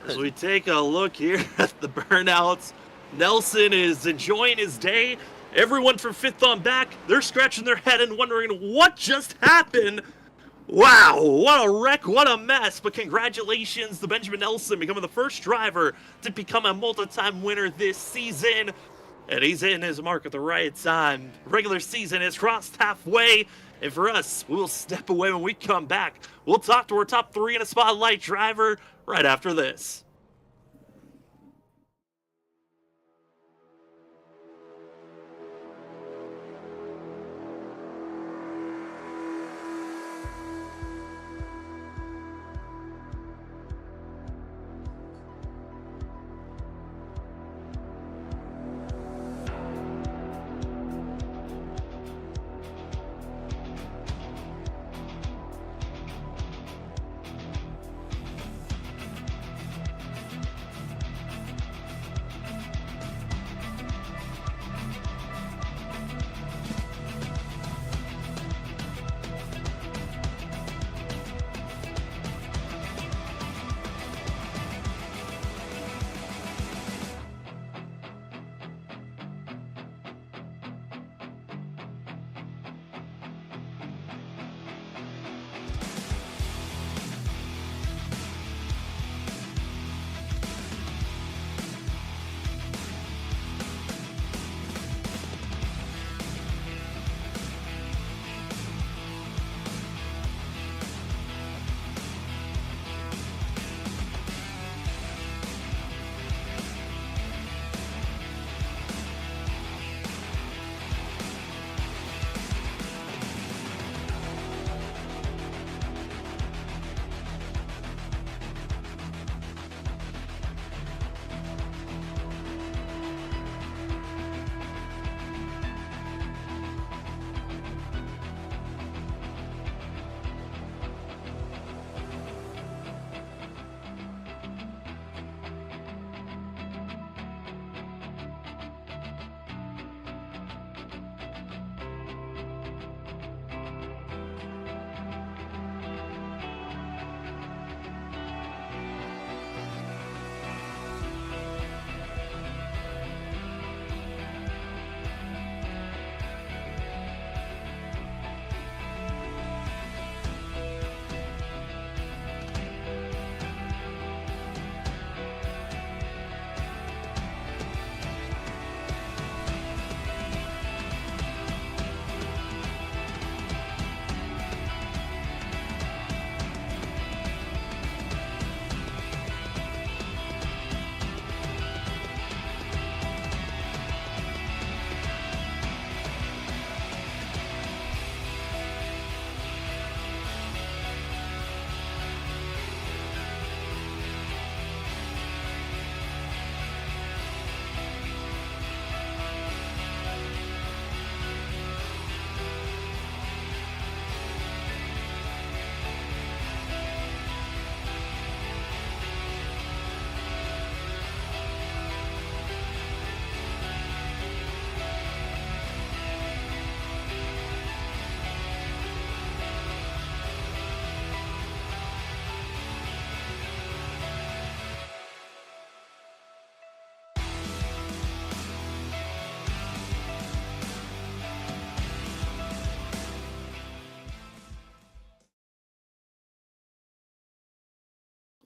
As we take a look here at the burnouts, Nelson is enjoying his day. Everyone from 5th on back, they're scratching their head and wondering what just happened. Wow, what a wreck, what a mess. But congratulations to Benjamin Nelson becoming the first driver to become a multi-time winner this season. And he's in his mark at the right time. Regular season is crossed halfway. And for us, we'll step away when we come back. We'll talk to our top 3 in a spotlight driver right after this.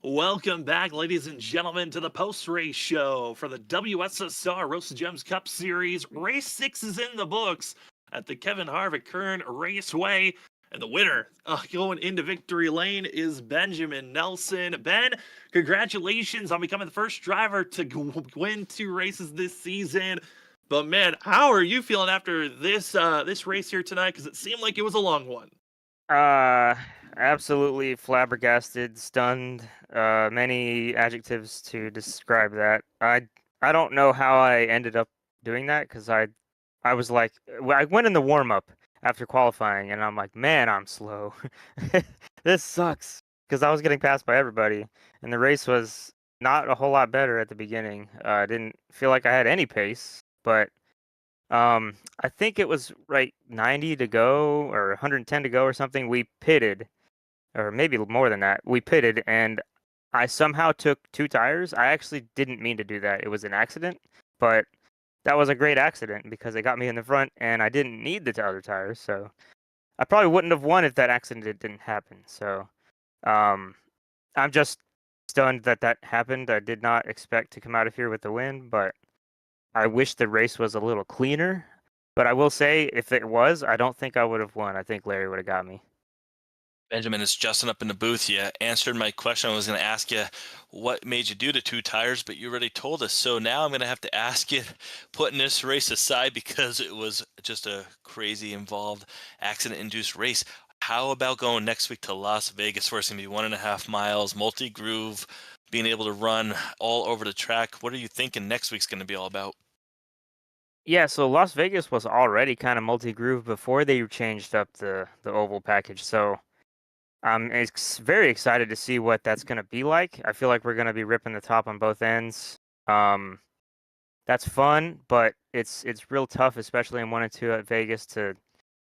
Welcome back, ladies and gentlemen, to the post-race show for the WSSR Roasted Gems Cup Series. Race 6 is in the books at the Kevin Harvick Kern Raceway. And the winner going into victory lane is Benjamin Nelson. Ben, congratulations on becoming the first driver to win 2 races this season. But man, how are you feeling after this race here tonight? Because it seemed like it was a long one. Absolutely flabbergasted, stunned, many adjectives to describe that. I don't know how I ended up doing that because I was like, I went in the warm up after qualifying and I'm like, man, I'm slow. This sucks because I was getting passed by everybody and the race was not a whole lot better at the beginning. I didn't feel like I had any pace, but I think it was right 90 to go or 110 to go or something. We pitted, or maybe more than that. We pitted, and I somehow took 2 tires. I actually didn't mean to do that. It was an accident, but that was a great accident because it got me in the front, and I didn't need the other tires. So I probably wouldn't have won if that accident didn't happen. So um, I'm just stunned that that happened. I did not expect to come out of here with the win, but I wish the race was a little cleaner, but I will say if it was, I don't think I would have won. I think Larry would have got me. Benjamin, it's Justin up in the booth. You answered my question. I was going to ask you what made you do the 2 tires, but you already told us. So now I'm going to have to ask you, putting this race aside because it was just a crazy involved accident-induced race. How about going next week to Las Vegas where it's going to be 1.5 miles, multi-groove, being able to run all over the track? What are you thinking next week's going to be all about? Yeah, so Las Vegas was already kind of multi-groove before they changed up the oval package. So I'm very excited to see what that's going to be like. I feel like we're going to be ripping the top on both ends. Um, that's fun, but it's real tough, especially in 1 and 2 at Vegas to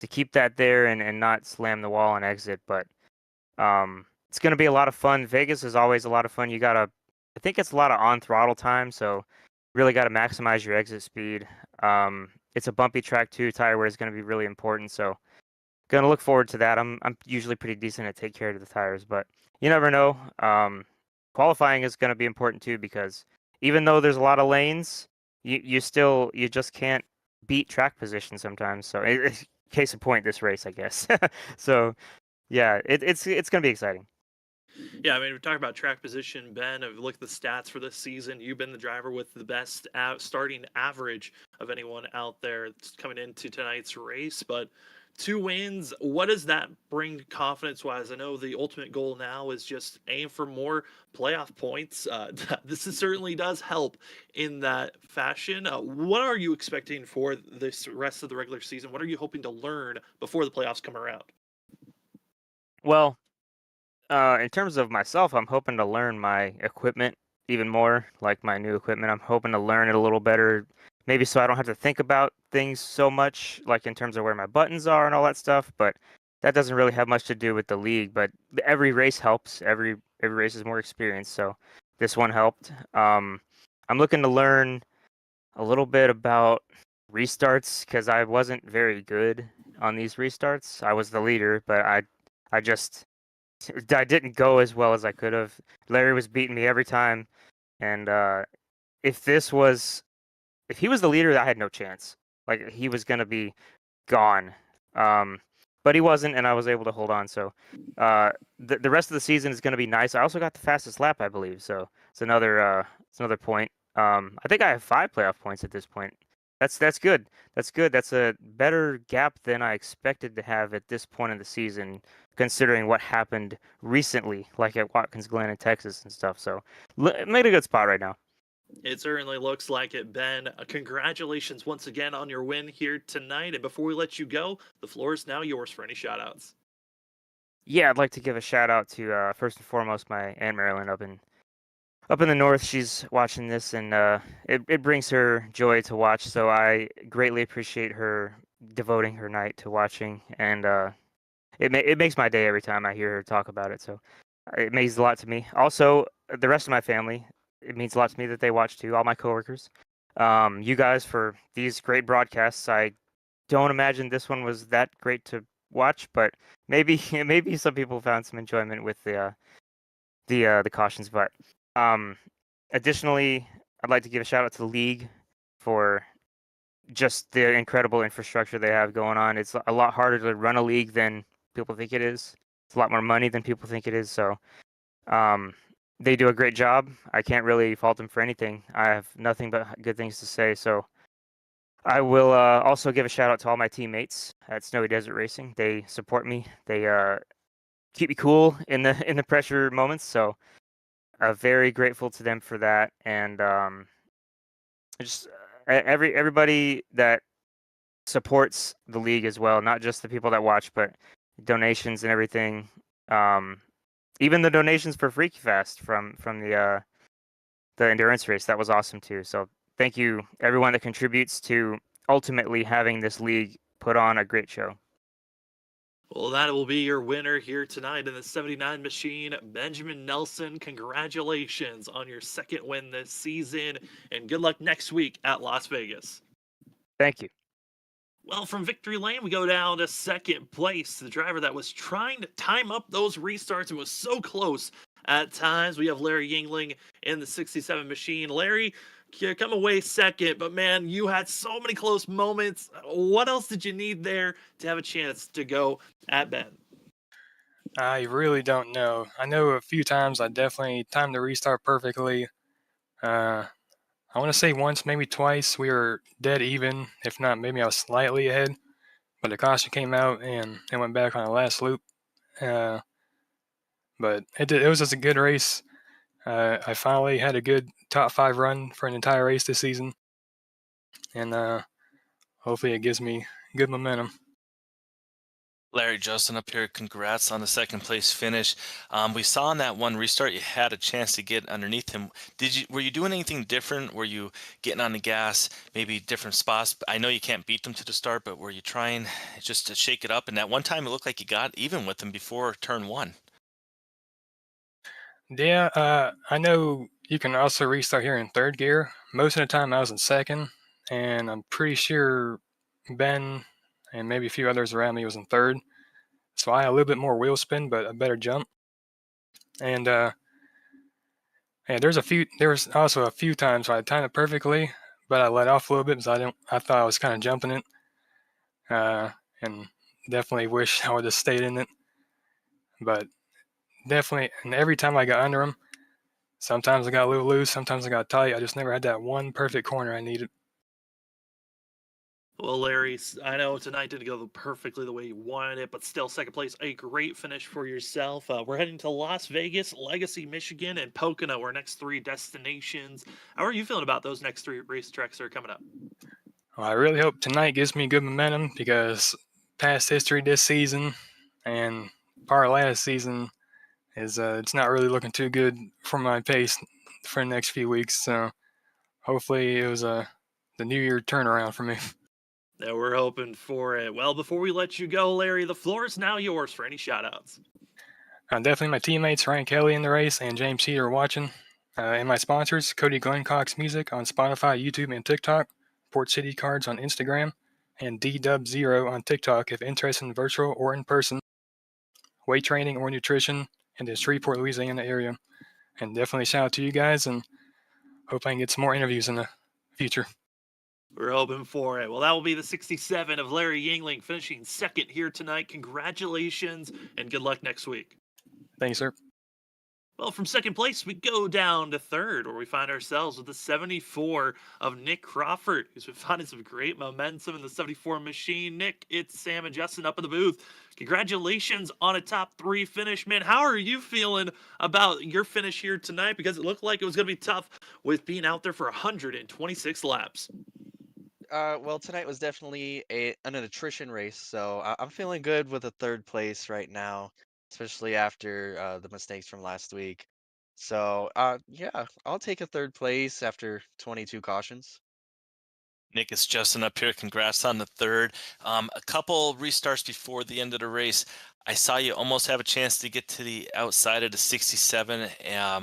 keep that there and not slam the wall and exit. But it's going to be a lot of fun. Vegas is always a lot of fun. I think it's a lot of on throttle time, so really got to maximize your exit speed. It's a bumpy track too. Tire wear is going to be really important, so gonna look forward to that. I'm usually pretty decent at take care of the tires, but you never know. Qualifying is going to be important too because even though there's a lot of lanes, you just can't beat track position sometimes. So case in point, this race, I guess. So yeah, it's gonna be exciting. Yeah, I mean, we're talking about track position, Ben. If you look at the stats for this season, you've been the driver with the best starting average of anyone out there coming into tonight's race. But 2 wins, what does that bring confidence-wise? I know the ultimate goal now is just aim for more playoff points. This certainly does help in that fashion. What are you expecting for this rest of the regular season? What are you hoping to learn before the playoffs come around? Well, in terms of myself, I'm hoping to learn my equipment even more, like my new equipment. I'm hoping to learn it a little better, maybe so I don't have to think about things so much, like in terms of where my buttons are and all that stuff. But that doesn't really have much to do with the league. But every race helps. Every race is more experience, so this one helped. I'm looking to learn a little bit about restarts because I wasn't very good on these restarts. I was the leader, but I just I didn't go as well as I could have. Larry was beating me every time, and if if he was the leader, I had no chance. Like he was gonna be gone. Um, but he wasn't, and I was able to hold on. So the rest of the season is gonna be nice. I also got the fastest lap, I believe. So it's another point. I think I have 5 playoff points at this point. That's good. That's good. That's a better gap than I expected to have at this point in the season, considering what happened recently, like at Watkins Glen in Texas and stuff. So made a good spot right now. It certainly looks like it, Ben. Congratulations once again on your win here tonight. And before we let you go, the floor is now yours for any shout-outs. Yeah, I'd like to give a shout out to first and foremost my Aunt Marilyn up in the north. She's watching this, and it brings her joy to watch. So I greatly appreciate her devoting her night to watching, and it makes my day every time I hear her talk about it. So it means a lot to me. Also, the rest of my family, it means a lot to me that they watch too. All my coworkers, you guys for these great broadcasts. I don't imagine this one was that great to watch, but maybe maybe some people found some enjoyment with the cautions. But additionally, I'd like to give a shout out to the league for just the incredible infrastructure they have going on. It's a lot harder to run a league than people think it is. It's a lot more money than people think it is. So they do a great job. I can't really fault them for anything. I have nothing but good things to say. So I will also give a shout out to all my teammates at Snowy Desert Racing. They support me. They keep me cool in the pressure moments. So very grateful to them for that. And just everybody that supports the league as well, not just the people that watch, but donations and everything. Even the donations for Freaky Fast from the endurance race, that was awesome too. So thank you everyone that contributes to ultimately having this league put on a great show. Well, that will be your winner here tonight in the 79 machine, Benjamin Nelson. Congratulations on your second win this season, and good luck next week at Las Vegas. Thank you. Well, from victory lane, we go down to second place. The driver that was trying to time up those restarts and was so close at times. We have Larry Yingling in the 67 machine. Larry, you come away second, but man, you had so many close moments. What else did you need there to have a chance to go at Ben? I really don't know. I know a few times I definitely timed the restart perfectly. I want to say once, maybe twice, we were dead even. If not, maybe I was slightly ahead. But the caution came out and it went back on the last loop. But it was just a good race. I finally had a good top 5 run for an entire race this season. And hopefully it gives me good momentum. Larry, Justin up here, congrats on the second place finish. We saw in that one restart you had a chance to get underneath him. Were you doing anything different? Were you getting on the gas, maybe different spots? I know you can't beat them to the start, but were you trying just to shake it up? And that one time it looked like you got even with him before turn 1. Yeah, I know you can also restart here in third gear. Most of the time I was in second, and I'm pretty sure Ben and maybe a few others around me was in third. So I had a little bit more wheel spin, but a better jump. And yeah, there was also a few times where I timed it perfectly, but I let off a little bit because I thought I was kind of jumping it. And definitely wish I would have stayed in it. But definitely, and every time I got under him, sometimes I got a little loose, sometimes I got tight. I just never had that one perfect corner I needed. Well, Larry, I know tonight didn't go perfectly the way you wanted it, but still, second place, a great finish for yourself. We're heading to Las Vegas, Legacy, Michigan, and Pocono, our next 3 destinations. How are you feeling about those next 3 racetracks that are coming up? Well, I really hope tonight gives me good momentum because past history this season and part of last season is it's not really looking too good for my pace for the next few weeks. So hopefully it was the New Year turnaround for me. Yeah, we're hoping for it. Well, before we let you go, Larry, the floor is now yours for any shout-outs. Definitely my teammates Ryan Kelly in the race and James Heater are watching. And my sponsors, Cody Glencock's Music on Spotify, YouTube, and TikTok, Port City Cards on Instagram, and DW0 on TikTok if interested in virtual or in person weight training or nutrition in the Shreveport, Louisiana area. And definitely shout out to you guys and hope I can get some more interviews in the future. We're hoping for it. Well, that will be the 67 of Larry Yingling finishing second here tonight. Congratulations and good luck next week. Thank you, sir. Well, from second place, we go down to third, where we find ourselves with the 74 of Nick Crawford, who's been finding some great momentum in the 74 machine. Nick, it's Sam and Justin up in the booth. Congratulations on a top 3 finish, man. How are you feeling about your finish here tonight? Because it looked like it was going to be tough with being out there for 126 laps. Well, tonight was definitely an attrition race, so I'm feeling good with a third place right now, especially after the mistakes from last week. So, yeah, I'll take a third place after 22 cautions. Nick, it's Justin up here. Congrats on the third. A couple restarts before the end of the race. I saw you almost have a chance to get to the outside of the 67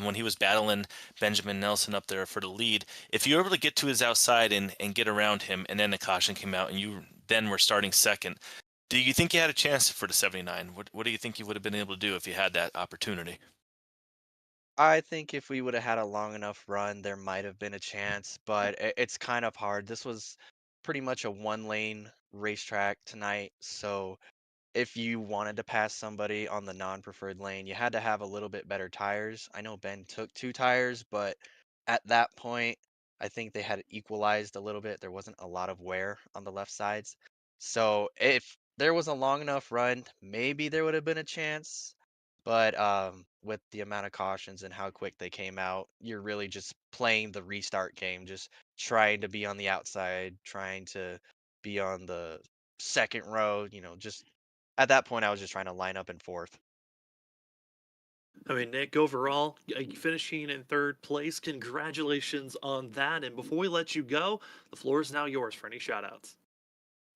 when he was battling Benjamin Nelson up there for the lead. If you were able to get to his outside and get around him, and then the caution came out and you then were starting second, do you think you had a chance for the 79? What do you think you would have been able to do if you had that opportunity? I think if we would have had a long enough run, there might have been a chance, but it's kind of hard. This was pretty much a one-lane racetrack tonight, so if you wanted to pass somebody on the non-preferred lane, you had to have a little bit better tires. I know Ben took 2 tires, but at that point, I think they had it equalized a little bit. There wasn't a lot of wear on the left sides. So if there was a long enough run, maybe there would have been a chance. But with the amount of cautions and how quick they came out, you're really just playing the restart game, just trying to be on the outside, trying to be on the second row, just at that point, I was just trying to line up in fourth. I mean, Nick, overall, finishing in third place, congratulations on that. And before we let you go, the floor is now yours for any shoutouts.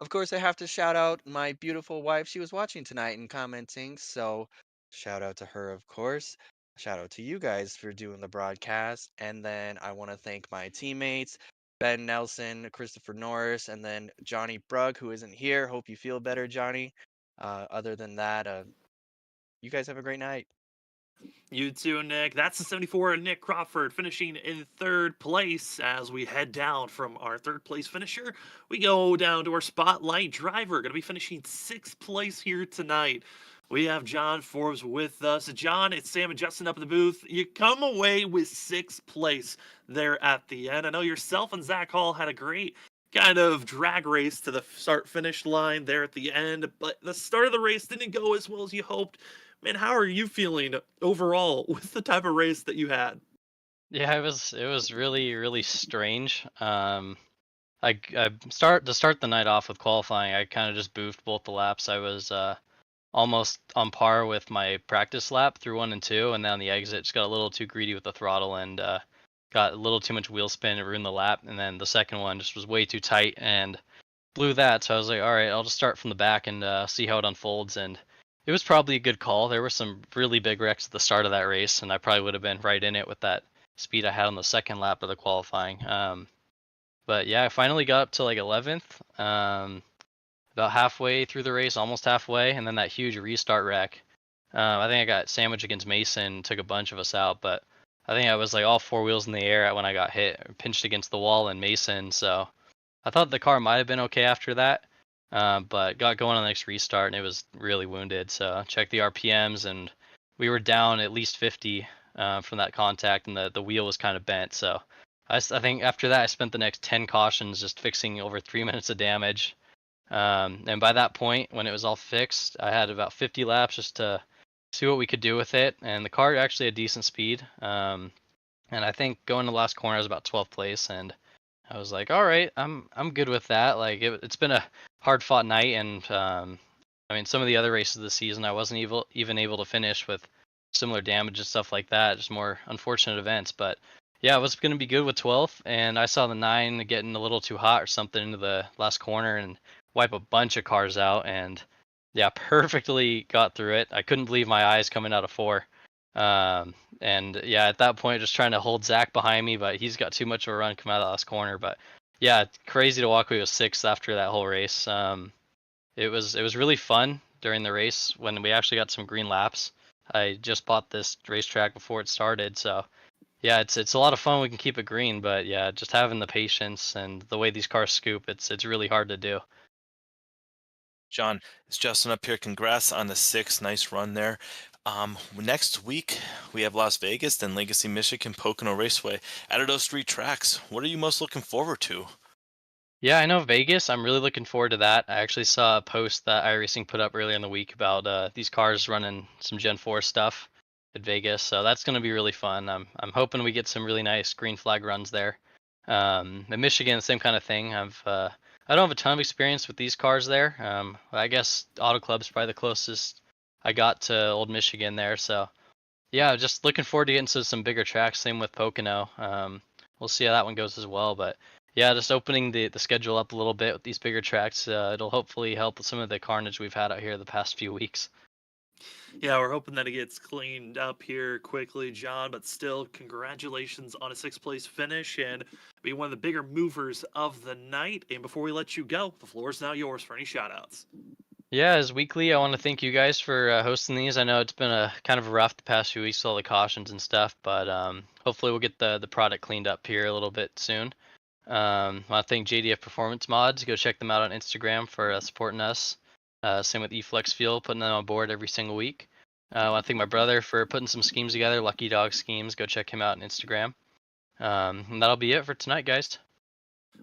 Of course, I have to shout out my beautiful wife. She was watching tonight and commenting, so shout out to her, of course. Shout out to you guys for doing the broadcast. And then I want to thank my teammates, Ben Nelson, Christopher Norris, and then Johnny Brugg, who isn't here. Hope you feel better, Johnny. Other than that, you guys have a great night. You too, Nick. That's the 74, Nick Crawford, finishing in third place. As we head down from our third place finisher, we go down to our spotlight driver, going to be finishing sixth place here tonight. We have John Forbes with us. John, it's Sam and Justin up in the booth. You come away with sixth place there at the end. I know yourself and Zach Hall had a great kind of drag race to the start finish line there at the end, but the start of the race didn't go as well as you hoped. Man, how are you feeling overall with the type of race that you had? Yeah, it was really strange. I start the night off with qualifying. I kind of just boofed both the laps. I was almost on par with my practice lap through 1 and 2, and then on the exit just got a little too greedy with the throttle and got a little too much wheel spin and ruined the lap. And then the second one just was way too tight and blew that. So I was like, all right, I'll just start from the back and see how it unfolds. And it was probably a good call. There were some really big wrecks at the start of that race, and I probably would have been right in it with that speed I had on the second lap of the qualifying. But yeah, I finally got up to like 11th, about halfway through the race, almost halfway, and then that huge restart wreck. I think I got sandwiched against Mason, took a bunch of us out, but I think I was like all 4 wheels in the air when I got hit, pinched against the wall and Mason. So I thought the car might have been okay after that, but got going on the next restart and it was really wounded. So checked the RPMs and we were down at least 50 from that contact, and the wheel was kind of bent. So I think after that I spent the next 10 cautions just fixing over 3 minutes of damage. And by that point, when it was all fixed, I had about 50 laps just to see what we could do with it. And the car actually had decent speed. And I think going to the last corner I was about 12th place, and I was like, all right, I'm good with that. Like it's been a hard fought night, and I mean some of the other races of the season I wasn't even able to finish with similar damage and stuff like that, just more unfortunate events. But yeah, I was going to be good with 12th, and I saw the 9 getting a little too hot or something into the last corner and wipe a bunch of cars out, and yeah, perfectly got through it. I couldn't believe my eyes coming out of 4. And yeah, at that point, just trying to hold Zach behind me, but he's got too much of a run coming out of the last corner. But yeah, it's crazy to walk away with 6th after that whole race. It was really fun during the race when we actually got some green laps. I just bought this racetrack before it started, so yeah, it's a lot of fun. We can keep it green, but yeah, just having the patience and the way these cars scoop, it's really hard to do. John, it's Justin up here. Congrats on the 6th. Nice run there. Next week, we have Las Vegas, then Legacy, Michigan, Pocono Raceway. Out of those 3 tracks, what are you most looking forward to? Yeah, I know Vegas. I'm really looking forward to that. I actually saw a post that iRacing put up earlier in the week about these cars running some Gen 4 stuff at Vegas, so that's going to be really fun. I'm hoping we get some really nice green flag runs there. In Michigan, the same kind of thing. I don't have a ton of experience with these cars there. I guess Auto Club's probably the closest I got to Old Michigan there. So yeah, just looking forward to getting to some bigger tracks. Same with Pocono. We'll see how that one goes as well. But yeah, just opening the schedule up a little bit with these bigger tracks. It'll hopefully help with some of the carnage we've had out here the past few weeks. Yeah, we're hoping that it gets cleaned up here quickly, John, but still, congratulations on a 6th place finish and being one of the bigger movers of the night. And before we let you go, the floor is now yours for any shoutouts. Yeah, as weekly, I want to thank you guys for hosting these. I know it's been a kind of rough the past few weeks with all the cautions and stuff, but hopefully we'll get the product cleaned up here a little bit soon. I want to thank JDF Performance Mods. Go check them out on Instagram for supporting us. Same with eFlex Fuel, putting them on board every single week. I want to thank my brother for putting some schemes together, Lucky Dog Schemes. Go check him out on Instagram. And that'll be it for tonight, guys.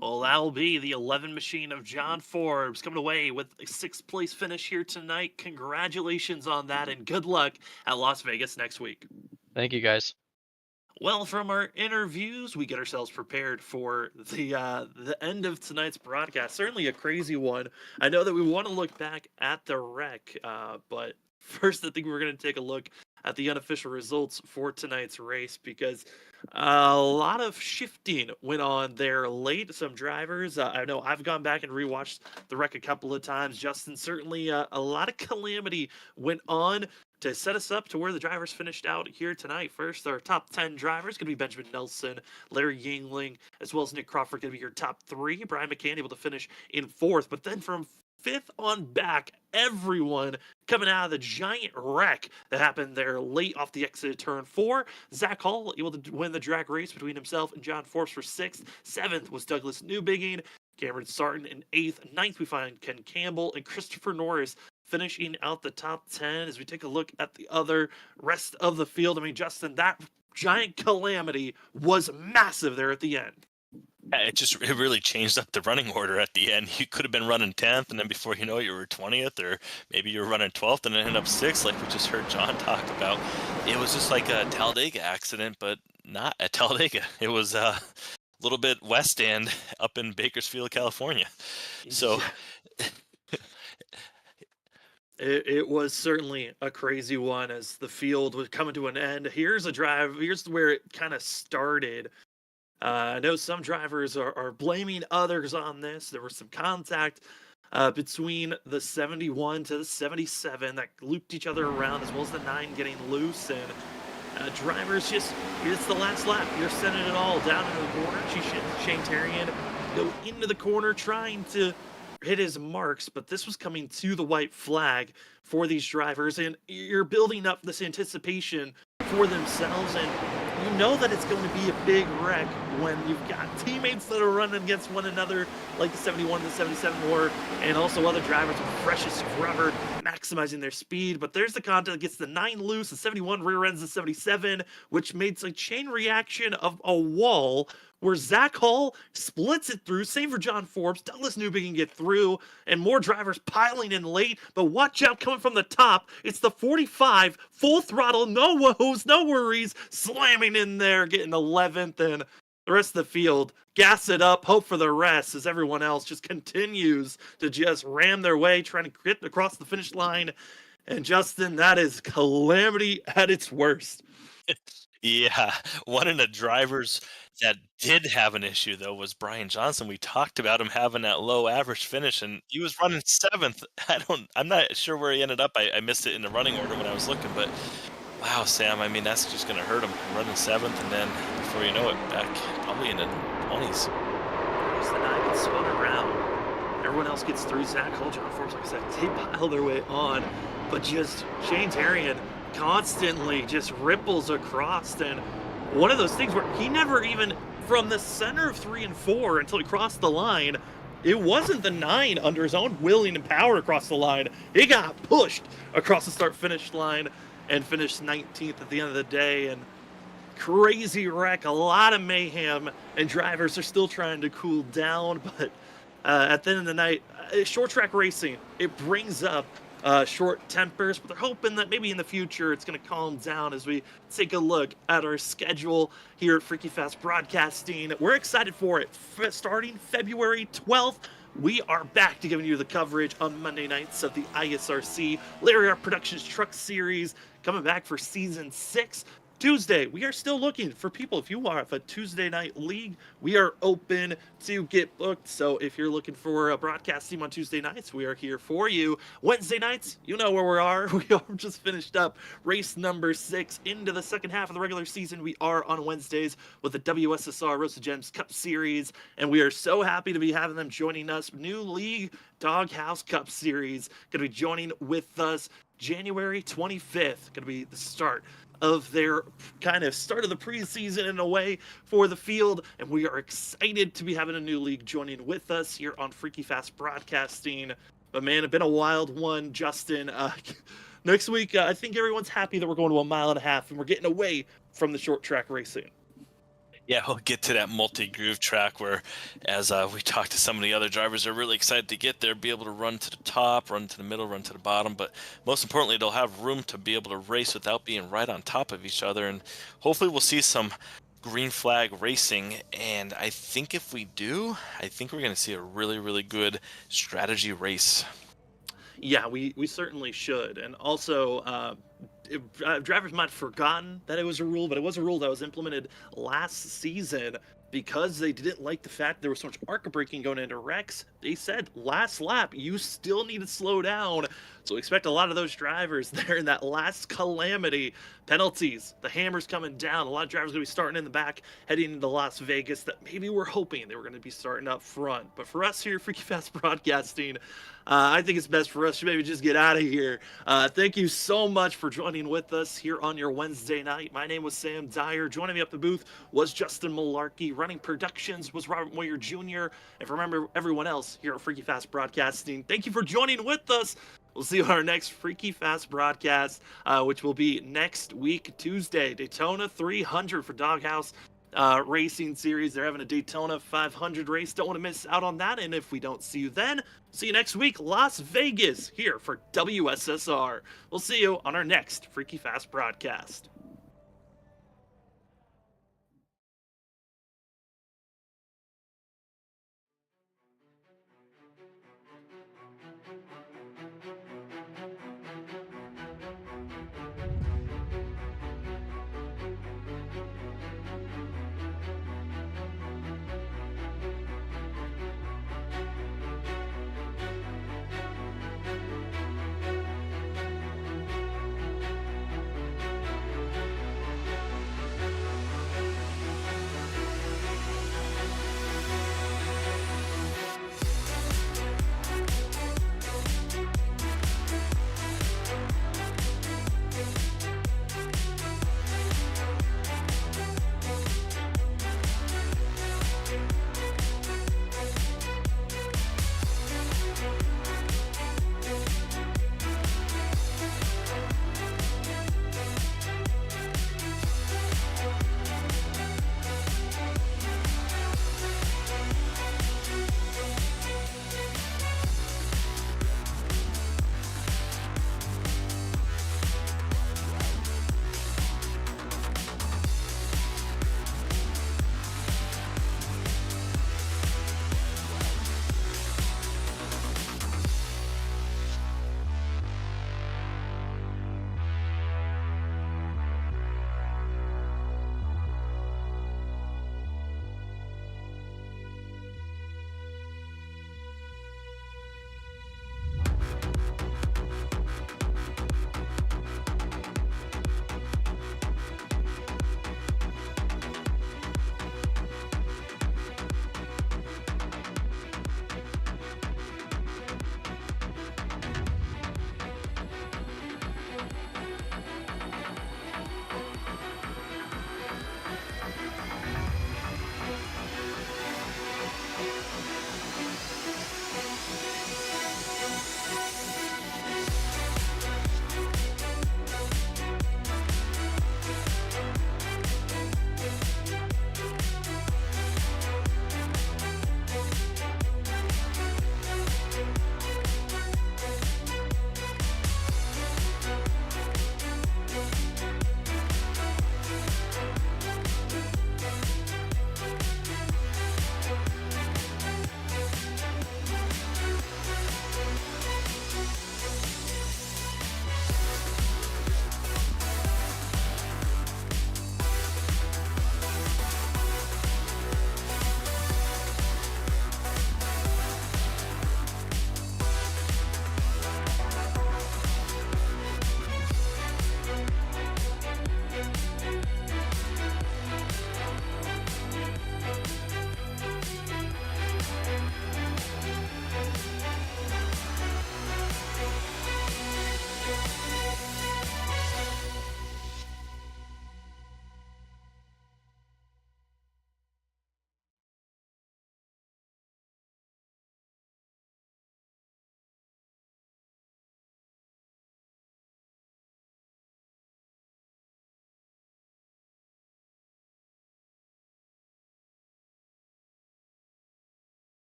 Well, that'll be the 11 machine of John Forbes coming away with a 6th place finish here tonight. Congratulations on that, and good luck at Las Vegas next week. Thank you, guys. Well, from our interviews, we get ourselves prepared for the end of tonight's broadcast. Certainly a crazy one. I know that we want to look back at the wreck, but first I think we're going to take a look at the unofficial results for tonight's race, because a lot of shifting went on there late. Some drivers, I know I've gone back and rewatched the wreck a couple of times. Justin, certainly a lot of calamity went on to set us up to where the drivers finished out here tonight. First, our top 10 drivers going to be Benjamin Nelson, Larry Yingling, as well as Nick Crawford going to be your top 3. Brian McCann able to finish in 4th, but then from 5th on back, everyone coming out of the giant wreck that happened there late off the exit of turn 4. Zach Hall able to win the drag race between himself and John Forbes for 6th. 7th was Douglas Newbigging, Cameron Sarton in 8th. 9th we find Ken Campbell and Christopher Norris finishing out the top 10. As we take a look at the other rest of the field, I mean, Justin, that giant calamity was massive there at the end. Yeah, it really changed up the running order at the end. You could have been running 10th, and then before you know it, you were 20th, or maybe you were running 12th and then ended up 6th, like we just heard John talk about. It was just like a Talladega accident, but not at Talladega. It was a little bit west end up in Bakersfield, California. So it was certainly a crazy one as the field was coming to an end. Here's where it kind of started. I know some drivers are blaming others on this. There was some contact between the 71 to the 77 that looped each other around, as well as the 9 getting loose. And drivers it's the last lap. You're sending it all down into the corner. Shane Terrian go into the corner trying to hit his marks, but this was coming to the white flag for these drivers, and you're building up this anticipation for themselves, and you know that it's going to be a big wreck when you've got teammates that are running against one another, like the 71 and the 77 were, and also other drivers with freshest rubber maximizing their speed. But there's the contact that gets the 9 loose, the 71 rear ends the 77, which made a chain reaction of a wall where Zach Hall splits it through. Same for John Forbes. Douglas Newby can get through, and more drivers piling in late. But watch out, coming from the top, it's the 45, full throttle, no woes, no worries, slamming in there, getting 11th, and the rest of the field gas it up, hope for the rest, as everyone else just continues to just ram their way, trying to get across the finish line. And Justin, that is calamity at its worst. yeah, one of the drivers that did have an issue, though, was Brian Johnson. We talked about him having that low average finish, and he was running 7th. I'm not sure where he ended up. I missed it in the running order when I was looking, but wow, Sam, I mean, that's just going to hurt him. Running 7th, and then before you know it, back probably in the 20s. There's the 9 that spun around. Everyone else gets through. Zach Hall, John Forbes, like I said, they pile their way on, but just Shane Terrian constantly just ripples across, and one of those things where he never even, from the center of 3 and 4 until he crossed the line, it wasn't the 9 under his own willing and power across the line. He got pushed across the start-finish line and finished 19th at the end of the day. And crazy wreck, a lot of mayhem, and drivers are still trying to cool down. But at the end of the night, short track racing, it brings up short tempers, but they're hoping that maybe in the future it's going to calm down as we take a look at our schedule here at Freaky Fast Broadcasting. We're excited for it. Starting February 12th, we are back to giving you the coverage on Monday nights of the ISRC Larry Art Productions Truck Series, coming back for Season 6. Tuesday, we are still looking for people. If you are a Tuesday night league, we are open to get booked. So if you're looking for a broadcast team on Tuesday nights, we are here for you. Wednesday nights, you know where we are. We are just finished up race number 6 into the second half of the regular season. We are on Wednesdays with the WSSR Roasted Gems Cup Series, and we are so happy to be having them joining us. New league Doghouse Cup Series going to be joining with us January 25th. Going to be the start of their kind of start of the preseason in a way for the field, and we are excited to be having a new league joining with us here on Freaky Fast Broadcasting. But man, it's been a wild one, Justin. Next week, I think everyone's happy that we're going to 1.5 miles and we're getting away from the short track racing. Yeah, we'll get to that multi-groove track where, as we talked to some of the other drivers, are really excited to get there, be able to run to the top, run to the middle, run to the bottom, but most importantly, they'll have room to be able to race without being right on top of each other, and hopefully we'll see some green flag racing, and I think if we do, I think we're going to see a really, really good strategy race. Yeah, we certainly should, and also drivers might have forgotten that it was a rule, but it was a rule that was implemented last season because they didn't like the fact there was so much ARCA braking going into wrecks. They said last lap, you still need to slow down. So expect a lot of those drivers there in that last calamity. Penalties, the hammer's coming down. A lot of drivers going to be starting in the back, heading into Las Vegas that maybe we're hoping they were going to be starting up front. But for us here at Freaky Fast Broadcasting, I think it's best for us to maybe just get out of here. Thank you so much for joining with us here on your Wednesday night. My name was Sam Dyer. Joining me up the booth was Justin Malarkey. Running productions was Robert Moyer Jr. And remember, everyone else here at Freaky Fast Broadcasting, thank you for joining with us. We'll see you on our next Freaky Fast broadcast, which will be next week, Tuesday. Daytona 300 for Doghouse Racing Series. They're having a Daytona 500 race. Don't want to miss out on that. And if we don't see you then, see you next week, Las Vegas, here for WSSR. We'll see you on our next Freaky Fast broadcast.